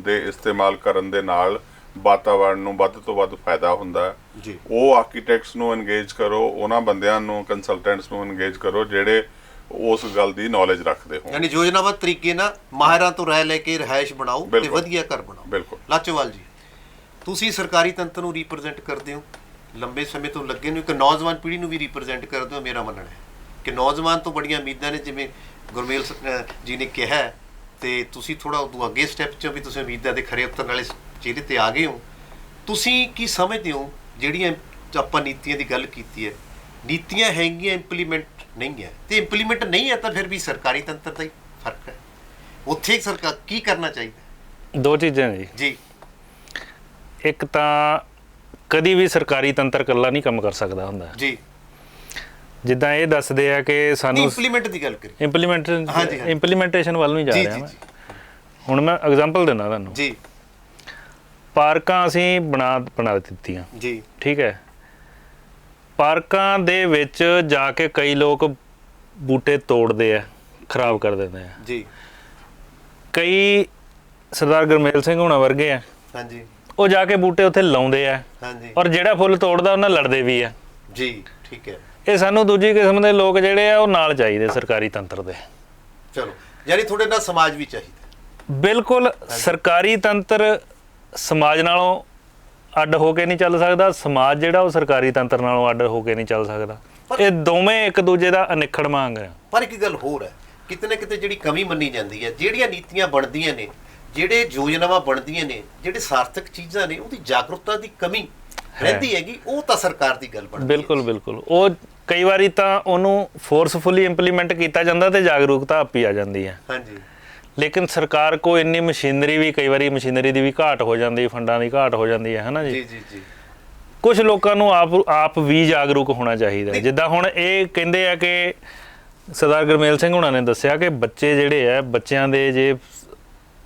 ਦੇ ਇਸਤੇਮਾਲ ਕਰਨ ਦੇ ਨਾਲ ਵਾਤਾਵਰਨ ਨੂੰ ਵੱਧ ਤੋਂ ਵੱਧ ਫਾਇਦਾ ਹੁੰਦਾ ਜੀ। ਉਹ ਆਰਕੀਟੈਕਟਸ ਨੂੰ ਐਨਗੇਜ ਕਰੋ, ਉਹਨਾਂ ਬੰਦਿਆਂ ਨੂੰ, ਕੰਸਲਟੈਂਟਸ ਨੂੰ ਐਨਗੇਜ ਕਰੋ ਜਿਹੜੇ ਉਸ ਗੱਲ ਦੀ ਨੌਲੇਜ ਰੱਖਦੇ ਹੋਣ। ਯਾਨੀ ਯੋਜਨਾਬੱਧ ਤਰੀਕੇ ਨਾਲ ਮਾਹਿਰਾਂ ਤੋਂ ਰਾਏ ਲੈ ਕੇ ਰਿਹਾਇਸ਼ ਬਣਾਓ ਤੇ ਵਧੀਆ ਘਰ ਬਣਾਓ। ਬਿਲਕੁਲ। ਲਾਚੋਵਾਲ ਜੀ, ਤੁਸੀਂ ਸਰਕਾਰੀ ਤੰਤਰ ਨੂੰ ਰਿਪਰੈਜ਼ੈਂਟ ਕਰਦੇ ਹੋ, ਲੰਬੇ ਸਮੇਂ ਤੋਂ ਲੱਗੇ ਨੂੰ, ਇੱਕ ਨੌਜਵਾਨ ਪੀੜ੍ਹੀ ਨੂੰ ਵੀ ਰਿਪਰੈਜ਼ੈਂਟ ਕਰਦੇ ਹੋ। ਮੇਰਾ ਮੰਨਣਾ ਹੈ ਕਿ ਨੌਜਵਾਨ ਤੋਂ ਬੜੀਆਂ ਉਮੀਦਾਂ ਨੇ, ਜਿਵੇਂ ਗੁਰਮੇਲ ਜੀ ਨੇ ਕਿਹਾ, ਤੇ ਤੁਸੀਂ ਥੋੜਾ ਉਦੋਂ ਅੱਗੇ ਸਟੈਪ 'ਚ ਵੀ ਤੁਸੀਂ ਉਮੀਦਾਂ ਦੇ ਖਰੇ ਉਤਰਨ ਵਾਲੇ ਚਿਹਰੇ ਤੇ ਆ ਗਏ ਹੋ। ਤੁਸੀਂ ਕੀ ਸਮਝਦੇ ਹੋ ਜਿਹੜੀਆਂ ਆਪਾਂ ਨੀਤੀਆਂ ਦੀ ਗੱਲ ਕੀਤੀ ਹੈ, ਨੀਤੀਆਂ ਹੈਗੀਆਂ, ਇੰਪਲੀਮੈਂਟ ਨਹੀਂ ਹੈ, ਤੇ ਇੰਪਲੀਮੈਂਟ ਨਹੀਂ ਹੈ ਤਾਂ ਫਿਰ ਵੀ ਸਰਕਾਰੀ ਤੰਤਰ ਦਾ ਹੀ ਫਰਕ ਹੈ। ਉੱਥੇ ਸਰਕਾਰ ਕੀ ਕਰਨਾ ਚਾਹੀਦਾ? 2 ਚੀਜ਼ਾਂ ਜੀ। ਇੱਕ ਤਾਂ ਕਦੀ ਵੀ ਸਰਕਾਰੀ ਤੰਤਰ ਇਕੱਲਾ ਨਹੀਂ ਕੰਮ ਕਰ ਸਕਦਾ ਹੁੰਦਾ ਜੀ। ਜਿੱਦਾਂ ਇਹ ਦੱਸਦੇ ਆ ਕਿ ਸਾਨੂੰ ਇੰਪਲੀਮੈਂਟ ਦੀ ਗੱਲ ਕਰੀ, ਇੰਪਲੀਮੈਂਟੇਸ਼ਨ ਵੱਲ ਨੂੰ ਜਾ ਰਿਹਾ ਮੈਂ। ਹੁਣ ਮੈਂ ਐਗਜ਼ਾਮਪਲ ਦਿੰਦਾ ਤੁਹਾਨੂੰ ਜੀ। ਪਾਰਕਾਂ ਅਸੀਂ ਬਣਾ ਦਿੱਤੀਆਂ ਜੀ, ਠੀਕ ਹੈ। ਪਾਰਕਾਂ ਦੇ ਵਿੱਚ ਜਾ ਕੇ ਕਈ ਲੋਕ ਬੂਟੇ ਤੋੜਦੇ ਆ, ਖਰਾਬ ਕਰ ਦਿੰਦੇ ਆ ਜੀ। ਕਈ ਸਰਦਾਰ ਗੁਰਮੇਲ ਸਿੰਘ ਹੋਣਾ ਵਰਗੇ ਆ, ਹਾਂਜੀ, ਉਹ ਜਾ ਕੇ ਬੂਟੇ ਉੱਥੇ ਲਾਉਂਦੇ ਆ, ਹਾਂਜੀ, ਔਰ ਜਿਹੜਾ ਫੁੱਲ ਤੋੜਦਾ ਉਹਨਾਂ ਲੜਦੇ ਵੀ ਆ ਜੀ। ਠੀਕ ਹੈ। ਇਹ ਸਾਨੂੰ ਦੂਜੀ ਕਿਸਮ ਦੇ ਲੋਕ ਜਿਹੜੇ ਆ ਉਹ ਨਾਲ ਚਾਹੀਦੇ ਸਰਕਾਰੀ ਤੰਤਰ ਦੇ। ਚਲੋ ਯਾਨੀ ਤੁਹਾਡੇ ਨਾਲ ਸਮਾਜ ਵੀ ਚਾਹੀਦਾ। ਬਿਲਕੁਲ, ਸਰਕਾਰੀ ਤੰਤਰ ਸਮਾਜ ਨਾਲੋਂ ਅੱਡ ਹੋ ਕੇ ਨਹੀਂ ਚੱਲ ਸਕਦਾ, ਸਮਾਜ ਜਿਹੜਾ ਉਹ ਸਰਕਾਰੀ ਤੰਤਰ ਨਾਲੋਂ ਅੱਡ ਹੋ ਕੇ ਨਹੀਂ ਚੱਲ ਸਕਦਾ। ਇਹ ਦੋਵੇਂ ਇੱਕ ਦੂਜੇ ਦਾ ਅਨਿੱਖੜ ਮੰਗ ਆ। ਪਰ ਇੱਕ ਗੱਲ ਹੋਰ ਹੈ, ਕਿਤੇ ਨਾ ਕਿਤੇ ਜਿਹੜੀ ਕਮੀ ਮੰਨੀ ਜਾਂਦੀ ਹੈ, ਜਿਹੜੀਆਂ ਨੀਤੀਆਂ ਬਣਦੀਆਂ ਨੇ, ਜਿਹੜੇ ਯੋਜਨਾਵਾਂ ਬਣਦੀਆਂ ਨੇ, ਜਿਹੜੇ ਸਾਰਥਕ ਚੀਜ਼ਾਂ ਨੇ, ਉਹਦੀ ਜਾਗਰੂਕਤਾ ਦੀ ਕਮੀ ਰਹਿੰਦੀ ਹੈਗੀ। ਉਹ ਤਾਂ ਸਰਕਾਰ ਦੀ ਗੱਲ ਬਣਦੀ ਹੈ। ਬਿਲਕੁਲ ਬਿਲਕੁਲ, ਉਹ ਕਈ ਵਾਰੀ ਤਾਂ ਉਹਨੂੰ ਫੋਰਸਫੁਲੀ ਇੰਪਲੀਮੈਂਟ ਕੀਤਾ ਜਾਂਦਾ ਤੇ ਜਾਗਰੂਕਤਾ ਆਪੀ ਆ ਜਾਂਦੀ ਹੈ। ਹਾਂਜੀ। ਲੇਕਿਨ ਸਰਕਾਰ ਕੋ ਇੰਨੀ ਮਸ਼ੀਨਰੀ ਵੀ, ਕਈ ਵਾਰੀ ਮਸ਼ੀਨਰੀ ਦੀ ਵੀ ਘਾਟ ਹੋ ਜਾਂਦੀ, ਫੰਡਾਂ ਦੀ ਘਾਟ ਹੋ ਜਾਂਦੀ ਹੈ ਨਾ ਜੀ। ਜੀ ਜੀ ਜੀ। ਕੁਝ ਲੋਕਾਂ ਨੂੰ ਆਪ ਵੀ ਜਾਗਰੂਕ ਹੋਣਾ ਚਾਹੀਦਾ। ਜਿੱਦਾਂ ਹੁਣ ਇਹ ਕਹਿੰਦੇ ਆ ਕਿ ਸਰਦਾਰ ਗੁਰਮੇਲ ਸਿੰਘ ਹੁਣਾਂ ਨੇ ਦੱਸਿਆ ਕਿ ਬੱਚੇ ਜਿਹੜੇ ਆ, ਬੱਚਿਆਂ ਦੇ ਜੇ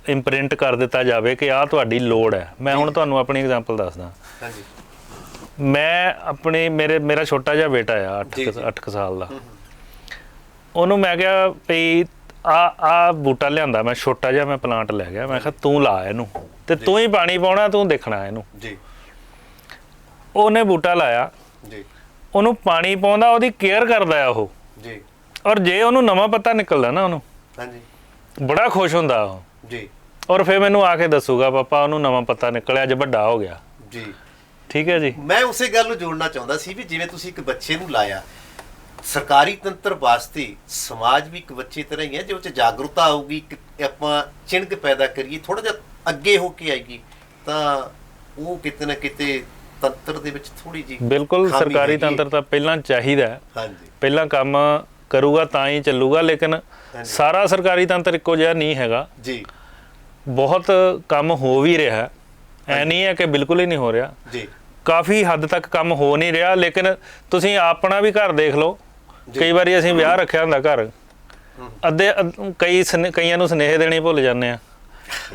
ਇੰਪ੍ਰਿੰਟ ਕਰ ਦਿੱਤਾ ਜਾਵੇ ਕਿ ਆਹ ਤੁਹਾਡੀ ਲੋੜ ਹੈ। ਮੈਂ ਹੁਣ ਤੁਹਾਨੂੰ ਆਪਣੀ ਐਗਜ਼ਾਮਪਲ ਦੱਸਦਾ। ਹਾਂਜੀ। ਮੈਂ ਆਪਣੀ ਮੇਰਾ ਛੋਟਾ ਜਿਹਾ ਬੇਟਾ ਆ 8 ਸਾਲ ਦਾ। ਉਹਨੂੰ ਮੈਂ ਕਿਹਾ ਵੀ ਆ ਬੂਟਾ ਲਿਆਂਦਾ, ਮੈਂ ਛੋਟਾ ਜਿਹਾ ਮੈਂ ਪਲਾਂਟ ਲੈ ਗਿਆ, ਮੈਂ ਕਿਹਾ ਤੂੰ ਲਾ ਇਹਨੂੰ ਤੇ ਤੂੰ ਹੀ ਪਾਣੀ ਪਾਉਣਾ, ਤੂੰ ਦੇਖਣਾ ਇਹਨੂੰ ਜੀ। ਉਹਨੇ ਬੂਟਾ ਲਾਇਆ ਜੀ। ਉਹਨੂੰ ਪਾਣੀ ਪਾਉਂਦਾ, ਉਹਦੀ ਕੇਅਰ ਕਰਦਾ ਆ ਉਹ ਜੀ। ਔਰ ਜੇ ਉਹਨੂੰ ਨਵਾਂ ਪੱਤਾ ਨਿਕਲਦਾ ਨਾ, ਉਹਨੂੰ ਹਾਂਜੀ ਬੜਾ ਖੁਸ਼ ਹੁੰਦਾ ਉਹ ਜੀ। ਔਰ ਫਿਰ ਮੈਨੂੰ ਆ ਕੇ ਦੱਸੂਗਾ ਪਾਪਾ ਉਹਨੂੰ ਨਵਾਂ ਪੱਤਾ ਨਿਕਲਿਆ, ਅੱਜ ਵੱਡਾ ਹੋ ਗਿਆ। ਜੀ। ਠੀਕ ਹੈ ਜੀ। ਮੈਂ ਉਸੇ ਗੱਲ ਨੂੰ ਜੋੜਨਾ ਚਾਹੁੰਦਾ ਸੀ ਵੀ ਜਿਵੇਂ ਤੁਸੀਂ ਇੱਕ ਬੱਚੇ ਨੂੰ ਲਾਇਆ, ਸਰਕਾਰੀ ਤੰਤਰ ਵਾਸਤੇ ਸਮਾਜ ਵੀ ਇੱਕ ਬੱਚੇ ਤਰ੍ਹਾਂ ਹੀ ਹੈ। ਜੇ ਉਹ 'ਚ ਜਾਗਰੂਕਤਾ ਆਊਗੀ, ਆਪਾਂ ਚਿਣਕ ਪੈਦਾ ਕਰੀਏ, ਥੋੜਾ ਜਿਹਾ ਅੱਗੇ ਹੋ ਕੇ ਆਏਗੀ, ਤਾਂ ਉਹ ਕਿਤੇ ਨਾ ਕਿਤੇ ਤੰਤਰ ਦੇ ਵਿੱਚ ਥੋੜੀ ਜੀ ਬਿਲਕੁਲ, ਸਰਕਾਰੀ ਤੰਤਰ ਤਾਂ ਪਹਿਲਾਂ ਚਾਹੀਦਾ। ਹਾਂਜੀ। ਪਹਿਲਾਂ ਕੰਮ ਕਰੂਗਾ ਤਾਂ ਹੀ ਚੱਲੂਗਾ, ਲੇਕਿਨ ਸਾਰਾ ਸਰਕਾਰੀ ਤੰਤਰ ਇੱਕੋ ਜਿਹਾ ਨਹੀਂ ਹੈਗਾ ਜੀ। ਬਹੁਤ ਕੰਮ ਹੋ ਵੀ ਰਿਹਾ, ਐ ਨਹੀਂ ਹੈ ਕਿ ਬਿਲਕੁਲ ਹੀ ਨਹੀਂ ਹੋ ਰਿਹਾ ਜੀ। ਕਾਫੀ ਹੱਦ ਤੱਕ ਕੰਮ ਹੋ ਨਹੀਂ ਰਿਹਾ। ਲੇਕਿਨ ਤੁਸੀਂ ਆਪਣਾ ਵੀ ਘਰ ਦੇਖ ਲਓ, ਕਈ ਵਾਰੀ ਅਸੀਂ ਵਿਆਹ ਰੱਖਿਆ ਹੁੰਦਾ ਘਰ, ਕਈਆਂ ਨੂੰ ਸੁਨੇਹੇ ਦੇਣੇ ਭੁੱਲ ਜਾਂਦੇ ਆ।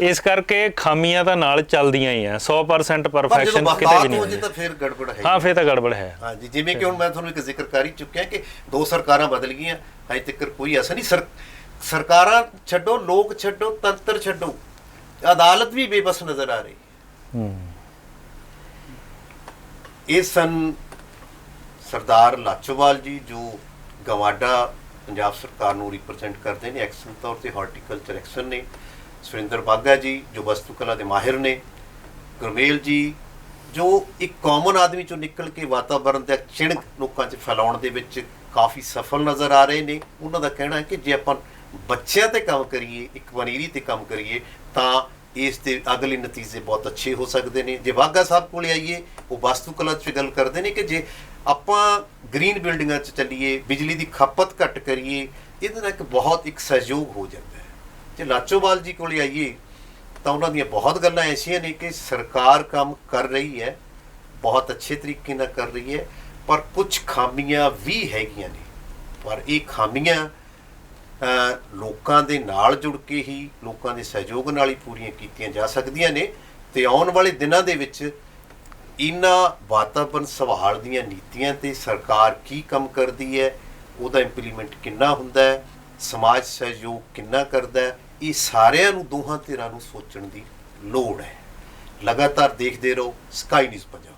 ਇਸ ਕਰਕੇ ਖਾਮੀਆਂ ਤਾਂ ਨਾਲ ਚੱਲਦੀਆਂ ਹੀ ਆ। 100% ਪਰਫੈਕਸ਼ਨ ਕਿਤੇ ਵੀ ਨਹੀਂ ਤਾਂ ਫਿਰ ਗੜਬੜ ਹੈ। ਹਾਂ, ਫਿਰ ਤਾਂ ਗੜਬੜ ਹੈ। ਹਾਂਜੀ। ਜਿਵੇਂ ਕਿ ਹੁਣ ਮੈਂ ਤੁਹਾਨੂੰ ਇੱਕ ਜ਼ਿਕਰ ਕਰ ਹੀ ਚੁੱਕਿਆ ਕਿ 2 ਸਰਕਾਰਾਂ ਬਦਲ ਗਈਆਂ, ਹਜੇ ਤੱਕ ਕੋਈ ਅਸਰ ਨਹੀਂ। ਸਰਕਾਰਾਂ ਛੱਡੋ, ਲੋਕ ਛੱਡੋ, ਤੰਤਰ ਛੱਡੋ, ਅਦਾਲਤ ਵੀ ਬੇਬਸ ਨਜ਼ਰ ਆ ਰਹੀ। ਇਹ ਸਨ ਸਰਦਾਰ ਲਾਚੋਵਾਲ ਜੀ, ਜੋ ਗਵਾਡਾ ਪੰਜਾਬ ਸਰਕਾਰ ਨੂੰ ਰਿਪਰੈਜ਼ੈਂਟ ਕਰਦੇ ਨੇ ਐਕਸ਼ਨ ਤੌਰ ਤੇ, ਹਾਰਟੀਕਲਚਰ ਐਕਸ਼ਨ ਨੇ। ਸੁਰਿੰਦਰ ਬਾਗਾ ਜੀ, ਜੋ ਵਸਤੂ ਕਲਾ ਦੇ ਮਾਹਿਰ ਨੇ। ਗੁਰਮੇਲ ਜੀ, ਜੋ ਇੱਕ ਕਾਮਨ ਆਦਮੀ ਚੋਂ ਨਿਕਲ ਕੇ ਵਾਤਾਵਰਣ ਦਾ ਚਿਣਕ ਲੋਕਾਂ 'ਚ ਫੈਲਾਉਣ ਦੇ ਵਿੱਚ ਕਾਫੀ ਸਫਲ ਨਜ਼ਰ ਆ ਰਹੇ ਨੇ। ਉਹਨਾਂ ਦਾ ਕਹਿਣਾ ਹੈ ਕਿ ਜੇ ਆਪਾਂ ਬੱਚਿਆਂ ਤੇ ਕੰਮ ਕਰੀਏ, ਇੱਕ ਪਨੀਰੀ ਤੇ ਕੰਮ ਕਰੀਏ, ਤਾਂ ਇਸ ਦੇ ਅਗਲੇ ਨਤੀਜੇ ਬਹੁਤ ਅੱਛੇ ਹੋ ਸਕਦੇ ਨੇ। ਜੇ ਬਾਗਾ ਸਾਹਿਬ ਕੋਲੇ ਆਈਏ, ਉਹ ਵਸਤੂ ਕਲਾ 'ਚ ਗੱਲ ਕਰਦੇ ਨੇ ਕਿ ਜੇ ਆਪਾਂ ਗ੍ਰੀਨ ਬਿਲਡਿੰਗਾਂ 'ਚ ਚੱਲੀਏ, ਬਿਜਲੀ ਦੀ ਖਪਤ ਘੱਟ ਕਰੀਏ, ਇਹਦੇ ਨਾਲ ਬਹੁਤ ਇੱਕ ਸਹਿਯੋਗ ਹੋ ਜਾਂਦਾ ਹੈ। ਜੇ ਲਾਚੋਵਾਲ ਜੀ ਕੋਲੇ ਆਈਏ ਤਾਂ ਉਹਨਾਂ ਦੀਆਂ ਬਹੁਤ ਗੱਲਾਂ ਐਸੀਆਂ ਨੇ ਕਿ ਸਰਕਾਰ ਕੰਮ ਕਰ ਰਹੀ ਹੈ, ਬਹੁਤ ਅੱਛੇ ਤਰੀਕੇ ਨਾਲ ਕਰ ਰਹੀ ਹੈ, ਪਰ ਕੁਝ ਖਾਮੀਆਂ ਵੀ ਹੈਗੀਆਂ ਨੇ। ਪਰ ਇਹ ਖਾਮੀਆਂ ਲੋਕਾਂ ਦੇ ਨਾਲ ਜੁੜ ਕੇ ਹੀ, ਲੋਕਾਂ ਦੇ ਸਹਿਯੋਗ ਨਾਲ ਹੀ ਪੂਰੀਆਂ ਕੀਤੀਆਂ ਜਾ ਸਕਦੀਆਂ ਨੇ। ਤੇ ਆਉਣ ਵਾਲੇ ਦਿਨਾਂ ਦੇ ਵਿੱਚ ਇਹਨਾਂ ਵਾਤਾਵਰਣ ਸੰਭਾਲ ਦੀਆਂ ਨੀਤੀਆਂ ਤੇ ਸਰਕਾਰ ਕੀ ਕੰਮ ਕਰਦੀ ਹੈ, ਉਹਦਾ ਇੰਪਲੀਮੈਂਟ ਕਿੰਨਾ ਹੁੰਦਾ ਹੈ, ਸਮਾਜ ਸਹਿਯੋਗ ਕਿੰਨਾ ਕਰਦਾ ਹੈ, ਇਹ ਸਾਰਿਆਂ ਨੂੰ, ਦੋਹਾਂ ਧਿਰਾਂ ਨੂੰ ਸੋਚਣ ਦੀ ਲੋੜ ਹੈ। ਲਗਾਤਾਰ ਦੇਖਦੇ ਰਹੋ ਸਕਾਈ ਨਿਊਜ਼ ਪੰਜਾਬ।